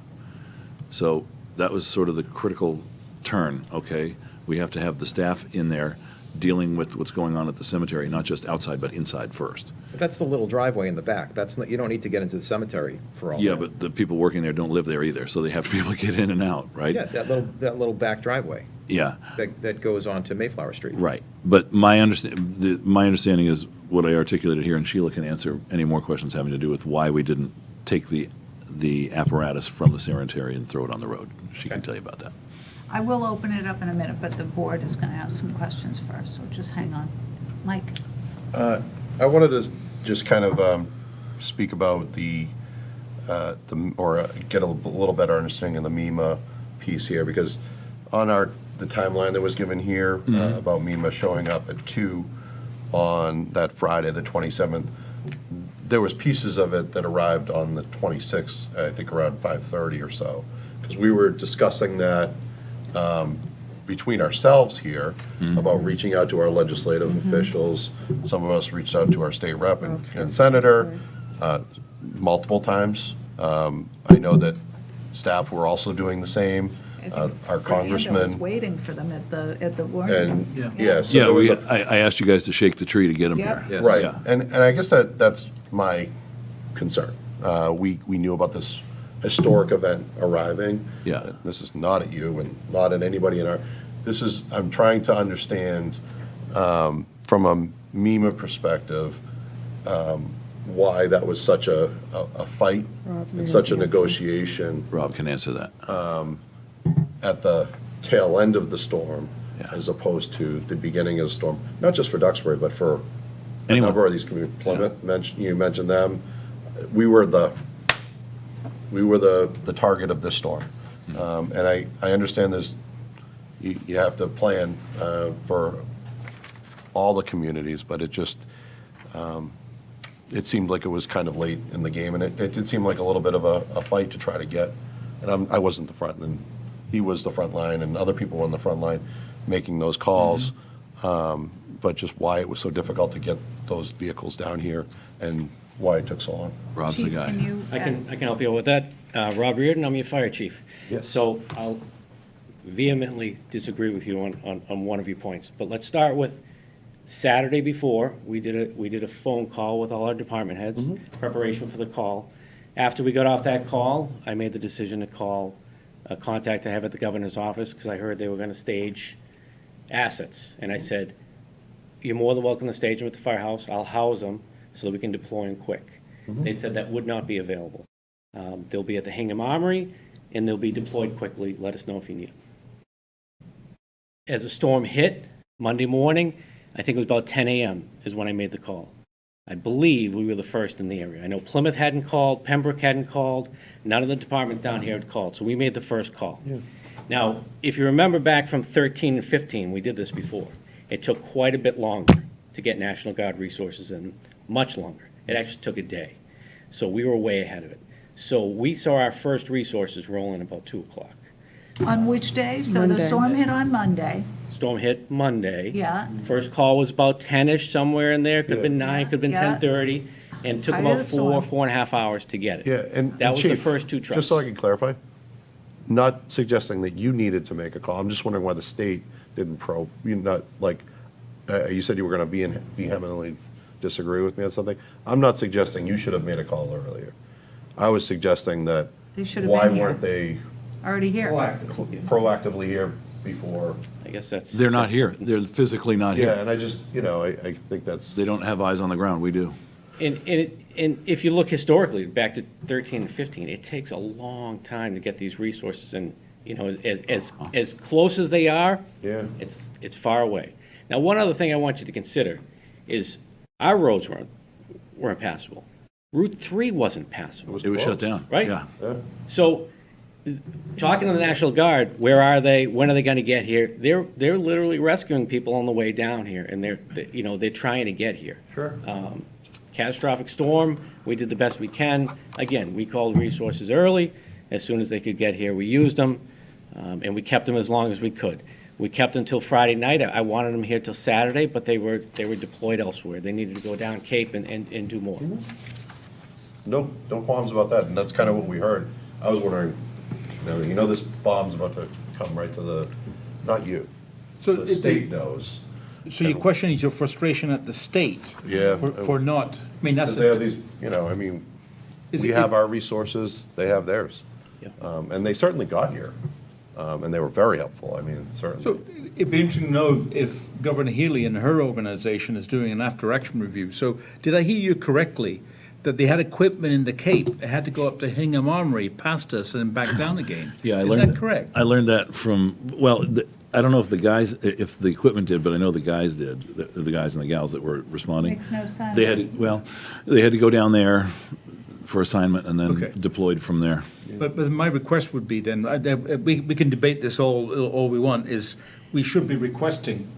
So that was sort of the critical turn, okay? We have to have the staff in there dealing with what's going on at the cemetery, not just outside, but inside first. But that's the little driveway in the back. That's not, you don't need to get into the cemetery for all Yeah, that. but the people working there don't live there either, so they have to be able to get in and out, right? Yeah, that little back driveway Yeah, that goes on to Mayflower Street. right. But my understanding is what I articulated here, and Sheila can answer any more questions having to do with why we didn't take the apparatus from the cemetery and throw it on the road. She can tell you about that. I will open it up in a minute, but the board is going to ask some questions first, so just hang on. Mike? I wanted to just kind of speak about or get a little better understanding of the MEMA piece here, because on the timeline that was given here about MEMA showing up at 2 on that Friday, the 27th, there was pieces of it that arrived on the 26th, I think around 5:30 or so, because we were discussing that between ourselves here about reaching out to our legislative officials. Some of us reached out to our state rep and senator multiple times. I know that staff were also doing the same. Our I was congressman. waiting for them at the warrant. And, Yeah. yeah. so there was a- I asked you guys to shake the tree to get them Yep. here. Yes. Right, Yeah. and I guess that's my concern. We knew about this historic event arriving. Yeah. This is not at you and not at anybody in I'm trying to understand, from a MEMA perspective, why that was such a fight and such a negotiation Rob can answer that. at the tail end of the storm, Yeah. as opposed to the beginning of the storm, not just for Duxbury, but for a Anyone. number of these communities. Plymouth, you mentioned them. We were the target of this storm. And I understand you have to plan for all the communities, but it just, it seemed like it was kind of late in the game, and it did seem like a little bit of a fight to try to get, and I wasn't the front, and he was the front line, and other people were on the front line making those calls, but just why it was so difficult to get those vehicles down here, and why it took so long. Rob's the Chief, guy. can you? I can help you out with that. Rob Reardon, I'm your fire chief. Yes. So I'll vehemently disagree with you on one of your points. But let's start with Saturday before, we did a phone call with all our department heads, preparation for the call. After we got off that call, I made the decision to call a contact I have at the governor's office, because I heard they were going to stage assets. And I said, you're more than welcome to stage them at the firehouse. I'll house them so that we can deploy them quick. They said that would not be available. They'll be at the Hingham Armory, and they'll be deployed quickly. Let us know if you need them. As the storm hit Monday morning, I think it was about 10 a.m. is when I made the call. I believe we were the first in the area. I know Plymouth hadn't called, Pembroke hadn't called, none of the departments down here had called, so we made the first call. Now, if you remember back from 13 and 15, we did this before. It took quite a bit longer to get National Guard resources in, much longer. It actually took a day. So we were way ahead of it. So we saw our first resources roll in about 2 o'clock. On which day? So the Monday. storm hit on Monday. Storm hit Monday. Yeah. First call was about 10-ish, somewhere in there. Could have been 9, could have been Yeah. 10:30. And took Height of about the storm. 4.5 hours to get it. Yeah, and That was the Chief, first 2 trucks. Just so I can clarify, not suggesting that you needed to make a call, I'm just wondering why the state didn't not like, you said you were going to vehemently disagree with me on something. I'm not suggesting you should have made a call earlier. I was suggesting that They should have why been here. weren't they Already here. proactively here before? I guess that's. They're not here. They're physically not Yeah, here. and I just, I think that's. They don't have eyes on the ground. We do. And if you look historically, back to 13 and 15, it takes a long time to get these resources, and, as close as they are, Yeah. it's far away. Now, one other thing I want you to consider is our roads weren't passable. Route 3 wasn't passable. It was shut down. Right? Yeah. So, talking to the National Guard, where are they? When are they going to get here? They're literally rescuing people on the way down here, and they're trying to get here. Sure. Catastrophic storm, we did the best we can. Again, we called resources early. As soon as they could get here, we used them, and we kept them as long as we could. We kept them until Friday night. I wanted them here till Saturday, but they were deployed elsewhere. They needed to go down Cape and do more. No qualms about that, and that's kind of what we heard. I was wondering, this bomb's about to come right to not you. So The state knows. So your question is your frustration at the state? Yeah. For not, I mean, that's. Because they have these, we have our resources, they have theirs. Yeah. And they certainly got here, and they were very helpful, certainly. So it'd be interesting to know if Governor Healy and her organization is doing an after-action review. So did I hear you correctly, that they had equipment in the Cape, they had to go up to Hingham Armory, past us, and back down again? Yeah, Is that correct? I learned that from, I don't know if the equipment did, but I know the guys did, the guys and the gals that were responding. Makes no sense. They had to go down there for assignment and then Okay. deployed from there. But my request would be then, we can debate this all we want, is we should be requesting,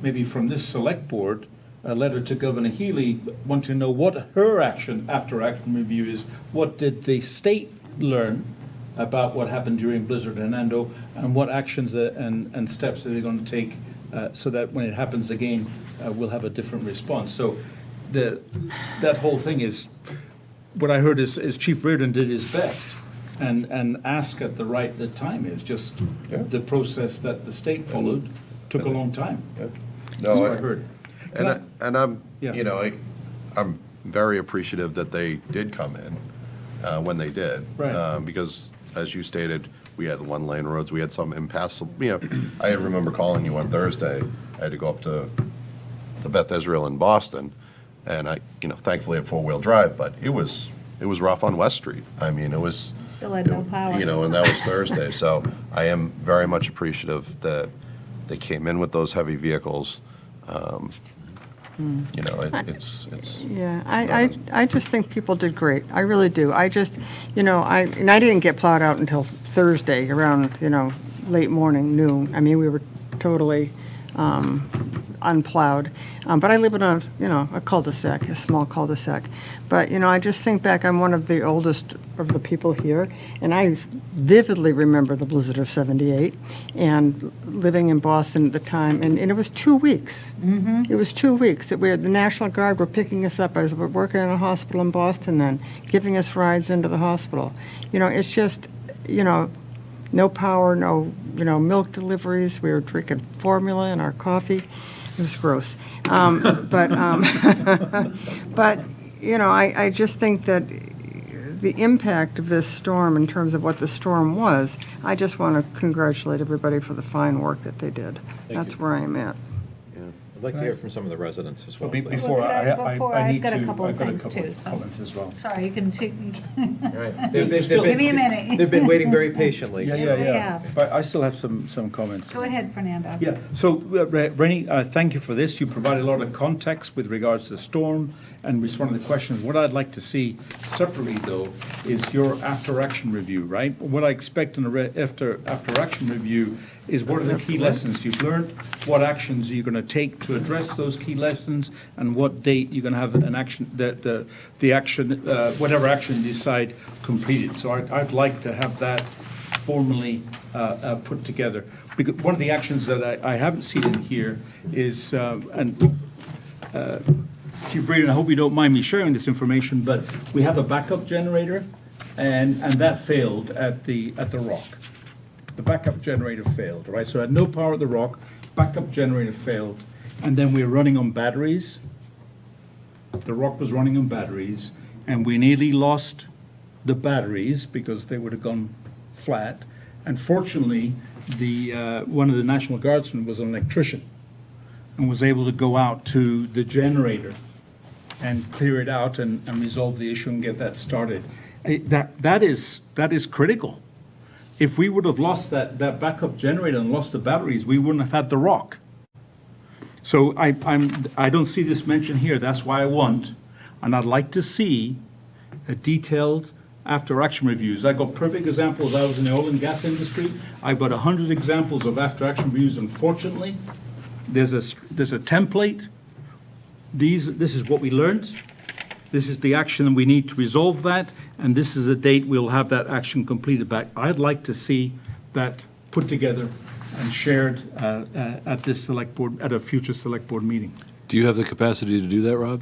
maybe from this select board, a letter to Governor Healy, wanting to know what her after-action review is. What did the state learn about what happened during Blizzard Hernando, and what actions and steps are they going to take so that when it happens again, we'll have a different response. So that whole thing is, what I heard is Chief Reardon did his best and asked at the right time. It was just the process that the state followed took a long time. Yeah. That's what I heard. And I'm, Yeah. I'm very appreciative that they did come in when they did. Right. Because, as you stated, we had one-lane roads, we had some impassable, I remember calling you on Thursday. I had to go up to the Beth Israel in Boston, and I, thankfully had four-wheel drive, but it was rough on West Street. It was. Still had no power. And that was Thursday. So I am very much appreciative that they came in with those heavy vehicles. It's. Yeah, I just think people did great. I really do. I just, I didn't get plowed out until Thursday around, late morning, noon. We were totally unplowed. But I live in a cul-de-sac, a small cul-de-sac. But, I just think back, I'm one of the oldest of the people here, and I vividly remember the blizzard of '78 and living in Boston at the time, and it was 2 weeks. Mm-hmm. It was 2 weeks that the National Guard were picking us up. I was working in a hospital in Boston then, giving us rides into the hospital. It's just, no power, no, milk deliveries. We were drinking formula in our coffee. It was gross. But I just think that the impact of this storm in terms of what the storm was, I just want to congratulate everybody for the fine work that they did. That's where I am at. I'd like to hear from some of the residents as well. Well, please. before I I've need got a to, couple I've of got a things couple too. of So. comments as well. Sorry, you can take. All right. Give me a minute. They've been waiting very patiently. Yeah, Yes, yeah, they yeah. have. But I still have some comments. Go ahead, Fernando. Yeah, so Rennie, thank you for this. You provided a lot of context with regards to the storm and responded to questions. What I'd like to see separately, though, is your after-action review, right? What I expect in a after-action review is what are the key lessons you've learned, what actions you're going to take to address those key lessons, and what date you're going to have an action, the action, whatever action you decide completed. So I'd like to have that formally put together. Because one of the actions that I haven't seen in here is, Chief Reardon, I hope you don't mind me sharing this information, but we have a backup generator, and that failed at the Rock. The backup generator failed, right? So I had no power at the Rock. backup generator failed, and then we were running on batteries. The rock was running on batteries, and we nearly lost the batteries because they would have gone flat. And fortunately, one of the National Guardsmen was an electrician and was able to go out to the generator and clear it out and resolve the issue and get that started. That is critical. If we would have lost that backup generator and lost the batteries, we wouldn't have had the rock. So I don't see this mentioned here. That's why I want, and I'd like to see a detailed after-action reviews. I got perfect examples. I was in the oil and gas industry. I've got 100 examples of after-action reviews. Unfortunately, there's a template. This is what we learned. This is the action we need to resolve that, and this is the date we'll have that action completed back. I'd like to see that put together and shared at this select board, at a future select board meeting. Do you have the capacity to do that, Rob?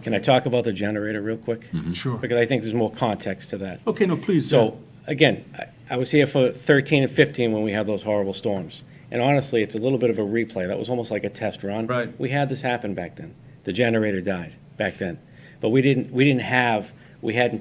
Can I talk about the generator real quick? Sure. Because I think there's more context to that. Okay, no, please. So, again, I was here for 13 and 15 when we had those horrible storms. And honestly, it's a little bit of a replay. That was almost like a test run. Right. We had this happen back then. The generator died back then. But we hadn't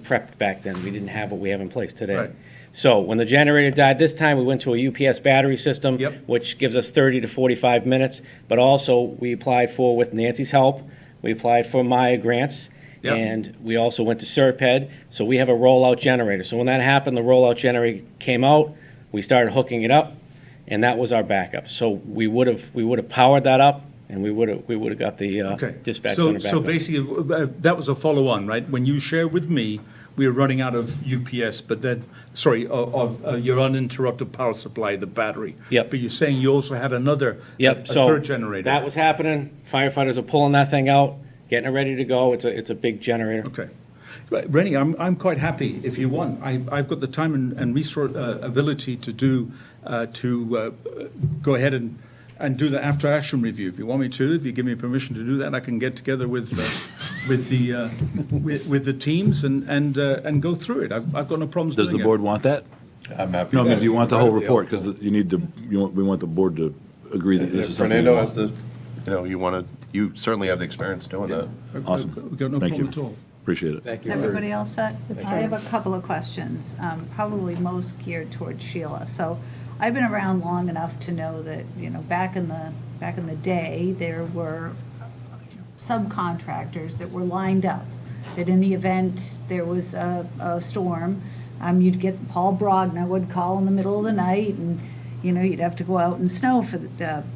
prepped back then. We didn't have what we have in place today. Right. So when the generator died this time, we went to a UPS battery system, Yep. which gives us 30 to 45 minutes. But also, we applied for, with Nancy's help, we applied for Maya grants. Yep. And we also went to SERPED. So we have a rollout generator. So when that happened, the rollout generator came out. We started hooking it up, and that was our backup. So we would have powered that up, and we would have got the dispatch center back So up. basically, that was a follow-on, right? When you shared with me, we were running out of UPS, but then, of your uninterrupted power supply, the battery. Yep. But you're saying you also had another, Yep. a So third generator. that was happening. Firefighters are pulling that thing out, getting it ready to go. It's a big generator. Okay. Right, Rennie, I'm quite happy if you want. I've got the time and resource ability to go ahead and do the after-action review. If you want me to, if you give me permission to do that, I can get together with the teams and go through it. I've got no problems doing Does it. the board want that? I'm happy. No, I mean, do you want the whole Right, report? Because we want the board to agree that this is something. Fernando you has want. you certainly have the experience doing that. We've got no Thank problem you. at all. Appreciate it. Thank Is you. everybody else set? I have a couple of questions, probably most geared towards Sheila. So I've been around long enough to know that, back in the day, there were subcontractors that were lined up, that in the event there was a storm, you'd get, Paul Brogna would call in the middle of the night, and, you'd have to go out and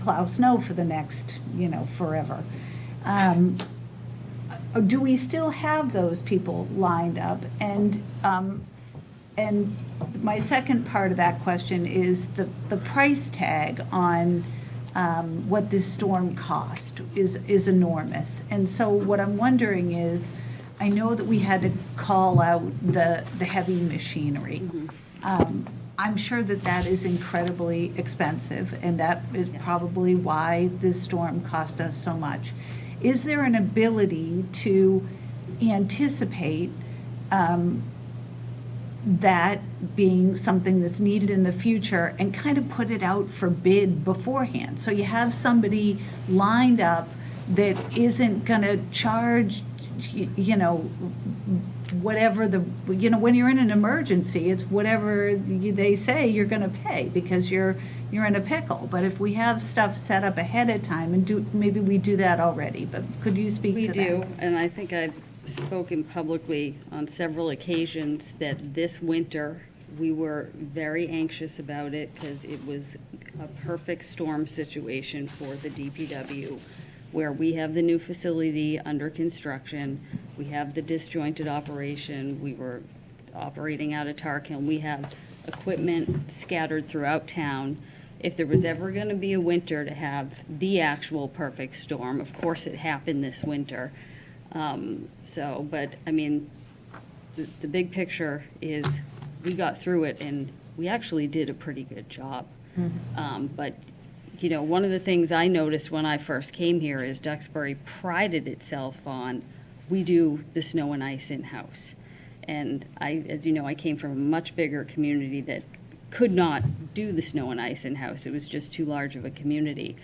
plow snow for the next, forever. Do we still have those people lined up? And my second part of that question is the price tag on what this storm cost is enormous. And so what I'm wondering is, I know that we had to call out the heavy machinery. I'm sure that is incredibly expensive, and that is probably why this storm cost us so much. Is there an ability to anticipate that being something that's needed in the future and kind of put it out for bid beforehand? So you have somebody lined up that isn't going to charge, whatever when you're in an emergency, it's whatever they say you're going to pay because you're in a pickle. But if we have stuff set up ahead of time, and maybe we do that already, but could you speak to that? We do, and I think I've spoken publicly on several occasions that this winter we were very anxious about it because it was a perfect storm situation for the DPW, where we have the new facility under construction, we have the disjointed operation, we were operating out of Tarkhill, we have equipment scattered throughout town. If there was ever going to be a winter to have the actual perfect storm, of course it happened this winter. But I mean, the big picture is we got through it and we actually did a pretty good job. But one of the things I noticed when I first came here is Duxbury prided itself on, we do the snow and ice in-house. And as you know, I came from a much bigger community that could not do the snow and ice in-house. It was just too large of a community.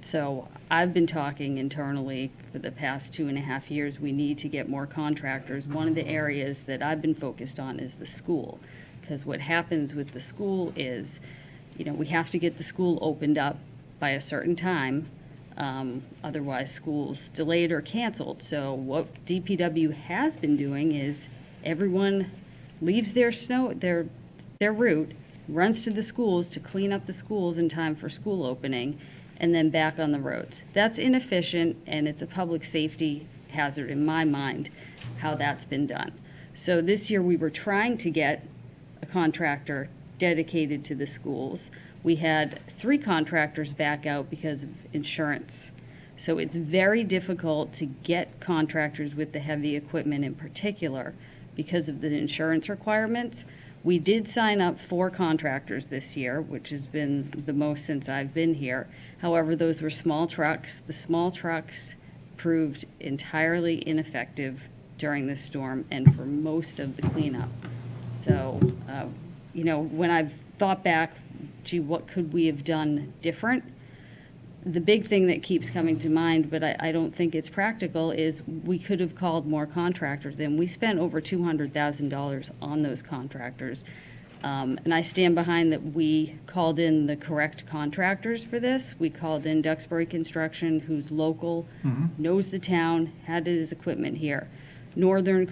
So I've been talking internally for the past 2.5 years, we need to get more contractors. One of the areas that I've been focused on is the school, because what happens with the school is, we have to get the school opened up by a certain time. Otherwise, school's delayed or canceled. So what DPW has been doing is everyone leaves their route, runs to the schools to clean up the schools in time for school opening, and then back on the roads. That's inefficient, and it's a public safety hazard in my mind, how that's been done. So this year we were trying to get a contractor dedicated to the schools. We had 3 contractors back out because of insurance. So it's very difficult to get contractors with the heavy equipment in particular because of the insurance requirements. We did sign up 4 contractors this year, which has been the most since I've been here. However, those were small trucks. The small trucks proved entirely ineffective during the storm and for most of the cleanup. So, when I've thought back, gee, what could we have done different? The big thing that keeps coming to mind, but I don't think it's practical, is we could have called more contractors in. We spent over $200,000 on those contractors. And I stand behind that we called in the correct contractors for this. We called in Duxbury Construction, who's local, knows the town, had his equipment here. Northern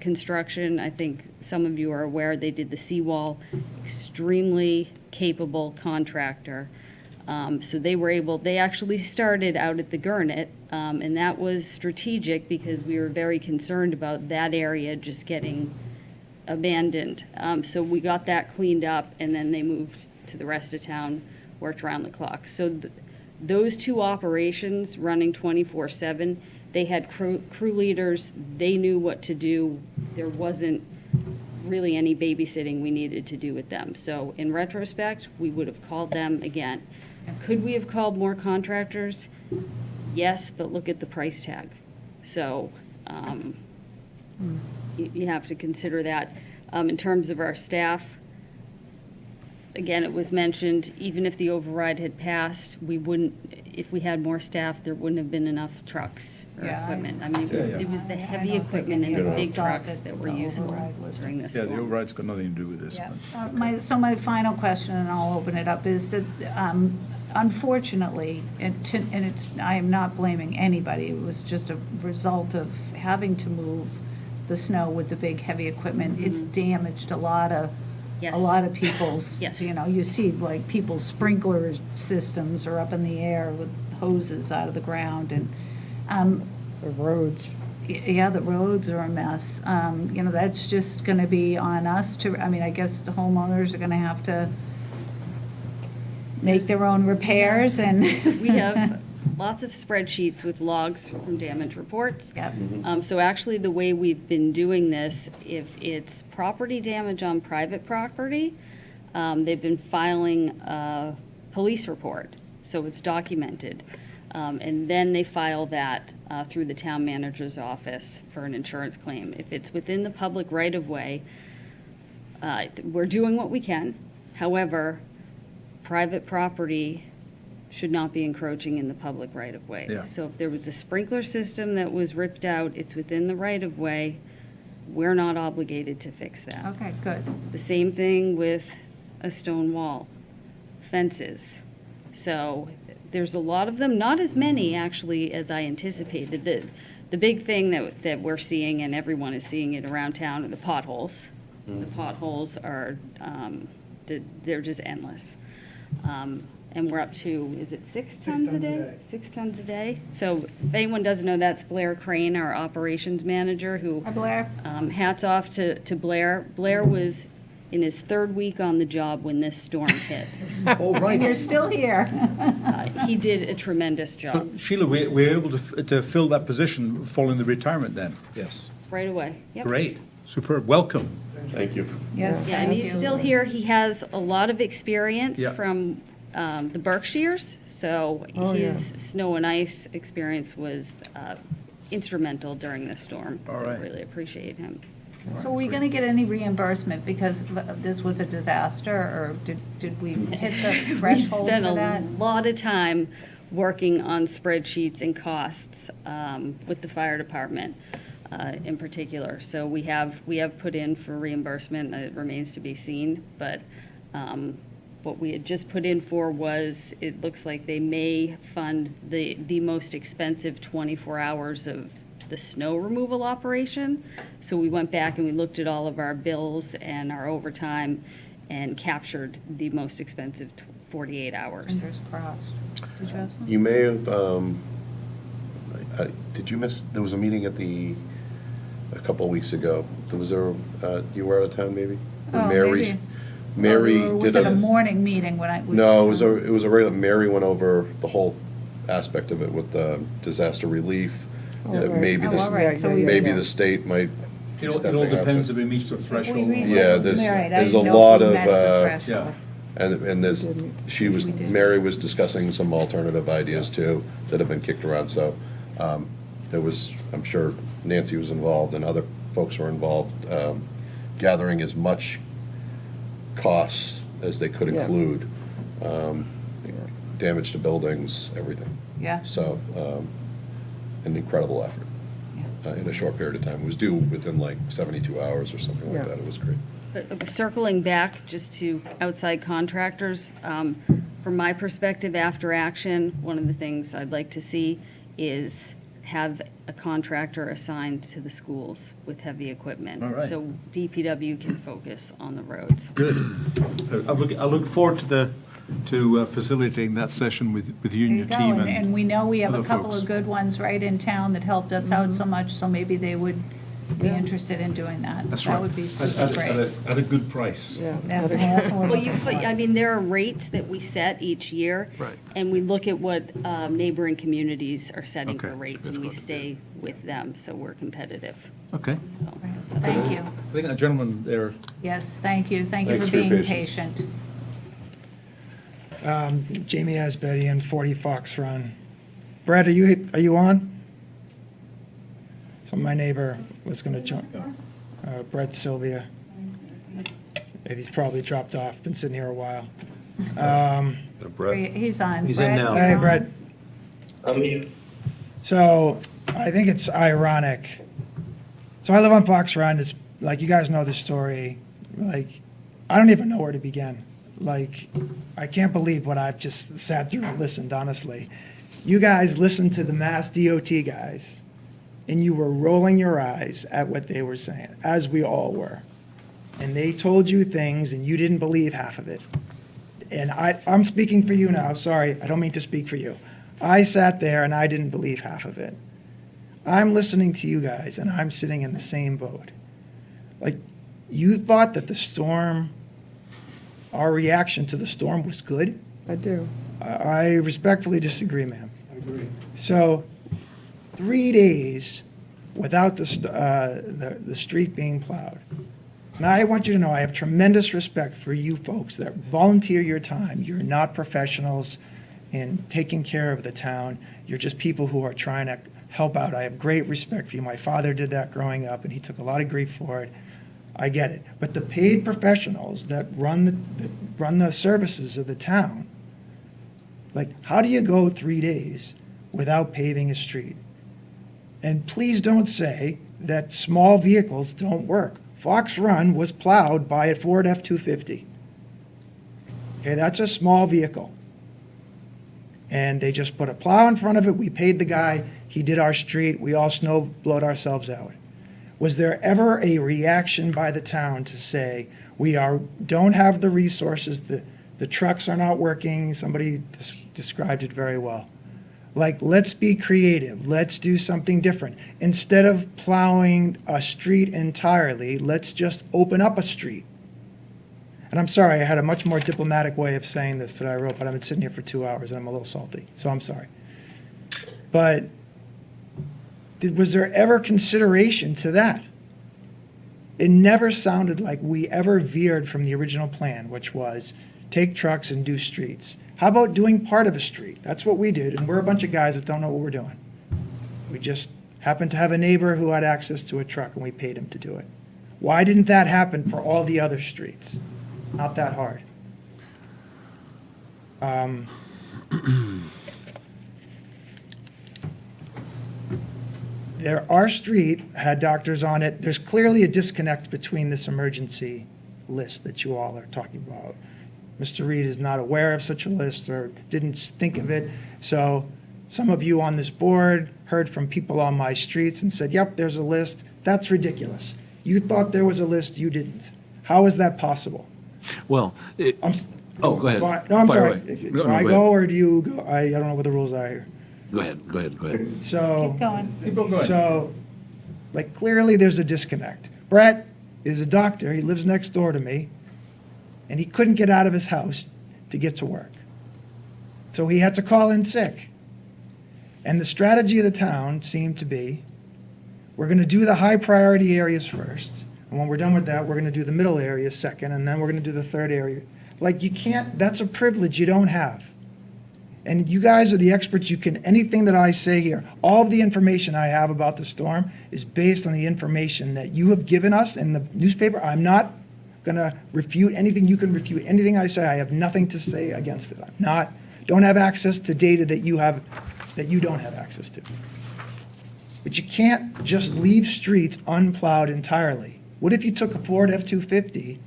Construction, I think some of you are aware, they did the seawall, extremely capable contractor. So they actually started out at the Gurnet, and that was strategic because we were very concerned about that area just getting abandoned. So we got that cleaned up, and then they moved to the rest of town, worked around the clock. So those 2 operations running 24/7, they had crew leaders, they knew what to do. There wasn't really any babysitting we needed to do with them. So in retrospect, we would have called them again. Could we have called more contractors? Yes, but look at the price tag. So you have to consider that. In terms of our staff, again, it was mentioned, even if the override had passed, if we had more staff, there wouldn't have been enough trucks or equipment. I mean, it was the heavy equipment and the big trucks that were useful during this storm. Yeah, the override's got nothing to do with this. Yeah. but- My final question, and I'll open it up, is that unfortunately, I am not blaming anybody, it was just a result of having to move the snow with the big heavy equipment. It's damaged a lot of people's, you see like people's sprinkler systems are up in the air with hoses out of the ground, and The roads. yeah, the roads are a mess. That's just going to be on us I guess the homeowners are going to have to make their own repairs, and We have lots of spreadsheets with logs from damage reports. Yep. So actually, the way we've been doing this, if it's property damage on private property, they've been filing a police report, so it's documented. And then they file that through the town manager's office for an insurance claim. If it's within the public right-of-way, we're doing what we can. However, private property should not be encroaching in the public right-of-way. Yeah. So if there was a sprinkler system that was ripped out, it's within the right-of-way, we're not obligated to fix that. Okay, good. The same thing with a stone wall, fences. So there's a lot of them, not as many actually as I anticipated. The big thing that we're seeing, and everyone is seeing it around town, are the potholes. The potholes are, they're just endless. And we're up to, is it 6 tons a day? 6 tons a day. So if anyone doesn't know, that's Blair Crane, our operations manager, who, Hi, Blair. hats off to Blair. Blair was in his 3rd week on the job when this storm hit. Oh, right. And you're still here. He did a tremendous job. So, Sheila, we're able to fill that position following the retirement then? Yes. Right away. Yep. Great, superb, welcome. Thank you. Yes, Yeah, and thank he's you. still here. He has a lot of experience Yeah. from the Berkshires, so Oh, yeah. his snow and ice experience was instrumental during this storm. All So right. really appreciate him. So are we going to get any reimbursement because this was a disaster, or did we hit the We threshold spent for that? a lot of time working on spreadsheets and costs with the fire department in particular. So we have put in for reimbursement. It remains to be seen, but what we had just put in for was, it looks like they may fund the most expensive 24 hours of the snow removal operation. So we went back and we looked at all of our bills and our overtime and captured the most expensive 48 hours. Fingers crossed. Did you have something? You may have, did you miss, there was a meeting a couple of weeks ago. There was you were out of town maybe? Oh, Mary, maybe. Mary Or was did it a morning meeting when I? No, it was a regular, Mary went over the whole aspect of it with the disaster relief. That maybe Oh, all right. So we- maybe the state might. It all stepping up. depends if we reach the threshold. Yeah, there's All right, I there's a didn't know if lot we of, met the threshold. and there's, Mary was discussing some alternative ideas too that have been kicked around, so there was, I'm sure Nancy was involved and other folks were involved, gathering as much costs as they could include, damage to buildings, everything. Yeah. So, an incredible effort in a short period of time. It was due within like 72 hours or something like that. It was great. But circling back just to outside contractors, from my perspective, after action, one of the things I'd like to see is have a contractor assigned to the schools with heavy equipment. All right. So DPW can focus on the roads. Good. I look forward to facilitating that session with you and There your you go. team. And we know we have a other couple folks. of good ones right in town that helped us out so much, so maybe they would be interested in doing that. That's That right. would be At super great. a good price. Yeah, that's what we're Well, looking for. I mean, there are rates that we set each year. Right. And we look at what neighboring communities are setting Okay. for rates, and we stay with them, so we're competitive. Okay. So, Thank you. I think a gentleman there. Yes, thank you. Thank you Thanks for for your being patience. patient. Jamie Asbetti and 40 Fox Run. Brad, are you on? So my neighbor was going to jump. Brett Sylvia. He's probably dropped off. Been sitting here a while. He's on. He's in Brett, now. you're Hey, on? Brett. I'm here. So I think it's ironic. So I live on Fox Run. It's like, you guys know the story. Like, I don't even know where to begin. Like, I can't believe what I've just sat through and listened, honestly. You guys listened to the Mass DOT guys, and you were rolling your eyes at what they were saying, as we all were. And they told you things, and you didn't believe half of it. And I'm speaking for you now. Sorry, I don't mean to speak for you. I sat there, and I didn't believe half of it. I'm listening to you guys, and I'm sitting in the same boat. Like, you thought that the storm, our reaction to the storm was good? I do. I respectfully disagree, ma'am. I agree. So, 3 days without the street being plowed. Now, I want you to know I have tremendous respect for you folks that volunteer your time. You're not professionals in taking care of the town. You're just people who are trying to help out. I have great respect for you. My father did that growing up, and he took a lot of grief for it. I get it. But the paid professionals that run the services of the town, like, how do you go 3 days without paving a street? And please don't say that small vehicles don't work. Fox Run was plowed by a Ford F-250. Okay, that's a small vehicle. And they just put a plow in front of it. We paid the guy. He did our street. We all snow blowed ourselves out. Was there ever a reaction by the town to say, don't have the resources, the trucks are not working? Somebody described it very well. Like, let's be creative. Let's do something different. Instead of plowing a street entirely, let's just open up a street. And I'm sorry, I had a much more diplomatic way of saying this that I wrote, but I've been sitting here for 2 hours and I'm a little salty, so I'm sorry. But was there ever consideration to that? It never sounded like we ever veered from the original plan, which was take trucks and do streets. How about doing part of a street? That's what we did, and we're a bunch of guys that don't know what we're doing. We just happened to have a neighbor who had access to a truck, and we paid him to do it. Why didn't that happen for all the other streets? It's not that hard. Our street had doctors on it. There's clearly a disconnect between this emergency list that you all are talking about. Mr. Reed is not aware of such a list or didn't think of it. So some of you on this board heard from people on my streets and said, yep, there's a list. That's ridiculous. You thought there was a list, you didn't. How is that possible? Well, go ahead. No, I'm Fire sorry. away. Do I go or do you go? I don't know what the rules are here. Go ahead. So. Keep going. Keep on going. So, like, clearly there's a disconnect. Brett is a doctor. He lives next door to me, and he couldn't get out of his house to get to work. So he had to call in sick. And the strategy of the town seemed to be, we're going to do the high priority areas first. And when we're done with that, we're going to do the middle areas second, and then we're going to do the third area. Like, you can't, that's a privilege you don't have. And you guys are the experts. You can, anything that I say here, all of the information I have about the storm is based on the information that you have given us in the newspaper. I'm not going to refute anything. You can refute anything I say. I have nothing to say against it. Don't have access to data that you don't have access to. But you can't just leave streets unplowed entirely. What if you took a Ford F-250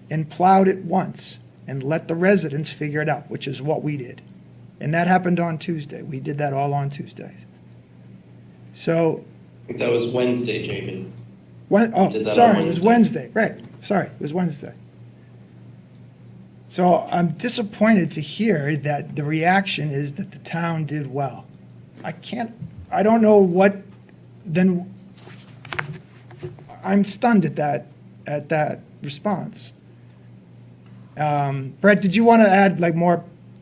and plowed it once and let the residents figure it out, which is what we did. And that happened on Tuesday. We did that all on Tuesdays. So. I think that was Wednesday, Jacob. Sorry, it was Wednesday. Right. Sorry, it was Wednesday. So I'm disappointed to hear that the reaction is that the town did well. I don't know what, then, I'm stunned at that response. Brett, did you want to add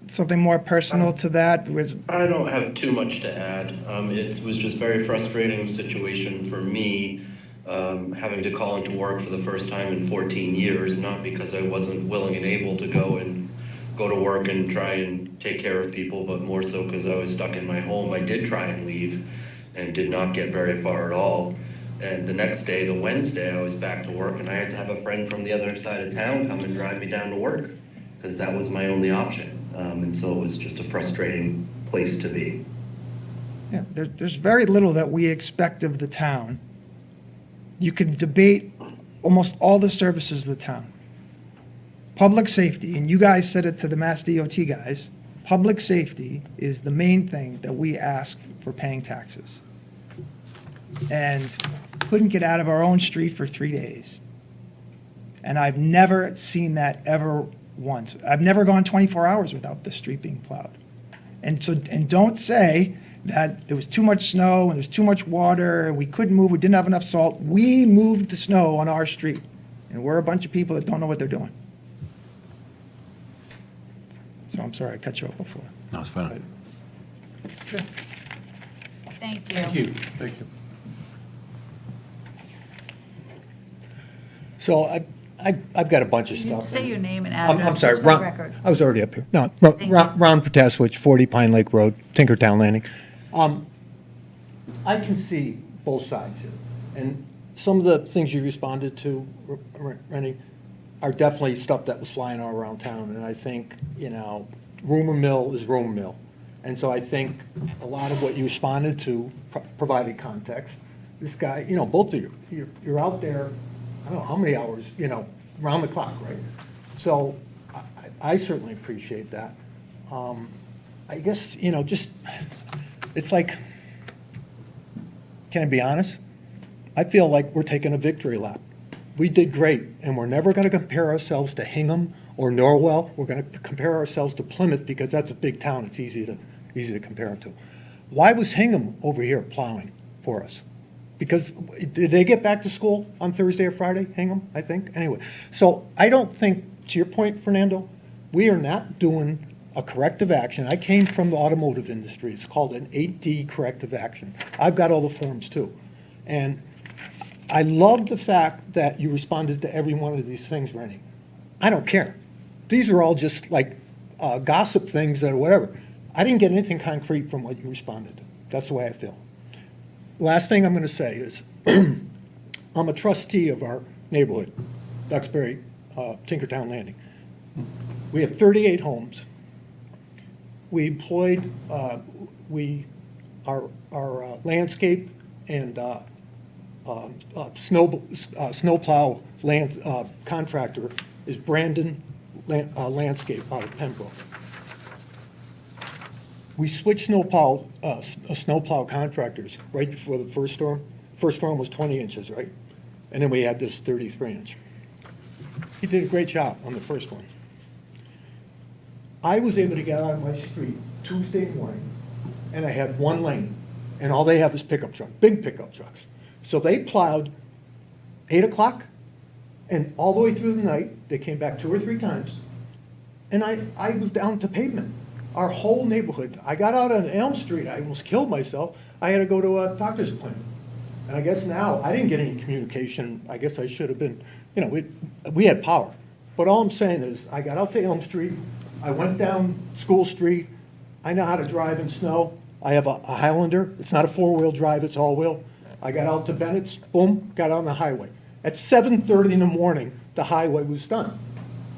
something more personal to that? I don't have too much to add. It was just very frustrating situation for me, having to call into work for the first time in 14 years, not because I wasn't willing and able to go to work and try and take care of people, but more so because I was stuck in my home. I did try and leave and did not get very far at all. And the next day, the Wednesday, I was back to work, and I had to have a friend from the other side of town come and drive me down to work because that was my only option. And so it was just a frustrating place to be. Yeah, there's very little that we expect of the town. You can debate almost all the services of the town. Public safety, and you guys said it to the Mass DOT guys, public safety is the main thing that we ask for paying taxes. And couldn't get out of our own street for 3 days. And I've never seen that ever once. I've never gone 24 hours without the street being plowed. And don't say that there was too much snow and there's too much water and we couldn't move, we didn't have enough salt. We moved the snow on our street. And we're a bunch of people that don't know what they're doing. So I'm sorry I cut you off before. No, it's fine. Thank you. Thank you. Thank you. So I've got a bunch of You need stuff. to say your name and address. I'm sorry, just for the Ron, record. I was already up here. No, Thank you. Ron Protasewicz, 40 Pine Lake Road, Tinkertown Landing. I can see both sides here. And some of the things you responded to, Rennie, are definitely stuff that was flying all around town. And I think, rumor mill is rumor mill. And so I think a lot of what you responded to provided context. This guy, both of you, you're out there, I don't know how many hours, round the clock, right? So I certainly appreciate that. I guess, it's like, can I be honest? I feel like we're taking a victory lap. We did great, and we're never going to compare ourselves to Hingham or Norwell. We're going to compare ourselves to Plymouth because that's a big town. It's easy to compare it to. Why was Hingham over here plowing for us? Because did they get back to school on Thursday or Friday, Hingham, I think? Anyway, so I don't think, to your point, Fernando, we are not doing a corrective action. I came from the automotive industry. It's called an 8D corrective action. I've got all the forms too. And I love the fact that you responded to every one of these things, Rennie. I don't care. These are all just like gossip things or whatever. I didn't get anything concrete from what you responded to. That's the way I feel. Last thing I'm going to say is I'm a trustee of our neighborhood, Duxbury, Tinkertown Landing. We have 38 homes. We employed, our landscape and snowplow land contractor is Brandon Landscape out of Pembroke. We switched snowplow contractors right before the first storm. First storm was 20 inches, right? And then we had this 33 inch. He did a great job on the first one. I was able to get out of my street Tuesday morning, and I had one lane, and all they have is pickup trucks, big pickup trucks. So they plowed 8 o'clock, and all the way through the night, they came back 2 or 3 times, and I was down to pavement. Our whole neighborhood. I got out on Elm Street, I almost killed myself. I had to go to a doctor's appointment. And I guess now, I didn't get any communication. I guess I should have been, you know, we had power. But all I'm saying is, I got out to Elm Street, I went down School Street, I know how to drive in snow. I have a Highlander, it's not a 4-wheel drive, it's all-wheel. I got out to Bennett's, boom, got on the highway. At 7:30 in the morning, the highway was done.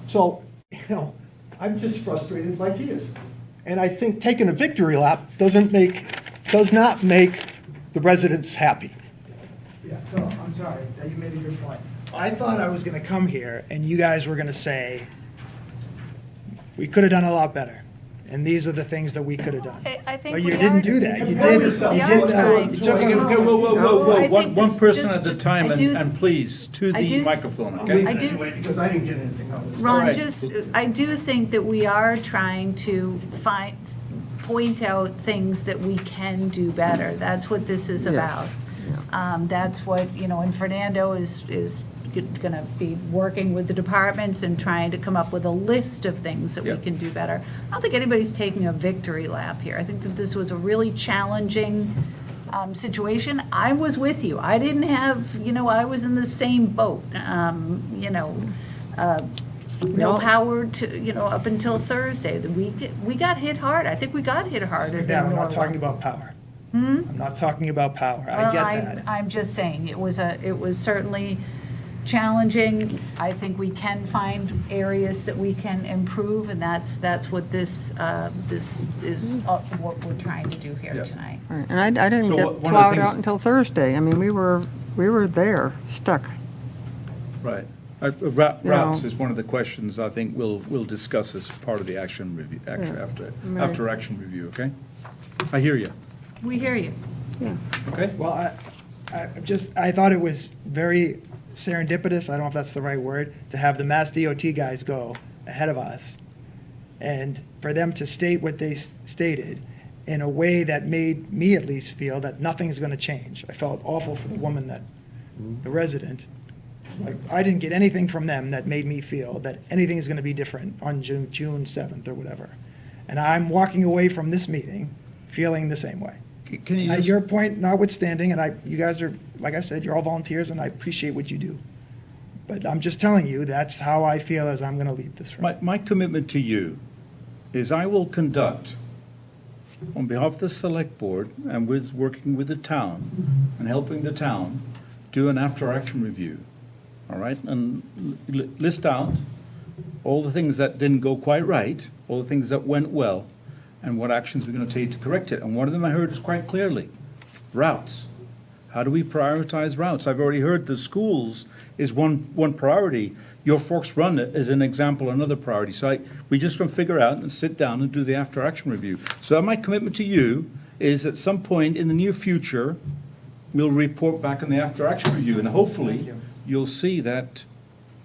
So, you know, I'm just frustrated like he is. And I think taking a victory lap does not make the residents happy. Yeah, so I'm sorry, that you made a good point. I thought I was gonna come here and you guys were gonna say, we could have done a lot better. And these are the things that we could have done. I think But we you didn't are- do that. You Compare did, yourself. you We did, are trying. you took Okay, a. whoa, I think one this- person just- at a time, I do- and please, to I the do- microphone, I okay? do- Anyway, because I didn't get anything out of this. Ron, right. I do think that we are trying to point out things that we can do better. That's what this is about. That's what, you know, and Fernando is going to be working with the departments and trying to come up with a list of things that we Yep. can do better. I don't think anybody's taking a victory lap here. I think that this was a really challenging situation. I was with you. I didn't have, you know, I was in the same boat. No power to, you know, up until Thursday. We got hit hard. I think we got hit harder than Yeah, I'm normal. not talking about power. I'm not talking about power. I Well, get that. I'm just saying, it was certainly challenging. I think we can find areas that we can improve, and that's what this is what we're trying to do here Yeah. tonight. Right, and I didn't So get one of the plowed things- out until Thursday. I mean, we were there, stuck. Right. You Routes know. is one of the questions I think we'll discuss as part of the action review, Right. after action review, okay? I hear you, We hear you. Yeah. okay? Well, I thought it was very serendipitous, I don't know if that's the right word, to have the Mass DOT guys go ahead of us, and for them to state what they stated in a way that made me at least feel that nothing's going to change. I felt awful for the woman the resident. Like, I didn't get anything from them that made me feel that anything is going to be different on June 7th or whatever. And I'm walking away from this meeting feeling the same way. Can you just- Your point notwithstanding, and you guys are, like I said, you're all volunteers, and I appreciate what you do. But I'm just telling you, that's how I feel as I'm going to leave this room. My commitment to you is I will conduct, on behalf of the Select Board and working with the town and helping the town, do an after-action review, all right? And list out all the things that didn't go quite right, all the things that went well, and what actions we're going to take to correct it. And one of them I heard is quite clearly, routes. How do we prioritize routes? I've already heard the schools is one priority. Your Forks Run is an example, another priority. So we just going to figure out and sit down and do the after-action review. So my commitment to you is at some point in the near future, we'll report back on the after-action review. And hopefully, you'll see that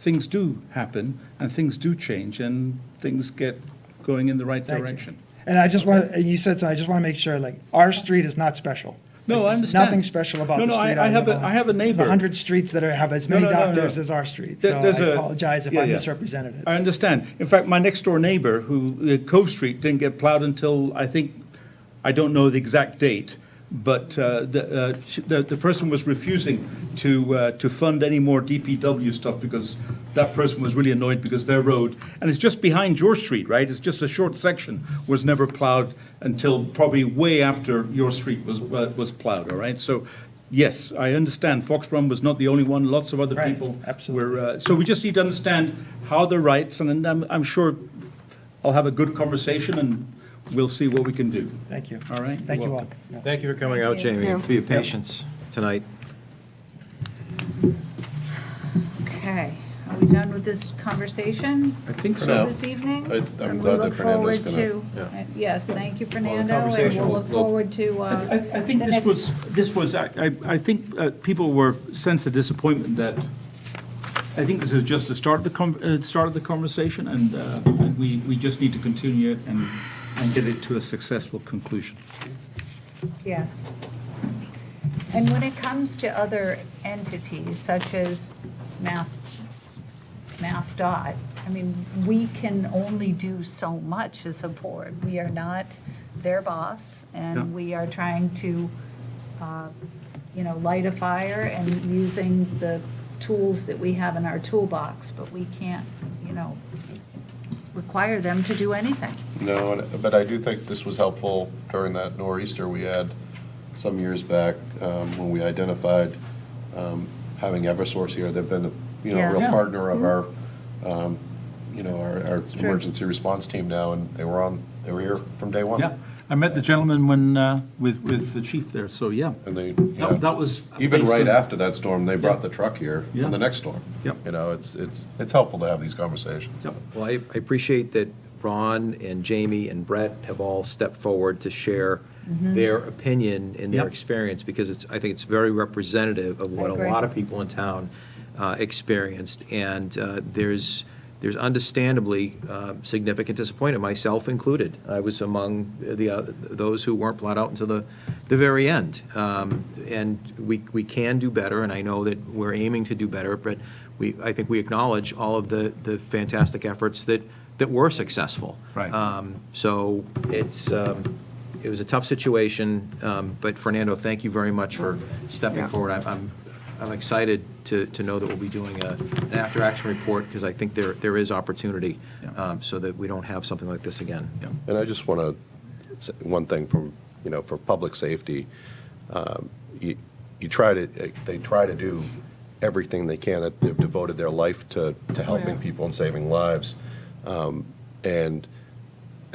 things do happen and things do change and things get going in the right Thank you. direction. And I just want, you said so, I just want to make sure, like, our street is not special. No, I There's understand. Nothing special about No, the no, street I have live on. I have a neighbor. There's 100 streets that have as many No, no, no, doctors no. as our street, so I There's a- apologize if yeah, I yeah. misrepresented it. I understand. In fact, my next door neighbor, Cove Street didn't get plowed until, I don't know the exact date, but the person was refusing to fund any more DPW stuff because that person was really annoyed because their road, and it's just behind your street, right? It's just a short section, was never plowed until probably way after your street was plowed, all right? So Yes, I understand. Fox Run was not the only one. Lots of other Right, people absolutely. were. So we just need to understand how the rights, and I'm sure I'll have a good conversation, and we'll see what we can do. Thank you. All right? Thank You're you all. welcome. Thank you for coming out, Thank you. Jamie, and for your Yep. patience tonight. Okay, are we done with this conversation I think For so. now. this evening? I'm And glad we that look Fernando's forward gonna- to. yeah. Yes, thank you, Fernando, and conversation we'll will- look forward to. I think the this was, I think people were sensed a disappointment that, I think this is just the start of the conversation, and we just need to continue it and get it to a successful conclusion. Yes. And when it comes to other entities such as MassDOT, I mean, we can only do so much as a board. We are not their boss, Yeah. and we are trying to, light a fire and using the tools that we have in our toolbox, but we can't, require them to do anything. No, but I do think this was helpful during that nor'easter we had some years back, when we identified having Eversource here. They've been, a Yeah. real Yeah. partner of our, our true. emergency response team now, and they were here from day one. Yeah, I met the gentleman with the chief there, so yeah. And they, That was. even based right on- after that storm, they brought the truck here Yeah. for the next storm. Yep. It's helpful to have these conversations. Yep. Well, I appreciate that Ron and Jamie and Brett have all stepped forward to share their opinion and their Yep. experience, because I think it's very representative of what a agree. lot of people in town experienced. And there's understandably significant disappointment, myself included. I was among those who weren't plowed out until the very end. And we can do better, and I know that we're aiming to do better, but I think we acknowledge all of the fantastic efforts that were successful. Right. So it was a tough situation, but Fernando, thank you very much for stepping Yeah. forward. I'm excited to know that we'll be doing an after-action report, because I think there is opportunity, Yeah. so that we don't have something like this again. And I just want to say one thing from, for public safety, they try to do everything they can. That they've devoted their life to helping people and saving lives. And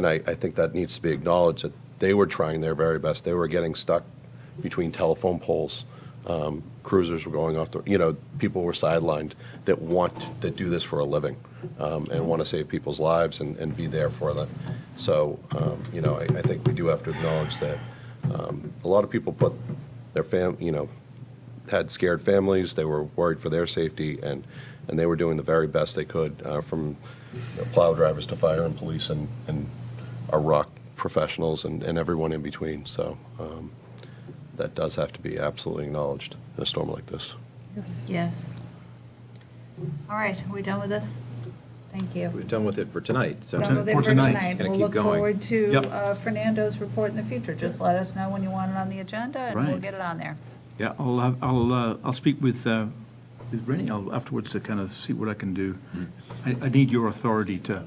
I think that needs to be acknowledged, that they were trying their very best. They were getting stuck between telephone poles. Cruisers were going off people were sidelined that do this for a living, and want to save people's lives and be there for them. So, I think we do have to acknowledge that a lot of people put their had scared families. They were worried for their safety, and they were doing the very best they could, from plow drivers to fire and police and our rock professionals and everyone in between. So that does have to be absolutely acknowledged in a storm like this. Yes. All right, are we done with this? Thank you. We're done with it for tonight, so. Done with it For for tonight. tonight. Gonna We'll keep look going. forward to Yep. Fernando's report in the future. Just let us know when you want it on the agenda, and we'll Right. get it on there. Yeah, I'll speak with Rennie afterwards to kind of see what I can do. I need your authority to,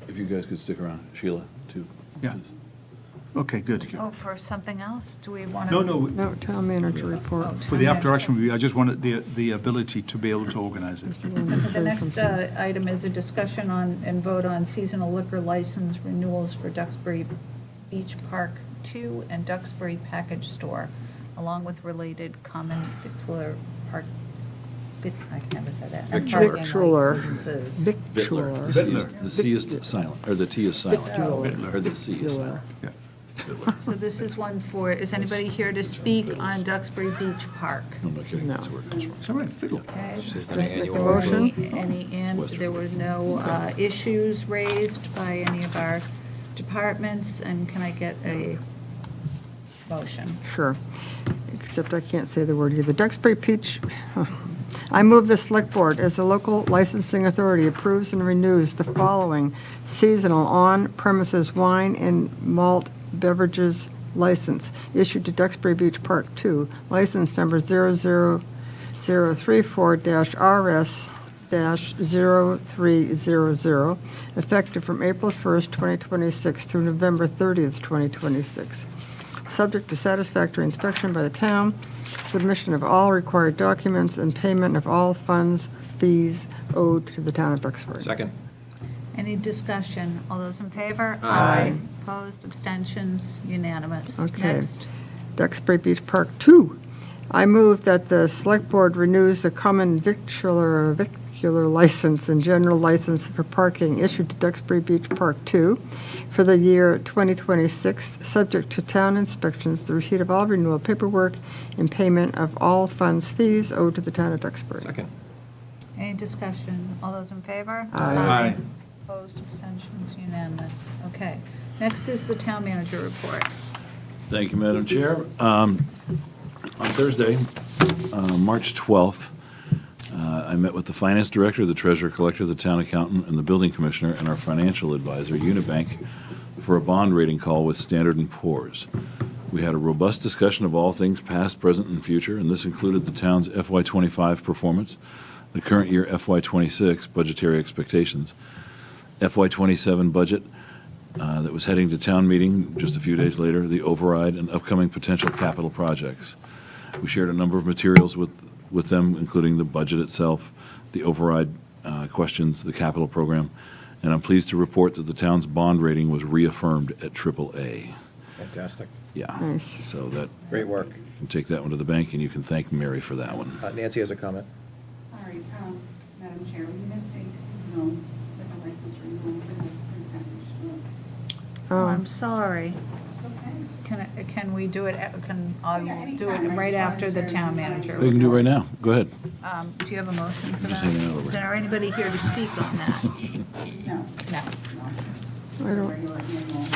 If you guys could stick around, Sheila, too. yeah. Okay, good. Oh, for something else? Do we want to? No, No, town manager report. for the after-action review, I just wanted the ability to be able to organize it. The next item is a discussion on and vote on seasonal liquor license renewals for Duxbury Beach Park 2 and Duxbury Package Store, along with related common victular park, I can never say that. and Victular. parking Victular. licenses. Victular. The C is silent, or the T is silent, Victular. or the C is silent. Yeah. So this is one for, is anybody here to speak on Duxbury Beach Park? No, no kidding, No. that's where it comes from. It's all right, fiddle. Okay. Just make a motion. There were no issues raised by any of our departments, and can I get a motion? Sure, except I can't say the word either. Duxbury Peach, I move the Select Board, as the local licensing authority, approves and renews the following seasonal on-premises wine and malt beverages license issued to Duxbury Beach Park 2, license number 00034-RS-0300, effective from April 1st, 2026 through November 30th, 2026. subject to satisfactory inspection by the town, submission of all required documents, and payment of all funds, fees owed to the town of Duxbury. Second. Any discussion? All those in favor? Aye. Opposed, abstentions, unanimous. Okay. Next. Duxbury Beach Park 2. I move that the Select Board renews the common victular license and general license for parking issued to Duxbury Beach Park 2 for the year 2026, subject to town inspections, the receipt of all renewal paperwork, and payment of all funds, fees owed to the town of Duxbury. Second. Any discussion? All those in favor? Aye. Opposed, abstentions, unanimous. Okay. Next is the town manager report. Thank you, Madam Chair. On Thursday, March 12th, I met with the finance director, the treasurer collector, the town accountant, and the building commissioner, and our financial advisor, Unibank, for a bond rating call with Standard & Poor's. We had a robust discussion of all things past, present, and future, and this included the town's FY25 performance, the current year FY26 budgetary expectations, FY27 budget that was heading to town meeting just a few days later, the override, and upcoming potential capital projects. We shared a number of materials with them, including the budget itself, the override questions, the capital program, and I'm pleased to report that the town's bond rating was reaffirmed at AAA. Fantastic. Yeah. Nice. So that, Great work. you can take that one to the bank, and you can thank Mary for that one. Nancy has a comment. Sorry, Madam Chair, we missed a seasonal liquor license renewal for this pre-packaged. Oh, I'm sorry. Okay. Can we do it, I Yeah, will do it anytime. I right just after wanted the to town remind manager. We can do it right now. Go ahead. Do you have a motion for Just that? hanging out over Is here. there anybody here to speak on that? No, No. I don't, regular annual.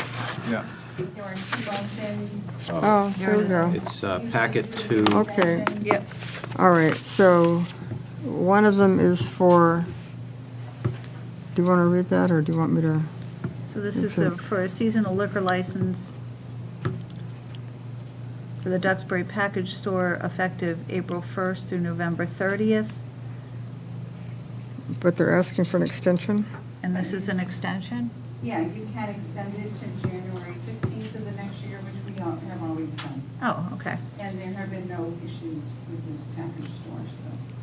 Yeah. There are two motions. oh, there we go. It's packet 2. Okay. Yep. All right, so one of them is for, do you want to read that, or do you want me to? So this is for a seasonal liquor license for the Duxbury Package Store effective April 1st through November 30th. But they're asking for an extension? And this is an extension? Yeah, you can extend it to January 15th of the next year, which we have always done. Oh, okay. And there have been no issues with this package store,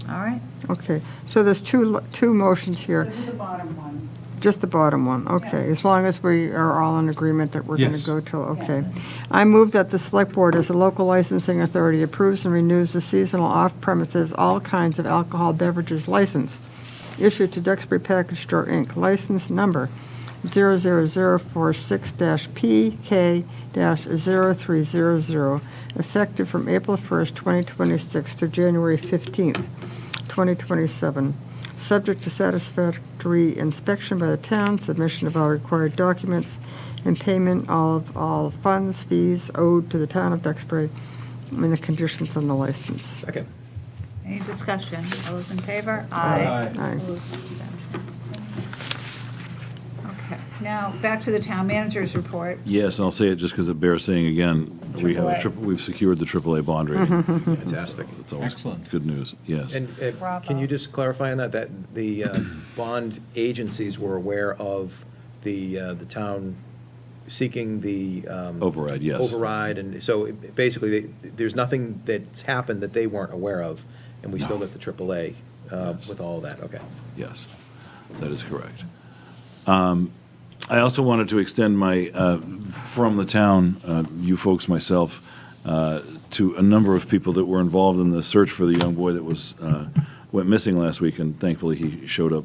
so. All right. Okay, so there's two motions here, This is the bottom one. just the bottom one, okay, as long as we are all in agreement that we're going to Yes. go till, okay. I move that the Select Board, as a local licensing authority, approves and renews the seasonal off-premises all kinds of alcohol beverages license issued to Duxbury Package Store, Inc., license number 00046-PK-0300, effective from April 1st, 2026 to January 15th, 2027, subject to satisfactory inspection by the town, submission of all required documents, and payment of all funds, fees owed to the town of Duxbury, and the conditions on the license. Second. Any discussion? All those in favor? Aye. Opposed, abstentions. Okay, now, back to the town manager's report. Yes, and I'll say it just because it bears saying again, we've secured the AAA bond rating. Fantastic. It's always good news, yes. And can you just clarify on that the bond agencies were aware of the town seeking the Override, yes. override, and so basically, there's nothing that's happened that they weren't aware of, and we still got the AAA with all of that, okay. Yes, that is correct. I also wanted to extend my, from the town, you folks, myself, to a number of people that were involved in the search for the young boy that went missing last week, and thankfully he showed up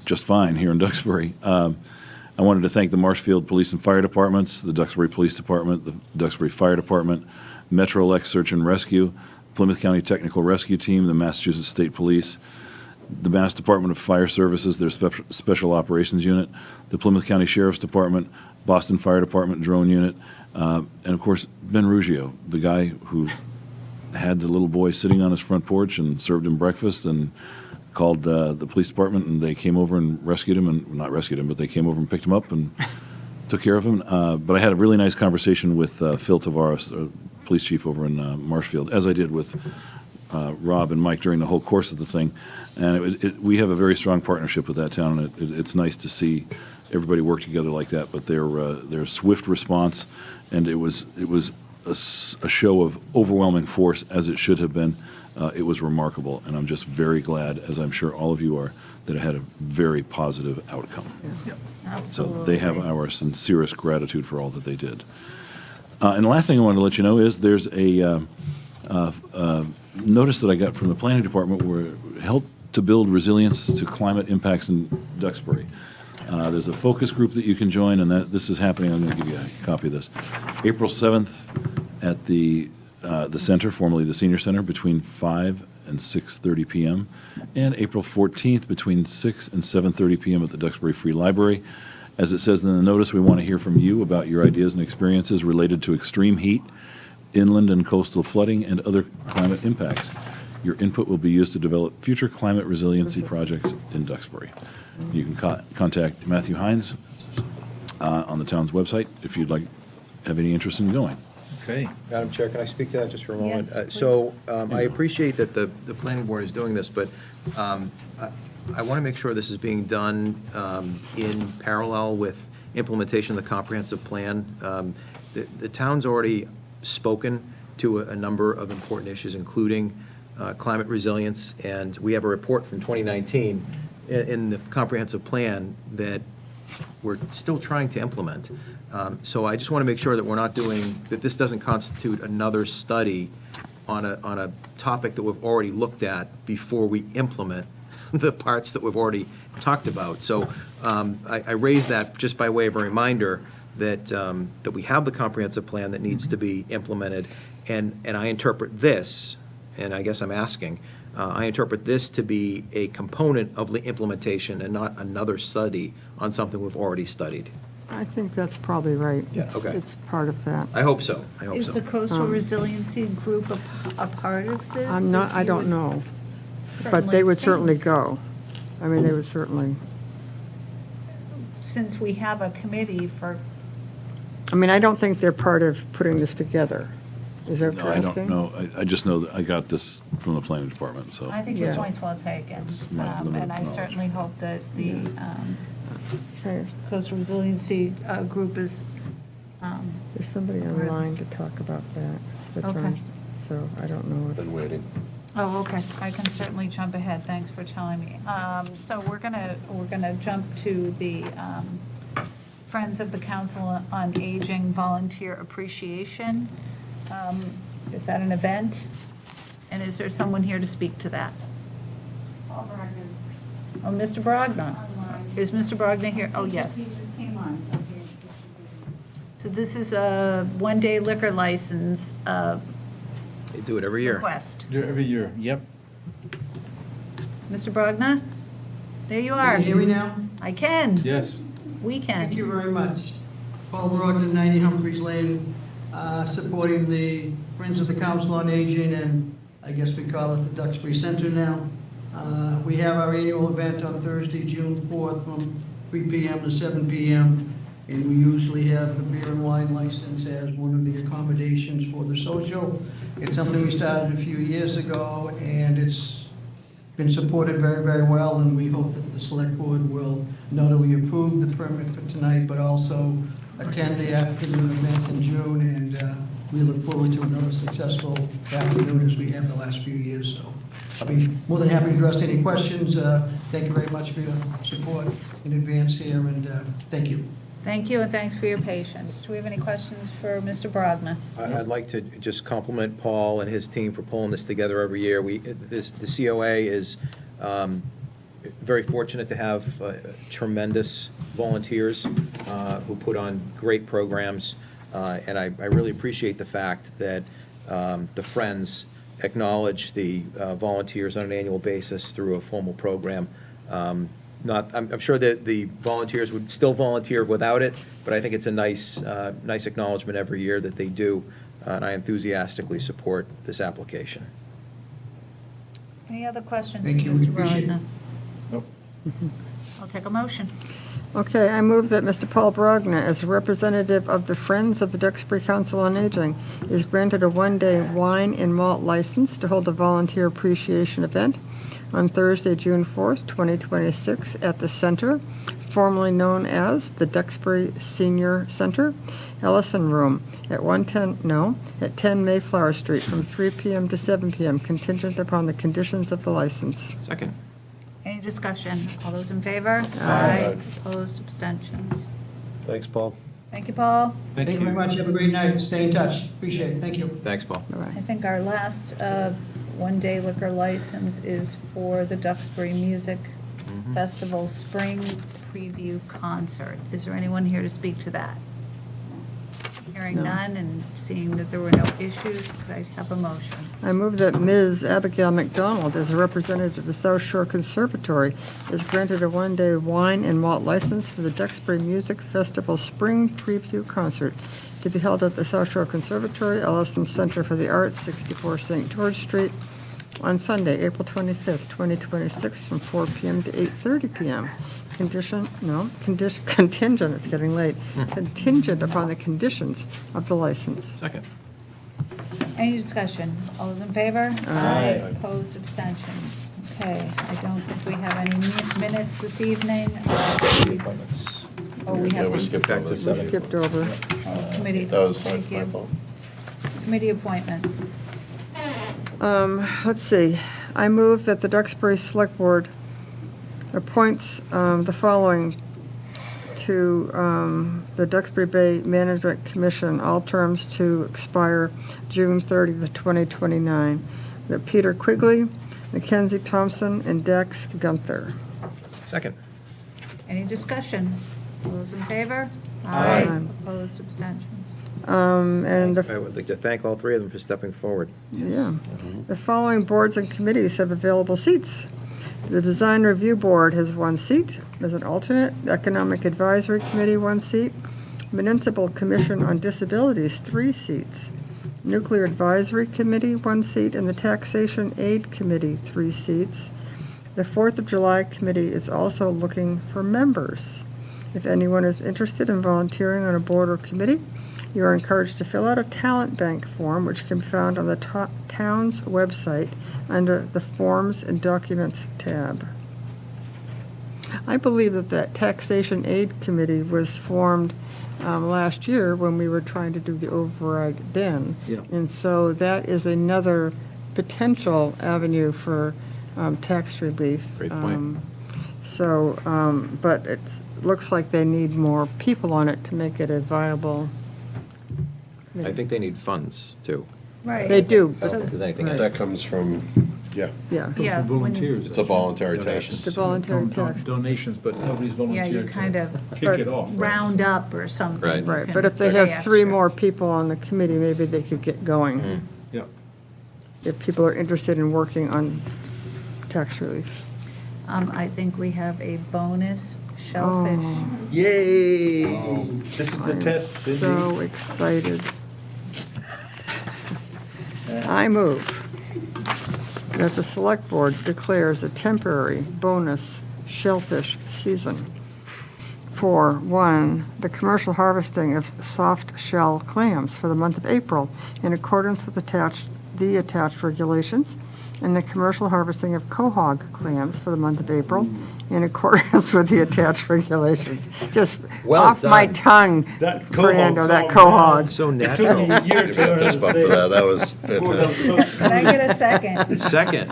just fine here in Duxbury. I wanted to thank the Marshfield Police and Fire Departments, the Duxbury Police Department, the Duxbury Fire Department, Metrolec Search and Rescue, Plymouth County Technical Rescue Team, the Massachusetts State Police, the Mass Department of Fire Services, their Special Operations Unit, the Plymouth County Sheriff's Department, Boston Fire Department Drone Unit, and of course, Ben Ruggio, the guy who had the little boy sitting on his front porch and served him breakfast and called the police department, and they came over and rescued him, and not rescued him, but they came over and picked him up and took care of him. But I had a really nice conversation with Phil Tavares, the police chief over in Marshfield, as I did with Rob and Mike during the whole course of the thing. And we have a very strong partnership with that town, and it's nice to see everybody worked together like that, but their swift response, and it was a show of overwhelming force, as it should have been. It was remarkable, and I'm just very glad, as I'm sure all of you are, that it had a very positive outcome. So they have our sincerest gratitude for all that they did. And the last thing I wanted to let you know is there's a notice that I got from the planning department where help to build resilience to climate impacts in Duxbury. There's a focus group that you can join, and this is happening. I'm going to give you a copy of this. April 7th at the center, formerly the Senior Center, between 5 and 6:30 p.m., and April 14th between 6 and 7:30 p.m. at the Duxbury Free Library. As it says in the notice, we want to hear from you about your ideas and experiences related to extreme heat, inland and coastal flooding, and other climate impacts. Your input will be used to develop future climate resiliency projects in Duxbury. You can contact Matthew Hines on the town's website if you'd have any interest in going. Okay. Madam Chair, can I speak to that just for a moment? Yes, I appreciate that the planning board is doing this, but I want to make sure this is being done in parallel with implementation of the comprehensive plan. The town's already spoken to a number of important issues, including climate resilience, and we have a report from 2019 in the comprehensive plan that we're still trying to implement. So I just want to make sure that we're not that this doesn't constitute another study on a topic that we've already looked at before we implement the parts that we've already talked about. So I raise that just by way of a reminder that we have the comprehensive plan that needs to be implemented, and I interpret this, and I guess I'm asking, I interpret this to be a component of the implementation and not another study on something we've already studied. I think that's probably right. Yeah, okay. It's part of that. I hope so. I hope Is so. the Coastal Resiliency Group a part of this? I don't know, but they would certainly go. I mean, they would certainly. Since we have a committee for, I mean, I don't think they're part of putting this together. Is that No, I don't know. I just know that I got this from the planning department, so. I think your point's well taken. my limited And I knowledge. certainly hope that the Okay, Coastal Resiliency Group is, there's somebody online to talk about that. that's Okay. on, So I don't know if. Been waiting. oh, okay, I can certainly jump ahead, thanks for telling me. So we're gonna jump to the Friends of the Council on Aging Volunteer Appreciation. Is that an event? And is there someone here to speak to that? Paul Bragg Oh, Mr. Brogna. online. Is Mr. Brogna here? Oh, yes. He just came on, so here. So this is a one-day liquor license They do it every year. request. Every year, yep. Mr. Brogna? There you are. Can you hear me now? I can. Yes. We Thank can. you very much. Paul Brogdon, 90 Humphreys Lane, supporting the Friends of the Council on Aging, and I guess we call it the Duxbury Center now. We have our annual event on Thursday, June 4th, from 3 p.m. to 7 p.m., and we usually have the beer and wine license as one of the accommodations for the social. It's something we started a few years ago, and it's been supported very, very well, and we hope that the Select Board will not only approve the permit for tonight, but also attend the afternoon event in June, and we look forward to another successful afternoon as we have the last few years. So I'll be more than happy to address any questions. Thank you very much for your support in advance here, and thank you. Thank you, and thanks for your patience. Do we have any questions for Mr. Brogna? I'd like to just compliment Paul and his team for pulling this together every year. The COA is very fortunate to have tremendous volunteers who put on great programs, and I really appreciate the fact that the Friends acknowledge the volunteers on an annual basis through a formal program. I'm sure that the volunteers would still volunteer without it, but I think it's a nice acknowledgement every year that they do, and I enthusiastically support this application. Any other questions? Thank for you. We Mr. appreciate it. Brogna? Nope. I'll take a motion. Okay, I move that Mr. Paul Brogna, as a representative of the Friends of the Duxbury Council on Aging, is granted a one-day wine and malt license to hold a volunteer appreciation event on Thursday, June 4th, 2026, at the Center, formerly known as the Duxbury Senior Center, Ellison Room, at 10 Mayflower Street, from 3 p.m. to 7 p.m., contingent upon the conditions of the license. Second. Any discussion? All those in favor? Aye. Opposed, abstentions. Thanks, Paul. Thank you, Paul. Thank you very much. Have a great night. Stay in touch. Appreciate it. Thank you. Thanks, Paul. I think our last one-day liquor license is for the Duxbury Music Festival Spring Preview Concert. Is there anyone here to speak to that? Hearing none and seeing that there were no issues, could I have a motion? I move that Ms. Abigail McDonald, as a representative of the South Shore Conservatory, is granted a one-day wine and malt license for the Duxbury Music Festival Spring Preview Concert to be held at the South Shore Conservatory, Ellison Center for the Arts, 64 St. George Street, on Sunday, April 25th, 2026, from 4 p.m. to 8:30 p.m. Contingent, it's getting late, contingent upon the conditions of the license. Second. Any discussion? All those in favor? Aye. Opposed, abstentions. Okay, I don't think we have any minutes this evening. Appointments. Oh, we have we one. skipped Back on to this. seven. Skipped over. Committee, That was thank my you. fault. Committee appointments. Let's see. I move that the Duxbury Selectboard appoints the following to the Duxbury Bay Management Commission, all terms to expire June 30th, 2029. That Peter Quigley, Mackenzie Thompson, and Dax Gunther. Second. Any discussion? All those in favor? Aye. Opposed, abstentions. And I would like to thank all three of them for stepping forward. the following boards and committees have available seats. The Design Review Board has 1 seat as an alternate. The Economic Advisory Committee, 1 seat. Municipal Commission on Disabilities, 3 seats. Nuclear Advisory Committee, 1 seat, and the Taxation Aid Committee, 3 seats. The 4th of July Committee is also looking for members. If anyone is interested in volunteering on a board or committee, you are encouraged to fill out a talent bank form, which can be found on the town's website under the Forms and Documents tab. I believe that Taxation Aid Committee was formed last year when we were trying to do the override then. Yeah. And so that is another potential avenue for tax relief. Great point. But it looks like they need more people on it to make it a viable. I think they need funds, too. Right. They do. I don't think there's anything. Right. That comes from, yeah, Yeah, Yeah. From volunteers. it's a voluntary tax. Donations. the voluntary tax. Donations, but nobody's Yeah, volunteered you to kind of kick it off. right? round up or something. Right. You Right, can but if they pay have 3 extra. more people on the committee, maybe they could get going. Yeah. If people are interested in working on tax relief. I think we have a bonus shellfish. Oh, Yay! This is the I'm test, Cindy. so excited. I move that the Select Board declares a temporary bonus shellfish season for, 1, the commercial harvesting of soft shell clams for the month of April in accordance with the attached regulations, and the commercial harvesting of quahog clams for the month of April in accordance with the attached regulations. Just Well off my done. tongue, That Fernando, that quahog's quahog. So It natural. took me a year Give to me a learn how fist to bump say for that. it. That was Before that was fantastic. so Can I get a second? Second.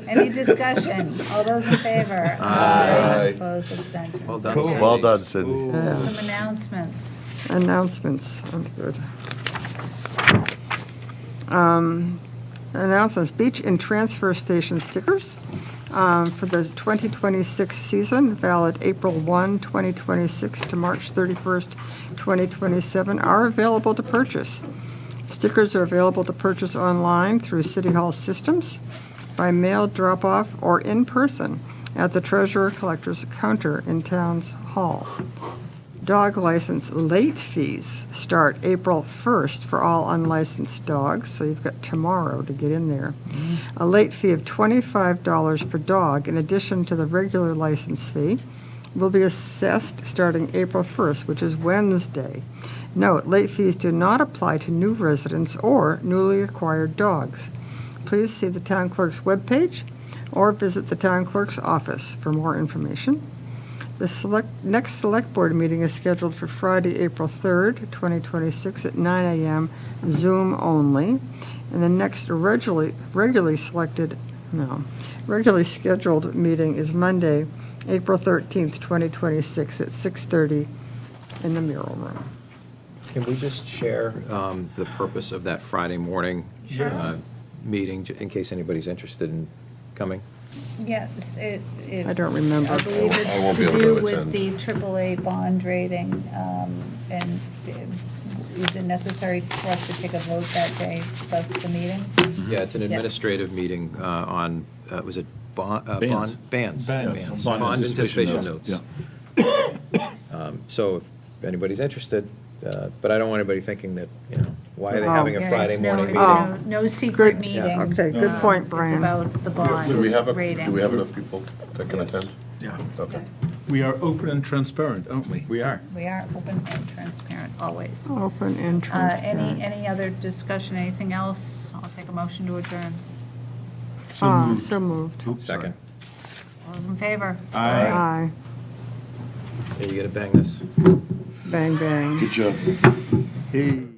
Any discussion? All those in favor? Aye. Opposed, abstentions. Well done, Cool. Cindy. Well done, Sydney. Yeah. Some announcements. Announcements, sounds good. Announcements, beach and transfer station stickers for the 2026 season, valid April 1, 2026 to March 31st, 2027, are available to purchase. Stickers are available to purchase online through City Hall systems, by mail drop-off, or in person at the Treasurer Collector's counter in Town's Hall. Dog license late fees start April 1st for all unlicensed dogs, so you've got tomorrow to get in there. A late fee of $25 per dog, in addition to the regular license fee, will be assessed starting April 1st, which is Wednesday. Note, late fees do not apply to new residents or newly acquired dogs. Please see the town clerk's webpage or visit the town clerk's office for more information. The next Select Board meeting is scheduled for Friday, April 3rd, 2026 at 9 a.m., Zoom only. And the next regularly scheduled meeting is Monday, April 13th, 2026 at 6:30 in the Mural Room. Can we just share the purpose of that Friday morning meeting, in case anybody's interested in coming? Yes, I don't remember. I believe it's I won't be able to to do with attend. the AAA bond rating, and is it necessary for us to take a vote that day plus the meeting? Yeah, it's an administrative meeting on, was it bond? Bands. Bands. Yes, Bond anticipation notes. Yeah. So if anybody's interested, but I don't want anybody thinking that, why are they Oh. having a Yeah, Friday it's morning no, meeting? it's no secret Good. meeting. Yeah. Okay, good point, Brian. It's about the bond Do we have rating. enough people that can attend? Yeah. Okay. We are open and transparent, aren't we? We are. We are open and transparent, always. Open and transparent. Any other discussion, anything else? I'll take a motion to adjourn. So moved. Oops, sorry. Second. All those in favor? Aye. Yeah, you gotta bang this. Bang, bang. Good job. Hey.